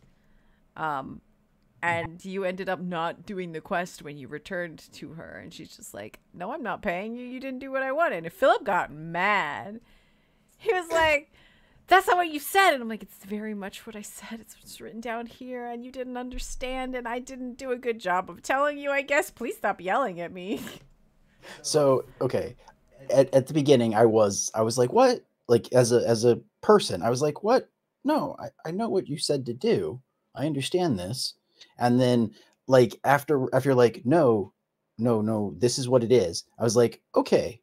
And you ended up not doing the quest when you returned to her, and she's just like, "No, I'm not paying you. You didn't do what I wanted." And Philip got mad. He was like, "That's not what you said." And I'm like, "It's very much what I said. It's what's written down here, and you didn't understand, and I didn't do a good job of telling you, I guess. Please stop yelling at me." So okay, at the beginning, I was like, what? Like as a person, I was like, what? No, I know what you said to do. I understand this. And then like after you're like, no, this is what it is. I was like, okay.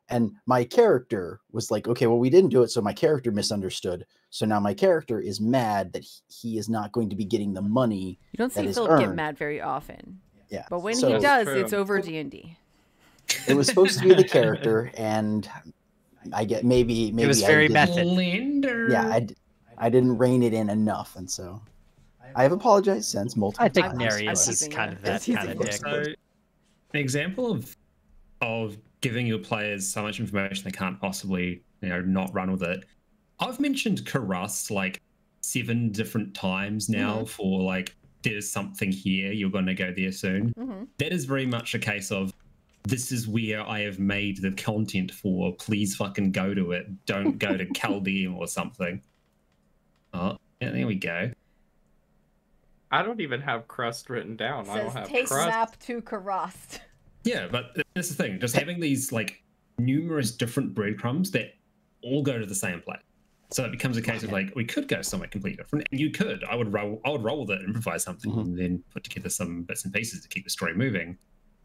And my character was like, okay, well, we didn't do it, so my character misunderstood. So now my character is mad that he is not going to be getting the money. You don't see that is Philip get earned. mad very often. Yeah. But when So he does, True. it's over D&D. it was supposed to be the character, and I get maybe It was I very didn't- method. Linder. Yeah, I didn't rein it in enough, and so I have apologized since multiple I think times. Nereus but- is teasing kind you. of that I'm teasing kind of you. dick. So, an example of giving your players so much information they can't possibly, not run with it. I've mentioned Karas like 7 different times now for like, there's something here, you're going to go there soon. Mm-hmm. That is very much a case of, this is where I have made the content for, please fucking go to it. Don't go to Chaldean or something. Oh, yeah, there we go. I don't even have crust written down. I don't have crust. map to Karast. Yeah, but that's the thing. Just having these like numerous different breadcrumbs that all go to the same place. So it becomes a case of like, we could go somewhere completely different. And you could. I would roll with it, improvise something, and then put together some bits and pieces to keep the story moving.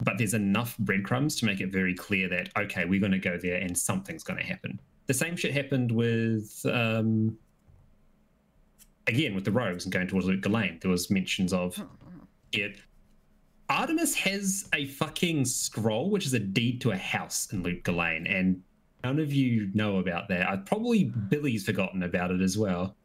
But there's enough breadcrumbs to make it very clear that, okay, we're going to go there and something's going to happen. The same shit happened with, again, with the rogues and going towards Luke Ghislaine. There was mentions of it. Artemis has a fucking scroll, which is a deed to a house in Luke Ghislaine, and none of you know about that. Probably Billy's forgotten about it as well.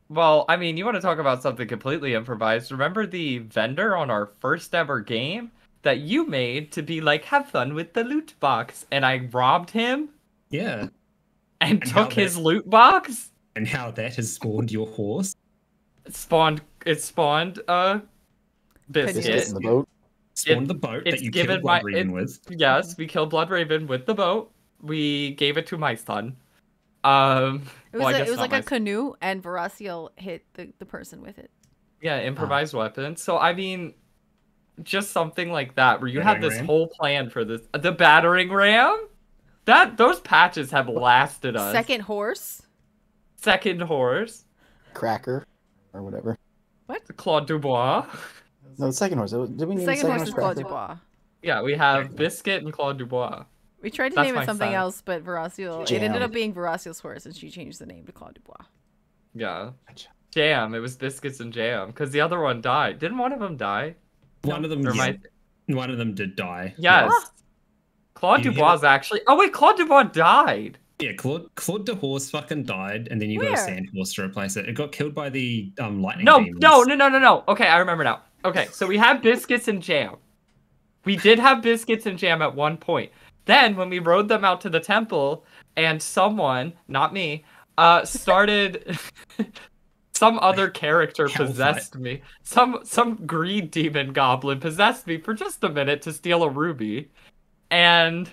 Well, I mean, you want to talk about something completely improvised. Remember the vendor on our first ever game that you made to be like, have fun with the loot box? And I robbed him Yeah. and how took his that- loot box? And how that has spawned your horse. It spawned Biscuit biscuit. in the boat. Spawned the boat it's that you given killed my- Blood Raven with. Yes, we killed Blood Raven with the boat. We gave it to my son. It was like a canoe, and Veraciel hit the person with it. Yeah, improvised weapons. So I mean, just something like that where you have this whole plan for this. The battering ram. Those patches have lasted us. Second horse. Cracker, or whatever. What? Claude Dubois. No, the second horse. Did we name the second horse is Claude Cracker? Dubois. Yeah, we have Biscuit and Claude Dubois. We tried to name it something else, but Veraciel. It ended up being Veraciel's horse, and she changed the name to Claude Dubois. Yeah. Jam. It was Biscuits and Jam, because the other one died. Didn't one of them die? One of them did die. Yes. Ah. Claude Dubois actually. Oh wait, Claude Dubois died. Yeah, Claude de Horse fucking died, and then you got a sandhorse to replace it. It got killed by the lightning demons. No. Okay, I remember now. Okay, so we had Biscuits and Jam. We did have Biscuits and Jam at one point. Then, when we rode them out to the temple, and someone, not me, started... some other character possessed me. Some greed demon goblin possessed me for just a minute to steal a ruby. And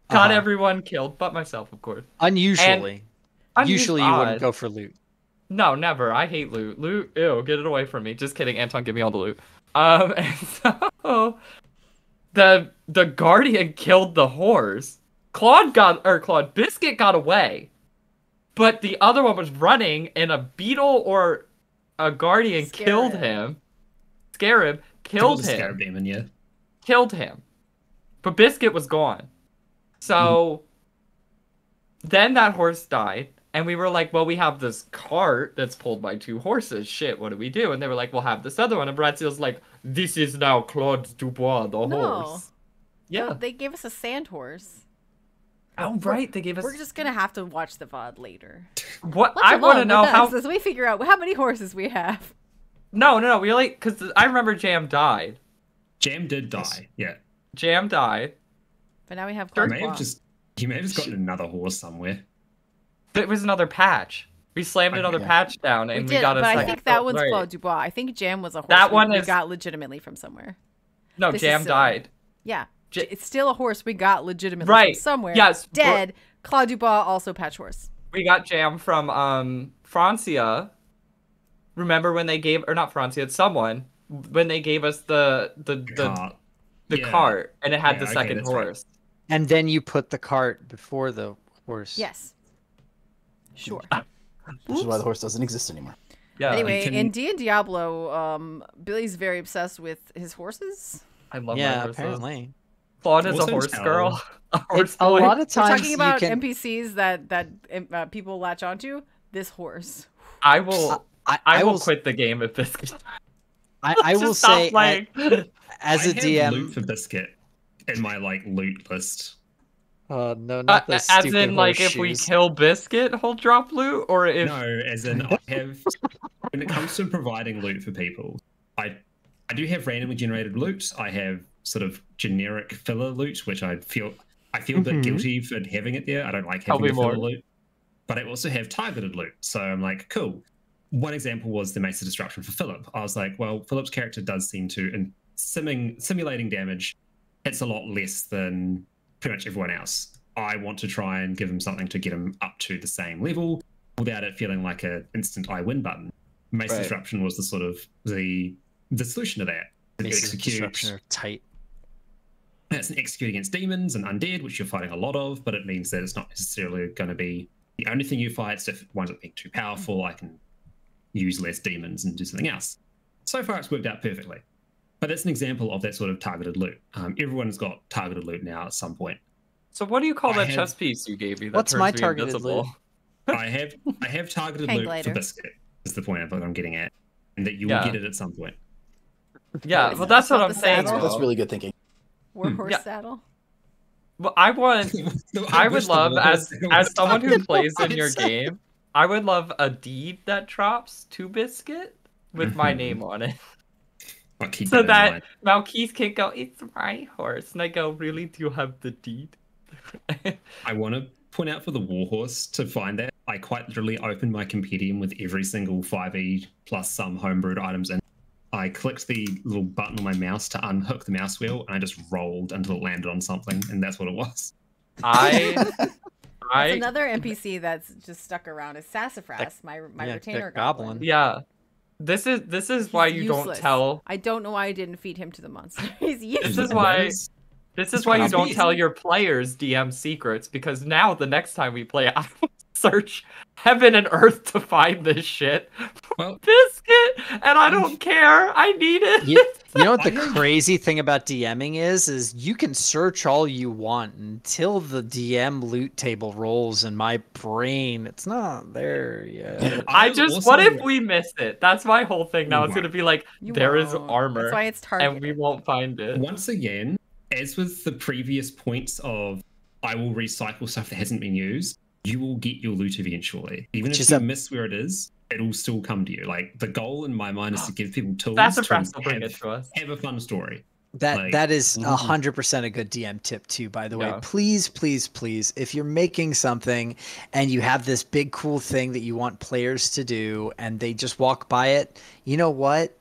got everyone killed, but myself, of course. Usually you wouldn't go for loot. No, never. I hate loot. Loot, ew, get it away from me. Just kidding, Anton, give me all the loot. And so... The guardian killed the horse. Claude Biscuit got away. But the other one was running, and a beetle or a guardian killed him. Scarab killed him. Scarab demon, yeah. Killed him. But Biscuit was gone. So then that horse died, and we were like, well, we have this cart that's pulled by 2 horses. Shit, what do we do? And they were like, we'll have this other one. And Bratziel's like, this is now Claude Dubois, the horse. Yeah. So they gave us a sand horse. Oh, right. They gave us... We're just going to have to watch the VOD later. What? I want to know how... As we figure out how many horses we have. No. We like... Because I remember Jam died. Jam did die, yeah. Jam died. But now we have... You may have just gotten another horse somewhere. It was another patch. We slammed another patch down, and we got a second... I think that one's Claude Dubois. I think Jam was a horse that one we got legitimately from somewhere. No, Jam died. Yeah. It's still a horse we got legitimately from somewhere. Yes. Dead. Claude Dubois, also patch horse. We got Jam from Francia. Remember when they gave... Or not Francia, it's someone. When they gave us the cart, and it had the second horse. Right. And then you put the cart before the horse. Yes. Sure. Which is why the horse doesn't exist anymore. Yeah. Anyway, in Diablo, Billy's very obsessed with his horses. I love my horses. Apparently. Claude is a horse girl. A lot of times we're talking about NPCs that people latch onto. This horse. I will quit the game if this. I will say, as a DM, loot for Biscuit in my loot list. No, not the as in if we kill Biscuit, he'll drop loot, or if no, as in I have. When it comes to providing loot for people, I do have randomly generated loot. I have sort of generic filler loot, which I feel a bit guilty for having it there. I don't like having the filler loot, but I also have targeted loot. So I'm like, cool. One example was the Mace of Disruption for Philip. I was like, well, Philip's character does seem to, in simulating damage, it's a lot less than pretty much everyone else. I want to try and give him something to get him up to the same level without it feeling like an instant I win button. Mace of Disruption was the sort of the solution to that. Mace of Disruption are tight. It's an execute against demons and undead, which you're fighting a lot of, but it means that it's not necessarily going to be the only thing you fight. So if it winds up being too powerful, I can use less demons and do something else. So far, it's worked out perfectly. But that's an example of that sort of targeted loot. Everyone's got targeted loot now at some point. So what do you call that chess piece you gave me? That what's my targeted loot? I have targeted loot for Biscuit. Is the point of what I'm getting at, and that you will get it at some point. Yeah, well, that's what I'm saying. That's really good thinking. Warhorse saddle. Well, I would love as someone who plays in your game, I would love a deed that drops to Biscuit with my name on it. So that Malkeith can go, it's my horse. And I go, really, do you have the deed? I want to point out for the Warhorse to find that. I quite literally opened my compendium with every single 5e plus some homebrewed items in. I clicked the little button on my mouse to unhook the mouse wheel, and I just rolled until it landed on something, and that's what it was. I I another NPC that's just stuck around is Sassafras, my retainer goblin. Yeah. This is why you don't tell. I don't know why I didn't feed him to the monster. He's useless. This is why you don't tell your players DM secrets, because now the next time we play, I will search heaven and earth to find this shit. Well, Biscuit, and I don't care. I need it. You know what the crazy thing about DMing is you can search all you want until the DM loot table rolls in my brain. It's not there yet. What if we miss it? That's my whole thing now. It's going to be like, there is armor. That's why it's targeted. And we won't find it. Once again, as with the previous points of I will recycle stuff that hasn't been used, you will get your loot eventually. Even if you miss where it is, it'll still come to you. Like, the goal in my mind is to give people tools to have a fun story. That is 100% a good DM tip too, by the way. Please, please, please, if you're making something and you have this big cool thing that you want players to do and they just walk by it, you know what?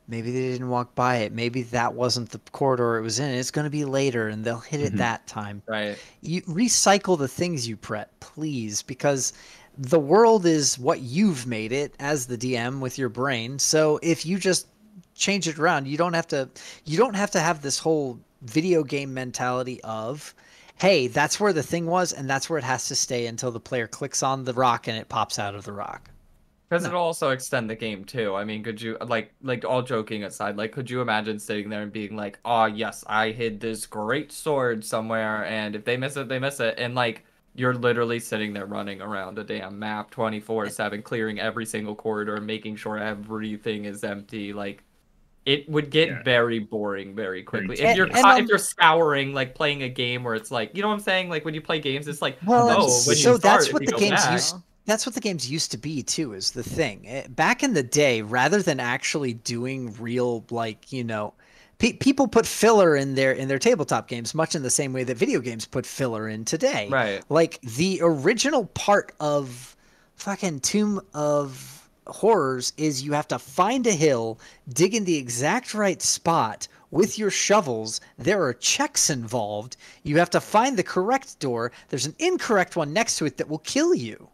Maybe they didn't walk by it. Maybe that wasn't the corridor it was in. It's going to be later, and they'll hit it that time. Right. You recycle the things you prep, please, because the world is what you've made it as the DM with your brain. So if you just change it around, you don't have to have this whole video game mentality of, hey, that's where the thing was, and that's where it has to stay until the player clicks on the rock and it pops out of the rock. Because it'll also extend the game too. I mean, could you like all joking aside, like could you imagine sitting there and being like, oh yes, I hid this great sword somewhere, and if they miss it, they miss it, and like you're literally sitting there running around a damn map 24/7, clearing every single corridor, making sure everything is empty. Like it would get very boring very quickly. If you're scouring, like playing a game where it's like, you know what I'm saying? Like when you play games, it's like, that's what the games used to be too, is the thing. Back in the day, rather than actually doing real, like, you know, people put filler in their tabletop games, much in the same way that video games put filler in today. Right. Like the original part of fucking Tomb of Horrors is you have to find a hill, dig in the exact right spot with your shovels. There are checks involved. You have to find the correct door. There's an incorrect one next to it that will kill you.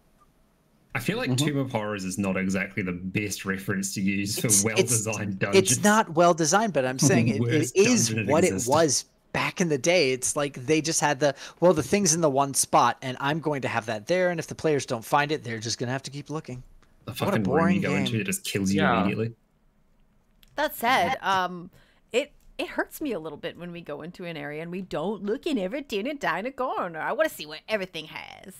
I feel like Tomb of Horrors is not exactly the best reference to use for well-designed dungeons. It's not well-designed, but I'm saying it is what it was back in the day. It's like they just had the thing's in the one spot, and I'm going to have that there, and if the players don't find it, they're just going to have to keep looking. The fucking room you go into, it just kills you immediately. That said, it hurts me a little bit when we go into an area and we don't look in every tiny corner. I want to see what everything has.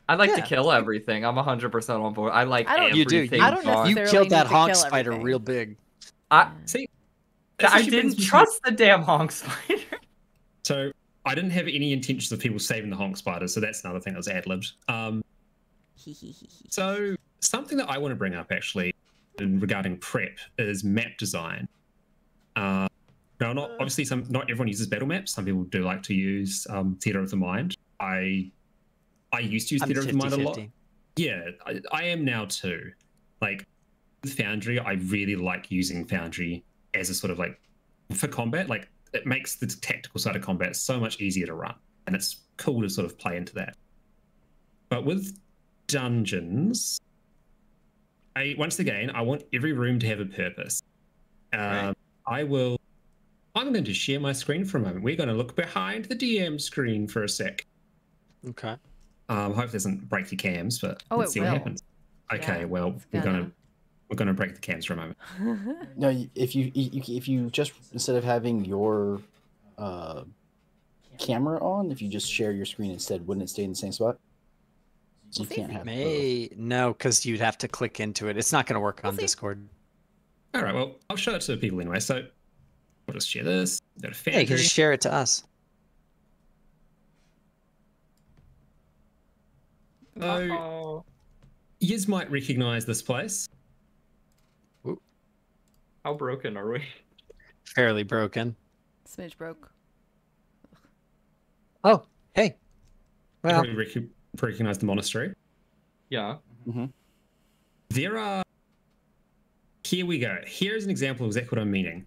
I like to kill everything. I'm 100% on board. I like everything. You do. You killed that honk spider real big. I didn't trust the damn honk spider. So I didn't have any intentions of people saving the honk spider, so that's another thing that was ad-libbed. So something that I want to bring up actually regarding prep is map design. Now, not everyone uses battle maps. Some people do like to use theater of the mind. I used to use theater of the mind a lot. Yeah, I am now too. Like with Foundry, I really like using Foundry as a sort of like for combat. Like it makes the tactical side of combat so much easier to run, and it's cool to sort of play into that. But with dungeons, once again, I want every room to have a purpose. I'm going to share my screen for a moment. We're going to look behind the DM screen for a sec. Okay. Hope it doesn't break your cams, but let's see what happens. Okay, yeah, well, we're gonna break the cams for a moment. No, if you just, instead of having your camera on, if you just share your screen instead, wouldn't it stay in the same spot? So you can't have no, because you'd have to click into it. It's not going to work on Discord. All right, well, I'll show it to people anyway. So we'll just share this. Go to Foundry. You can just share it to us. So, Yiz might recognize this place. Ooh. How broken are we? Fairly broken. Smidge broke. Oh, hey. Well, recognize the monastery. Yeah. Mm-hmm. Here we go. Here's an example of exactly what I'm meaning.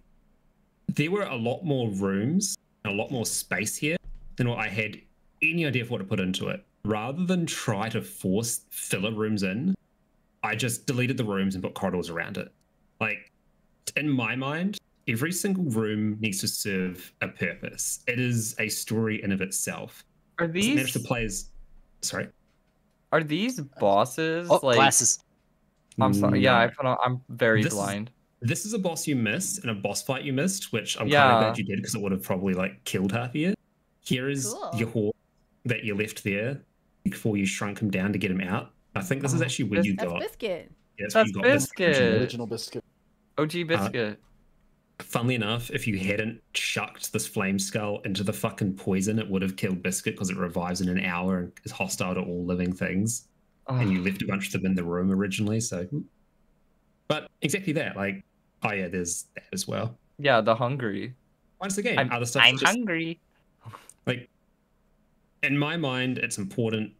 There were a lot more rooms and a lot more space here than what I had any idea of what to put into it. rather than try to force filler rooms in, I just deleted the rooms and put corridors around it. Like, in my mind, every single room needs to serve a purpose. It is a story in of itself. Are these the players? Sorry. Are these bosses like glasses? I'm sorry. No. Yeah, I'm very blind. This is a boss you missed and a boss fight you missed, which I'm kind of glad you did because it would have probably like killed half of you. Here is your horse that you left there before you shrunk him down to get him out. I think this is actually where you got. That's Biscuit. Yeah, that's Biscuit. The original Biscuit. OG Biscuit. Funnily enough, if you hadn't chucked this flame skull into the fucking poison, it would have killed Biscuit because it revives in an hour and is hostile to all living things. And you left a bunch of them in the room originally, so. But exactly that, like, oh yeah, there's that as well. Yeah, the hungry. Once again, other stuff. I'm hungry. Like, in my mind, it's important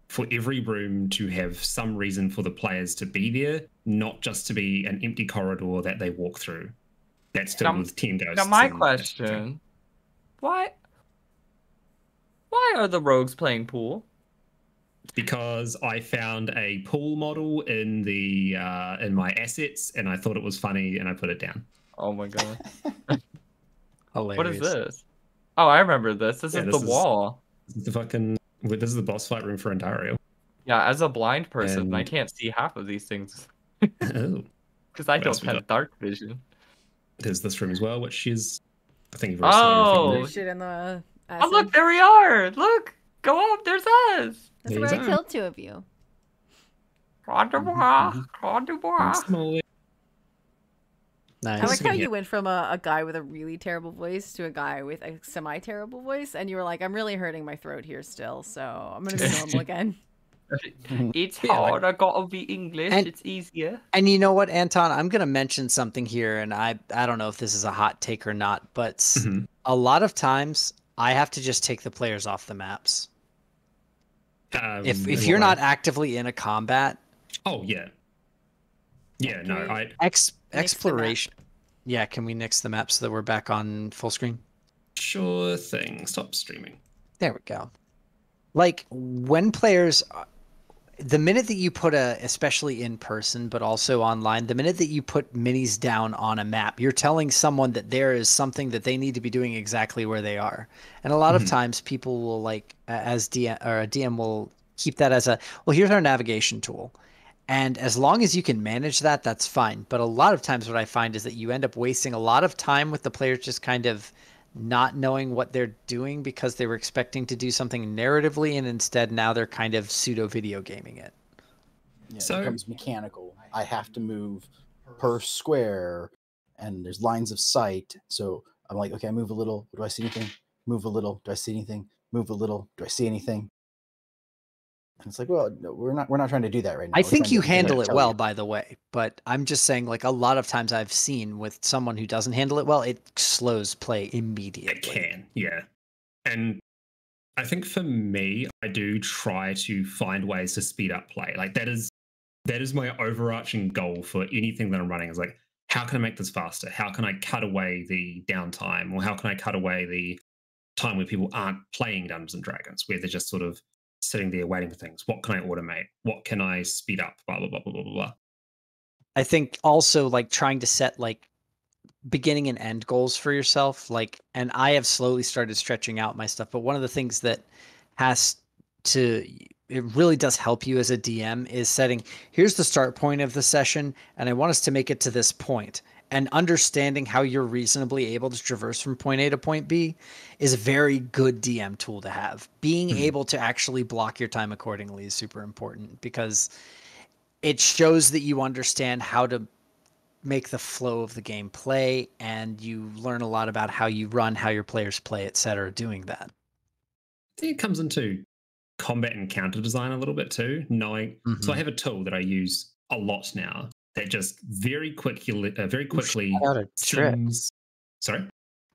for every room to have some reason for the players to be there, not just to be an empty corridor that they walk through. That's filled with 10 ghosts. Now, my question: why are the rogues playing pool? Because I found a pool model in the in my assets, and I thought it was funny, and I put it down. Oh my god! Hilarious. What is this? Oh, I remember this. This is the wall. This is the fucking. This is the boss fight room for Ontario. Yeah, as a blind person, I can't see half of these things. Oh. Because I don't have dark vision. There's this room as well, which is, I think, very similar. Shit in the acid. Oh, look, there we are. Look, go up. There's us. That's where I killed 2 of you. Nice. I like how you went from a guy with a really terrible voice to a guy with a semi-terrible voice, and you were like, I'm really hurting my throat here still, so I'm going to be normal again. It's hard. I gotta be English. It's easier. And you know what, Anton? I'm gonna mention something here, and I don't know if this is a hot take or not, but a lot of times I have to just take the players off the maps. If you're not actively in a combat. Oh yeah. Yeah. No. Exploration. Yeah. Can we nix the map so that we're back on full screen? Sure thing. Stop streaming. There we go. Like when players. The minute that you put especially in person, but also online, the minute that you put minis down on a map, you're telling someone that there is something that they need to be doing exactly where they are. And a lot of times people will like, as DM or a DM will keep that as well, here's our navigation tool. And as long as you can manage that, that's fine. But a lot of times what I find is that you end up wasting a lot of time with the players just kind of not knowing what they're doing because they were expecting to do something narratively, and instead now they're kind of pseudo video gaming it. Yeah, so it becomes mechanical. I have to move per square, and there's lines of sight. So I'm like, okay, I move a little. Do I see anything? Move a little. Do I see anything? Move a little. Do I see anything? And it's like, well, no, we're not trying to do that right now. I think you handle it well, by the way, but I'm just saying, like, a lot of times I've seen with someone who doesn't handle it well, it slows play immediately. It can, yeah. And I think for me, I do try to find ways to speed up play. Like that is my overarching goal for anything that I'm running. Is like, how can I make this faster? How can I cut away the downtime, or how can I cut away the time where people aren't playing Dungeons and Dragons, where they're just sort of sitting there waiting for things. What can I automate? What can I speed up? Blah, blah, blah, blah, blah, blah. I think also like trying to set like beginning and end goals for yourself. Like, and I have slowly started stretching out my stuff, but one of the things that it really does help you as a DM is setting, here's the start point of the session, and I want us to make it to this point. And understanding how you're reasonably able to traverse from point A to point B is a very good DM tool to have. Being able to actually block your time accordingly is super important because it shows that you understand how to make the flow of the game play, and you learn a lot about how you run, how your players play, etc. doing that. I think it comes into combat and counter design a little bit too, knowing. So I have a tool that I use a lot now that just very quickly Shout out a trick. Sorry?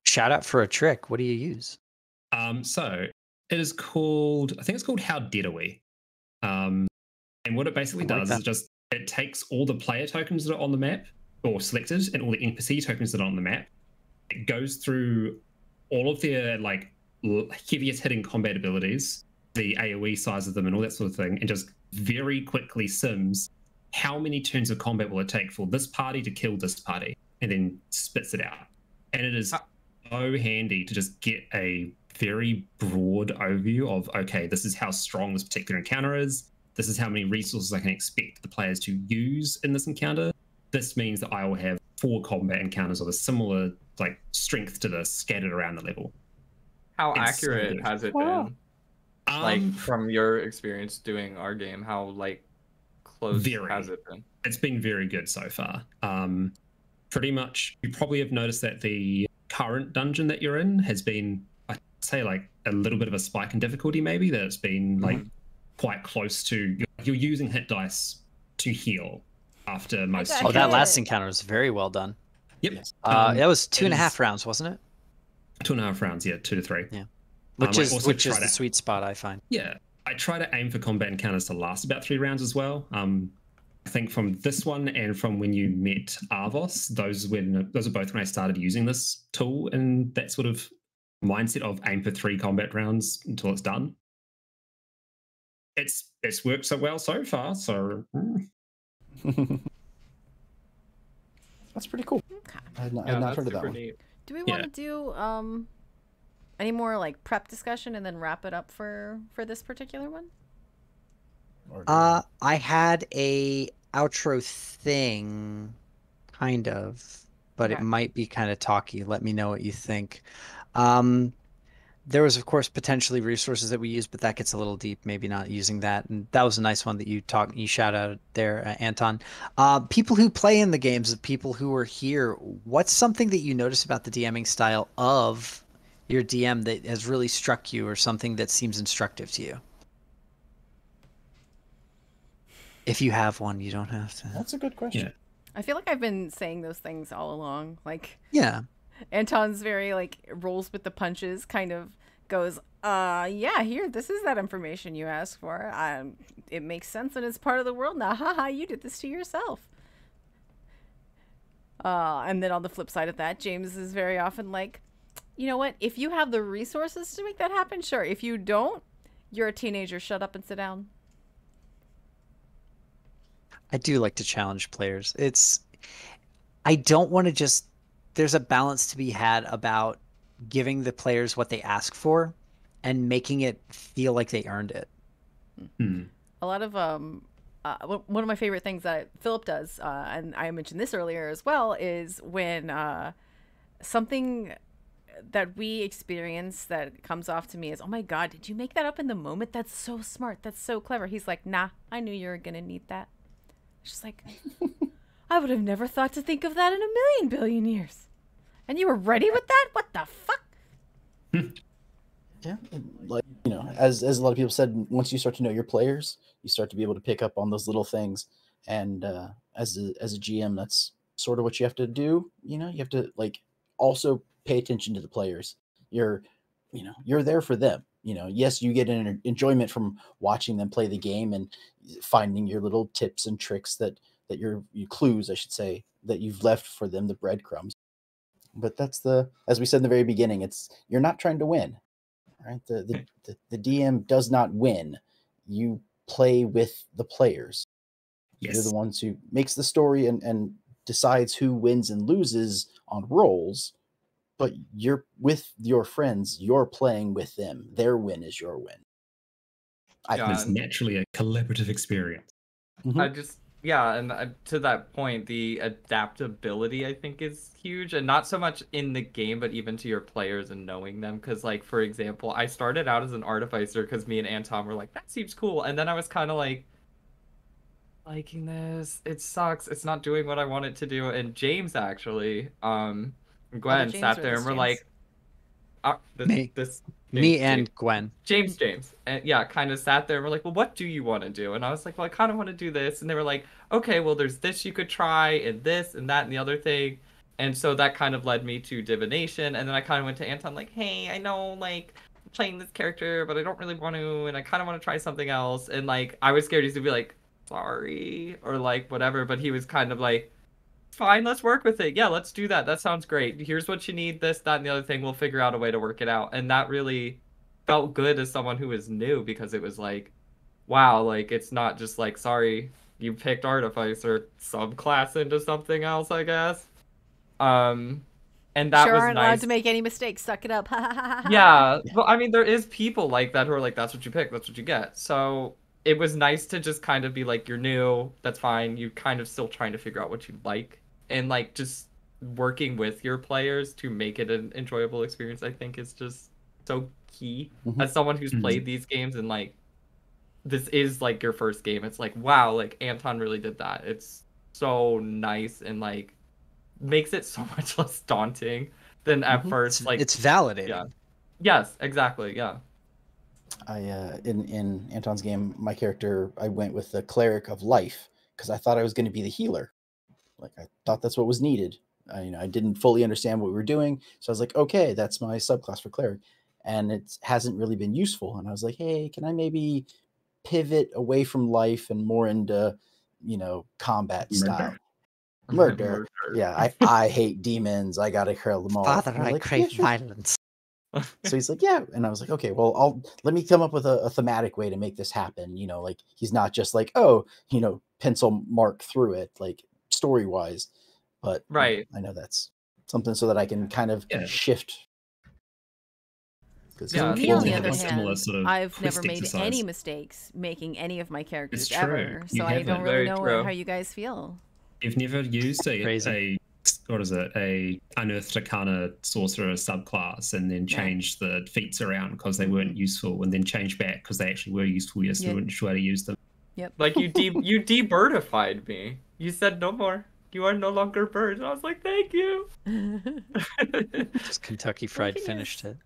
Shout out for a trick. What do you use? So it is called, I think it's called How Dead Are We? And what it basically does is it takes all the player tokens that are on the map or selected and all the NPC tokens that are on the map. It goes through all of their like heaviest hitting combat abilities the AoE size of them and all that sort of thing, and just very quickly sims how many turns of combat will it take for this party to kill this party, and then spits it out. And it is so handy to just get a very broad overview of, okay, this is how strong this particular encounter is. This is how many resources I can expect the players to use in this encounter. This means that I will have 4 combat encounters of a similar like strength to this scattered around the level. How It's accurate so has it Wow. been? Like from your experience doing our game, how like close has it been? It's been very good so far. Pretty much, you probably have noticed that the current dungeon that you're in has been, I'd say, like a little bit of a spike in difficulty. Maybe that it's been like quite close to. You're using hit dice to heal after most. got Oh, that hit. last encounter was very well done. Yep. That was 2.5 is- rounds, wasn't it? 2.5 rounds. Yeah, 2 to 3. Yeah. I Which is also the try to- sweet spot, I find. Yeah, I try to aim for combat encounters to last about 3 rounds as well. I think from this one and from when you met Arvos, those are both when I started using this tool and that sort of mindset of aim for 3 combat rounds until it's done. It's worked so well so far. So That's pretty cool. Okay. I had not heard of that one. Neat. Do we want to do any more like prep discussion and then wrap it up for this particular one? Or- I had a outro thing, kind of, but it Okay. might be kind of talky. Let me know what you think. There was, of course, potentially resources that we used, but that gets a little deep. Maybe not using that. And that was a nice one that you shout out there, Anton. People who play in the games, the people who are here. What's something that you notice about the DMing style of your DM that has really struck you, or something that seems instructive to you? If you have one, you don't have to. That's a good question. yeah, I feel like I've been saying those things all along. Like Yeah. Anton's very like rolls with the punches, kind of goes, yeah, here, this is that information you asked for. It makes sense and it's part of the world now. Haha, you did this to yourself. And then on the flip side of that, James is very often like, you know what? If you have the resources to make that happen, sure. If you don't, you're a teenager. Shut up and sit down. I do like to challenge players. I don't want to just, there's a balance to be had about giving the players what they ask for and making it feel like they earned it. A lot of one of my favorite things that Philip does, and I mentioned this earlier as well, is when something that we experience that comes off to me is, oh my god, did you make that up in the moment? That's so smart, that's so clever. He's like, nah, I knew you were gonna need that. It's just like, I would have never thought to think of that in a million billion years. And you were ready with that? What the fuck? Yeah, and like, you know, as a lot of people said, once you start to know your players, you start to be able to pick up on those little things. And as a GM, that's sort of what you have to do. You know, you have to like also pay attention to the players. You're there for them. You know, yes, you get an enjoyment from watching them play the game and finding your little tips and tricks that your clues, I should say, that you've left for them, the breadcrumbs. But that's as we said in the very beginning, you're not trying to win, right? The DM does not win. You play with the players. yes, You're the ones who makes the story and decides who wins and loses on rolls. But you're with your friends. You're playing with them. Their win is your win. Yeah. it's naturally a collaborative experience. I just, yeah, and to that point, the adaptability I think is huge, and not so much in the game, but even to your players and knowing them. Because, like, for example, I started out as an artificer because me and Anton were like, that seems cool, and then I was kind of like, liking this, it sucks, it's not doing what I want it to do. And James actually, Gwen James sat or there this and we're James? like, Me. this Me James, and Gwen. James, and yeah, kind of sat there and we're like, well, what do you want to do? And I was like, well, I kind of want to do this. And they were like, okay, well, there's this you could try, and this and that and the other thing. And so that kind of led me to divination. And then I kind of went to Anton like, hey, I know, like, I'm playing this character, but I don't really want to, and I kind of want to try something else. And like, I was scared he's gonna be like, sorry, or like whatever, but he was kind of like, fine, let's work with it. Yeah, let's do that. That sounds great. Here's what you need, this, that, and the other thing. We'll figure out a way to work it out. And that really felt good as someone who was new because it was like, wow, like it's not just like, sorry, you picked artificer subclass into something else, I guess. And that sure was aren't allowed nice. to make any mistakes. Suck it up. Yeah, well, I mean, there is people like that who are like, that's what you pick, that's what you get. So it was nice to just kind of be like, you're new, that's fine. You kind of still trying to figure out what you like, and like just working with your players to make it an enjoyable experience, I think is just so key. As someone who's played these games and like, this is like your first game, it's like, wow, like Anton really did that. It's so nice and like makes it so much less daunting than at first. Like, it's validating. Yeah. Yes, exactly. Yeah. I in Anton's game, my character, I went with the cleric of life because I thought I was going to be the healer. Like I thought that's what was needed. I didn't fully understand what we were doing, so I was like, okay, that's my subclass for cleric, and it hasn't really been useful. And I was like, hey, can I maybe pivot away from life and more into, combat style? Murder. Yeah, I hate demons. I gotta kill them all. Father, I was I like, crave yeah, sure. violence. So he's like, yeah, and I was like, okay, well, let me come up with a thematic way to make this happen. Like he's not just like, oh, pencil mark through it, like story wise, but Right. I know that's something so that I can kind of shift. Yeah, me, on the other similar hand, sort of I've never made exercise. any mistakes making any of my characters It's true. ever, You so I don't haven't. really Very know true. how you guys feel. You've never used Crazy. a unearthed arcana sorcerer subclass and then changed the feats around because they weren't useful, and then changed back because they actually were useful. Yes, you weren't sure how to use them. Yep. Like you de-birdified me. You said no more. You are no longer birds. And I was like, thank you. Just Kentucky Fried finished it.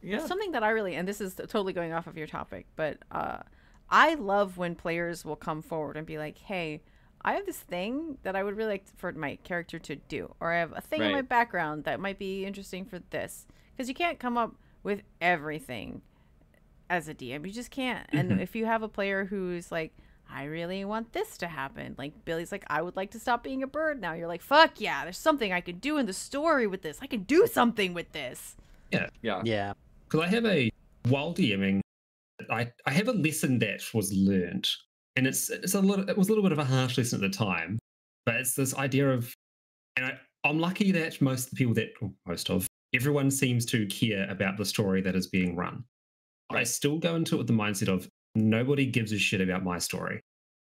Yeah. Something that I really, and this is totally going off of your topic, but I love when players will come forward and be like, hey, I have this thing that I would really like for my character to do, or I have a thing in my background that might be interesting for this. Because you can't come up with everything as a DM. You just can't. And if you have a player who's like, I really want this to happen. Like Billy's like, I would like to stop being a bird now. You're like, fuck yeah, there's something I could do in the story with this. I can do something with this. Yeah. Because I have while DMing, I have a lesson that was learned, and it was a little bit of a harsh lesson at the time, but it's this idea of, and I'm lucky that everyone seems to care about the story that is being run. I still go into it with the mindset of nobody gives a shit about my story.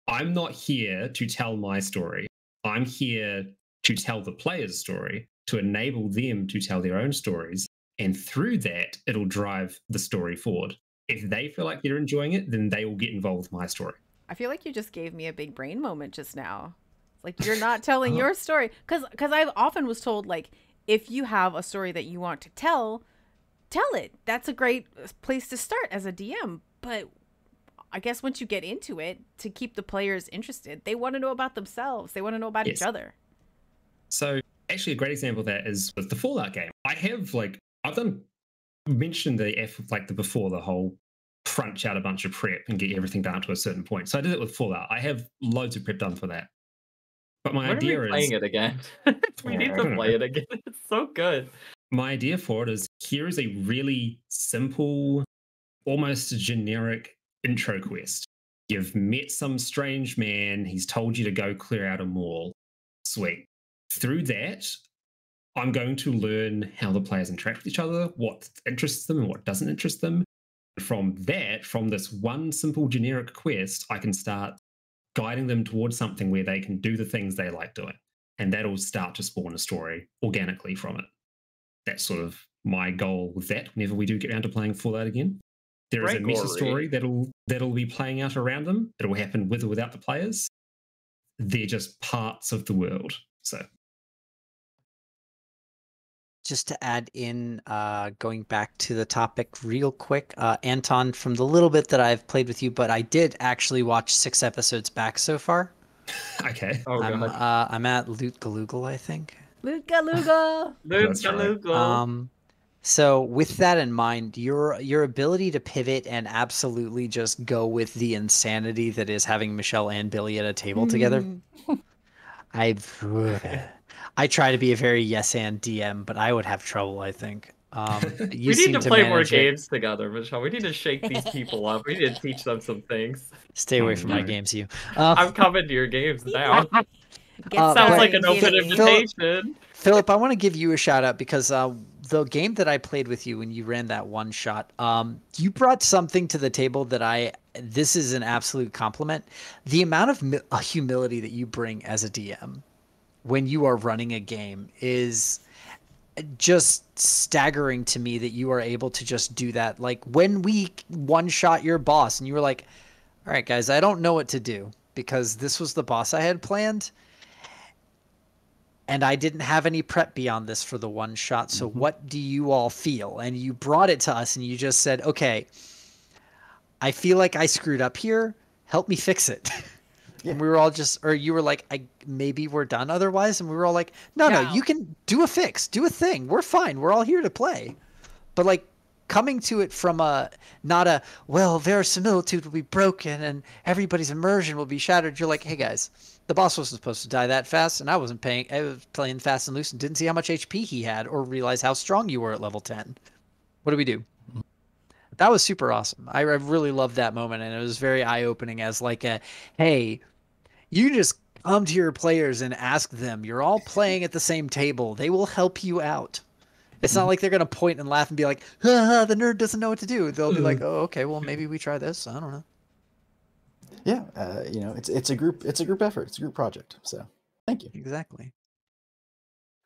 I'm not here to tell my story. I'm here to tell the player's story, to enable them to tell their own stories. And through that, it'll drive the story forward. If they feel like they're enjoying it, then they will get involved with my story. I feel like you just gave me a big brain moment just now. It's like you're not telling your story. Because I often was told, like, if you have a story that you want to tell it. That's a great place to start as a DM. But I guess once you get into it, to keep the players interested, they want to know about themselves. They want to know about each other. So actually a great example of that is with the Fallout game. I've mentioned before the whole crunch out a bunch of prep and get everything down to a certain point. So I did it with Fallout. I have loads of prep done for that. But my idea is playing it again. We need to play it again. It's so good. My idea for it is here is a really simple, almost generic intro quest. You've met some strange man. He's told you to go clear out a mall. Sweet. Through that, I'm going to learn how the players interact with each other, what interests them and what doesn't interest them. From this one simple generic quest, I can start guiding them towards something where they can do the things they like doing. And that'll start to spawn a story organically from it. That's sort of my goal with that whenever we do get around to playing Fallout again. There is a meta story that'll be playing out around them. It'll happen with or without the players. They're just parts of the world. So just to add in, going back to the topic real quick, Anton, from the little bit that I've played with you, but I did actually watch 6 episodes back so far. Okay. I'm at Loot Galoogle, I think. Loot Galoogle! Loot Galoogle! So with that in mind, your ability to pivot and absolutely just go with the insanity that is having Michelle and Billy at a table together. I try to be a very yes and DM, but I would have trouble, I think. You We need seem to play more manage it. games together, Michelle. We need to shake these people up. We need to teach them some things. Stay away from my games, you. I'm coming to your games now. Get Sounds like started, an open Jimmy. invitation. Philip, I want to give you a shout out because the game that I played with you when you ran that one shot, you brought something to the table that this is an absolute compliment. The amount of humility that you bring as a DM when you are running a game is just staggering to me, that you are able to just do that. Like when we one shot your boss and you were like, all right, guys, I don't know what to do because this was the boss I had planned. And I didn't have any prep beyond this for the one shot. So what do you all feel? And you brought it to us and you just said, okay, I feel like I screwed up here. Help me fix it. Yeah. And we were all just, or you were like, maybe we're done otherwise. And we were all like, no, you can do a fix, do a thing. We're fine. We're all here to play. But like coming to it from well, verisimilitude will be broken and everybody's immersion will be shattered. You're like, hey guys, the boss wasn't supposed to die that fast, and I was playing fast and loose and didn't see how much HP he had or realize how strong you were at level 10. What do we do? That was super awesome. I really loved that moment, and it was very eye-opening as like hey, you just come to your players and ask them. You're all playing at the same table. They will help you out. It's not like they're going to point and laugh and be like, the nerd doesn't know what to do. They'll be like, oh, okay, well, maybe we try this. I don't know. Yeah, it's a group effort. It's a group project. So thank you. Exactly.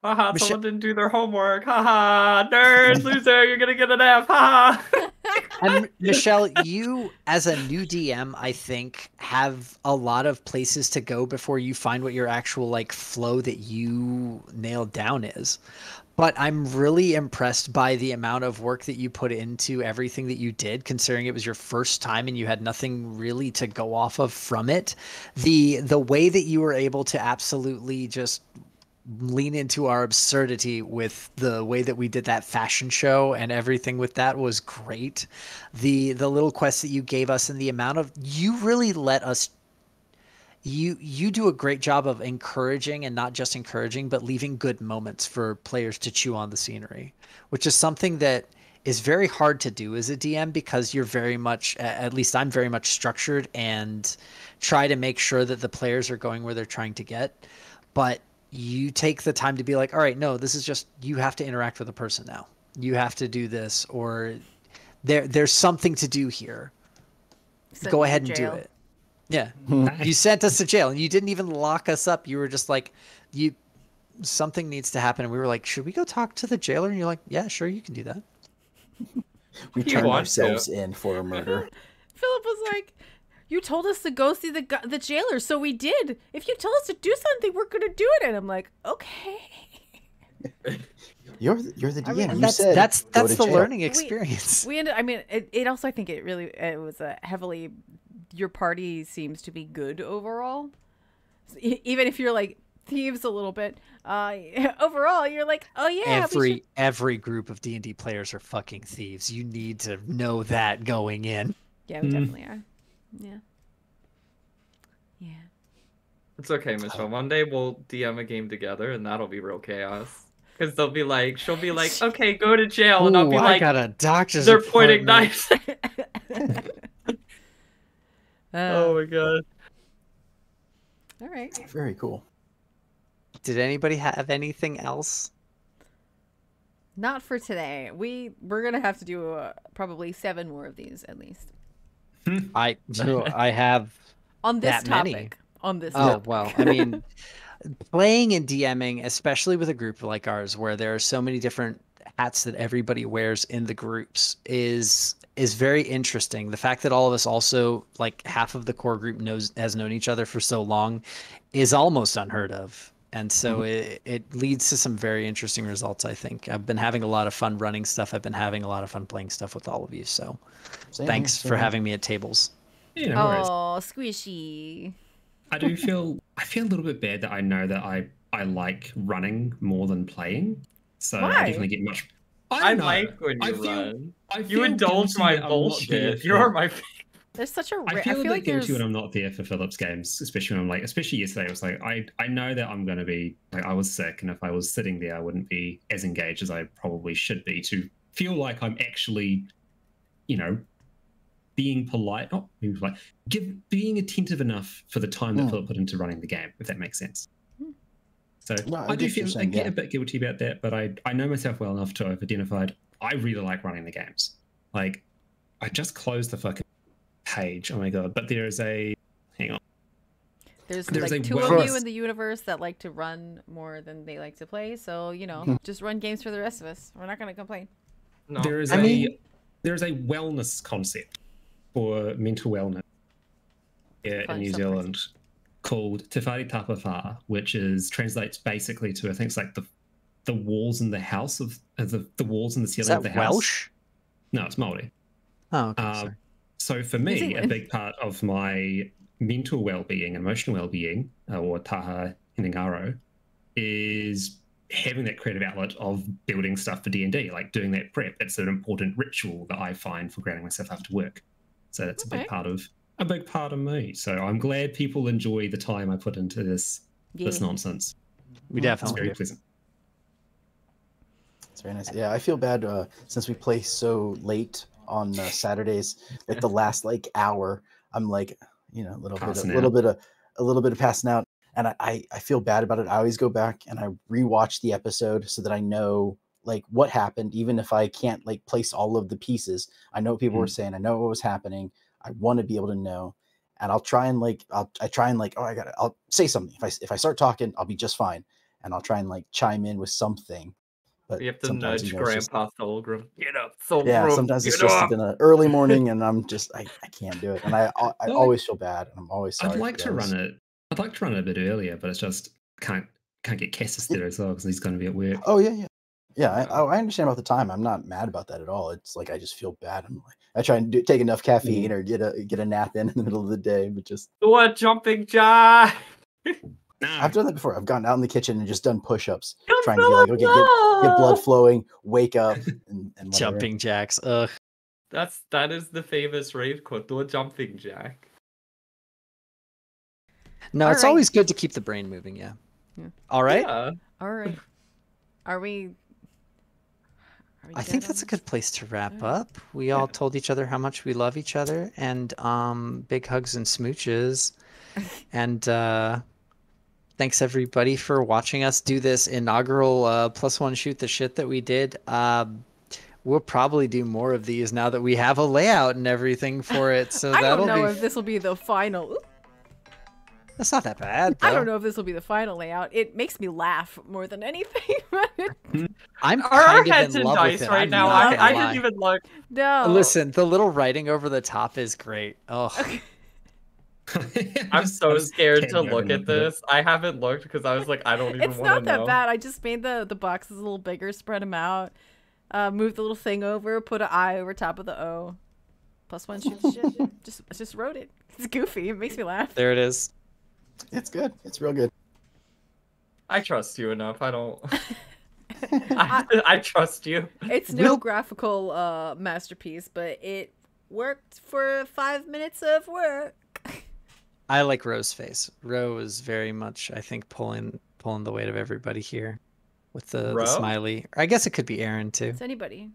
Haha, someone didn't do their homework. Haha, nerd, loser, you're gonna get an F. Haha. And Michelle, you as a new DM, I think, have a lot of places to go before you find what your actual like flow that you nailed down is. But I'm really impressed by the amount of work that you put into everything that you did, considering it was your first time and you had nothing really to go off of from it. The way that you were able to absolutely just lean into our absurdity with the way that we did that fashion show and everything with that was great. The little quests that you gave us and the amount of, you really let us, you do a great job of encouraging, and not just encouraging, but leaving good moments for players to chew on the scenery, which is something that is very hard to do as a DM because you're very much, at least I'm very much structured and try to make sure that the players are going where they're trying to get. But you take the time to be like, all right, no, this is just, you have to interact with a person now. You have to do this, or there's something to do here. Go ahead and do it. Yeah. You sent us to jail and you didn't even lock us up. You were just like, something needs to happen. And we were like, should we go talk to the jailer? And you're like, yeah, sure, you can do that. We turned ourselves in for a murder. Philip was like, you told us to go see the jailer, so we did. If you tell us to do something, we're going to do it. And I'm like, okay. You're the DM. I mean, that's the learning experience. It also, I think it was a heavily, your party seems to be good overall. Even if you're like thieves a little bit, overall you're like, oh yeah. Every group of D&D players are fucking thieves. You need to know that going in. Yeah, we definitely are. Yeah. It's okay, Michelle. One day we'll DM a game together, and that'll be real chaos. Because she'll be like, okay, go to jail, and I'll be like, I got a doctor's they're appointment. pointing knives. Oh my god. All right. Very cool. Did anybody have anything else? Not for today. We're gonna have to do probably 7 more of these at least. I have on this that topic. Many. On this. Oh topic. well, I mean, playing and DMing, especially with a group like ours, where there are so many different hats that everybody wears in the groups, is very interesting. The fact that all of us also, like half of the core group has known each other for so long, is almost unheard of. And so it leads to some very interesting results, I think. I've been having a lot of fun running stuff. I've been having a lot of fun playing stuff with all of you. So thanks for having me at tables. Yeah, no worries. Oh, squishy. I feel a little bit bad that I know that I like running more than playing. So Why? I definitely get much. I like when you run. You indulge my bullshit. You're my favorite. There's such a. I feel a bit guilty when I'm not there for Philip's games, especially when I'm especially yesterday. I was like, I know that I'm going to be I was sick, and if I was sitting there, I wouldn't be as engaged as I probably should be to feel like I'm actually, being polite, not being polite, being attentive enough for the time that Philip put into running the game, if that makes sense. So No, I do feel I get yeah. a bit guilty about that, but I know myself well enough to have identified I really like running the games. Like, I just closed the fucking page. Oh my god! But there is a hang on. There's like two of you in the universe that like to run more than they like to play. So just run games for the rest of us. We're not gonna complain. No. There is there's a wellness concept for mental wellness here in New Zealand called Te Whare Tapawha, which translates basically to, I think it's like the walls in the house of the walls in the ceiling of the house. Welsh? No, it's Māori. Oh, okay. Sorry. So for me, a big part of my mental well-being and emotional well-being, or taha inaugural, is having that creative outlet of building stuff for D&D, like doing that prep. It's an important ritual that I find for grounding myself after work. So that's a big part of me. So I'm glad people enjoy the time I put into this nonsense. We definitely It's very pleasant. It's very nice. Yeah, I feel bad since we play so late on Saturdays, like the last hour, I'm like, a little bit of passing out, and I feel bad about it. I always go back and I rewatch the episode so that I know like what happened, even if I can't like place all of the pieces. I know what people were saying. I know what was happening. I want to be able to know, and I'll try and I'll say something. If I start talking, I'll be just fine, and I'll try and chime in with something. But you have to nudge Grandpa Solgrim. Get up, Solgrim. Yeah, sometimes it's just been an early morning, and I'm just I can't do it, and I always feel bad, and I'm always sorry. I'd like to run it a bit earlier, but it's just can't get Cassis there as well because he's going to be at work. Oh yeah. I understand about the time. I'm not mad about that at all. It's like I just feel bad. I'm like I try and take enough caffeine or get a nap in the middle of the day, but just what jumping jack. I've done that before. I've gone out in the kitchen and just done push-ups, trying to be like, okay, get blood flowing, wake up, and jumping jacks. Ugh. That is the famous rave quote. Do a jumping jack. No, it's always good to keep the brain moving. Yeah. All right. Yeah. All right. Are we I think that's a good place to wrap up. We all told each other how much we love each other, and big hugs and smooches, and thanks everybody for watching us do this inaugural +1 shoot the shit that we did. We'll probably do more of these now that we have a layout and everything for it. So I don't know if this will be the final. That's not that bad, though. I don't know if this will be the final layout. It makes me laugh more than anything. I'm Our kind heads of in in love dice with it. right now. I didn't even look. No. Listen, the little writing over the top is great. Oh. I'm so scared to look at this. I haven't looked because I was like, I don't even want to know. It's not that bad. I just made the boxes a little bigger, spread them out, moved the little thing over, put an I over top of the O. +1 shoots shit. Just wrote it. It's goofy. It makes me laugh. There it is. It's good. It's real good. I trust you enough. I don't. I trust you. It's no graphical masterpiece, but it worked for 5 minutes of work. I like Ro's face. Ro is very much, I think, pulling the weight of everybody here with the smiley. Or I guess it could be Aaron too. It's anybody.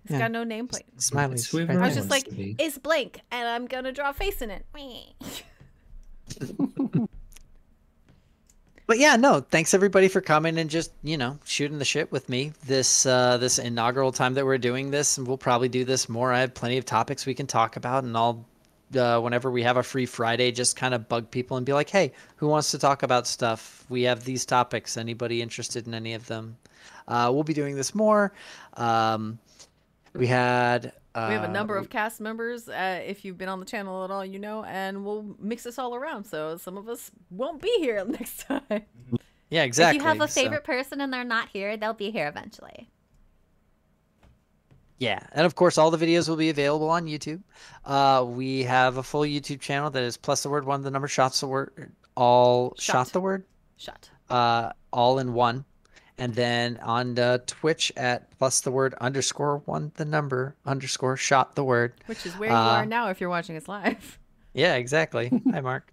It's got no nameplate. Smileys. I was just like, it's blank, and I'm gonna draw a face in it. But yeah, no, thanks everybody for coming and just, shooting the shit with me this inaugural time that we're doing this, and we'll probably do this more. I have plenty of topics we can talk about, and I'll whenever we have a free Friday, just kind of bug people and be like, hey, who wants to talk about stuff? We have these topics. Anybody interested in any of them? We'll be doing this more. We have a number of cast members. If you've been on the channel at all, and we'll mix this all around. So some of us won't be here next time. Yeah, exactly. If you have a favorite person and they're not here, they'll be here eventually. Yeah, and of course, all the videos will be available on YouTube. We have a full YouTube channel that is +1 shots the word, all shot the word, all in one. And then on Twitch at +1 shot the word. Which is where you are now if you're watching us live. Yeah, exactly. Hi, Mark.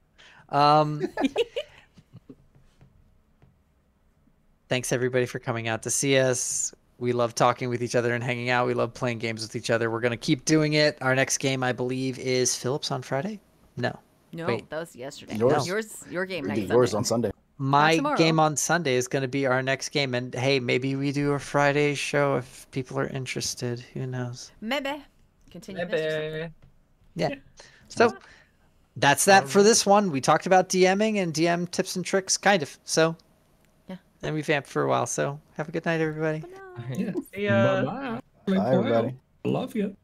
Thanks, everybody, for coming out to see us. We love talking with each other and hanging out. We love playing games with each other. We're going to keep doing it. Our next game, I believe, is Phillips on Friday? No. No, Wait. that was yesterday. Yours? Your game It'd next be Sunday. yours on Sunday. My tomorrow. game on Sunday is going to be our next game. And hey, maybe we do a Friday show if people are interested. Who knows? Maybe. Continue this or something. Yeah. So that's that for this one. We talked about DMing and DM tips and tricks, kind of. So, yeah. And we vamped for a while. So have a good night, everybody. Yeah. See ya. Bye-bye. Bye, everybody. Love you.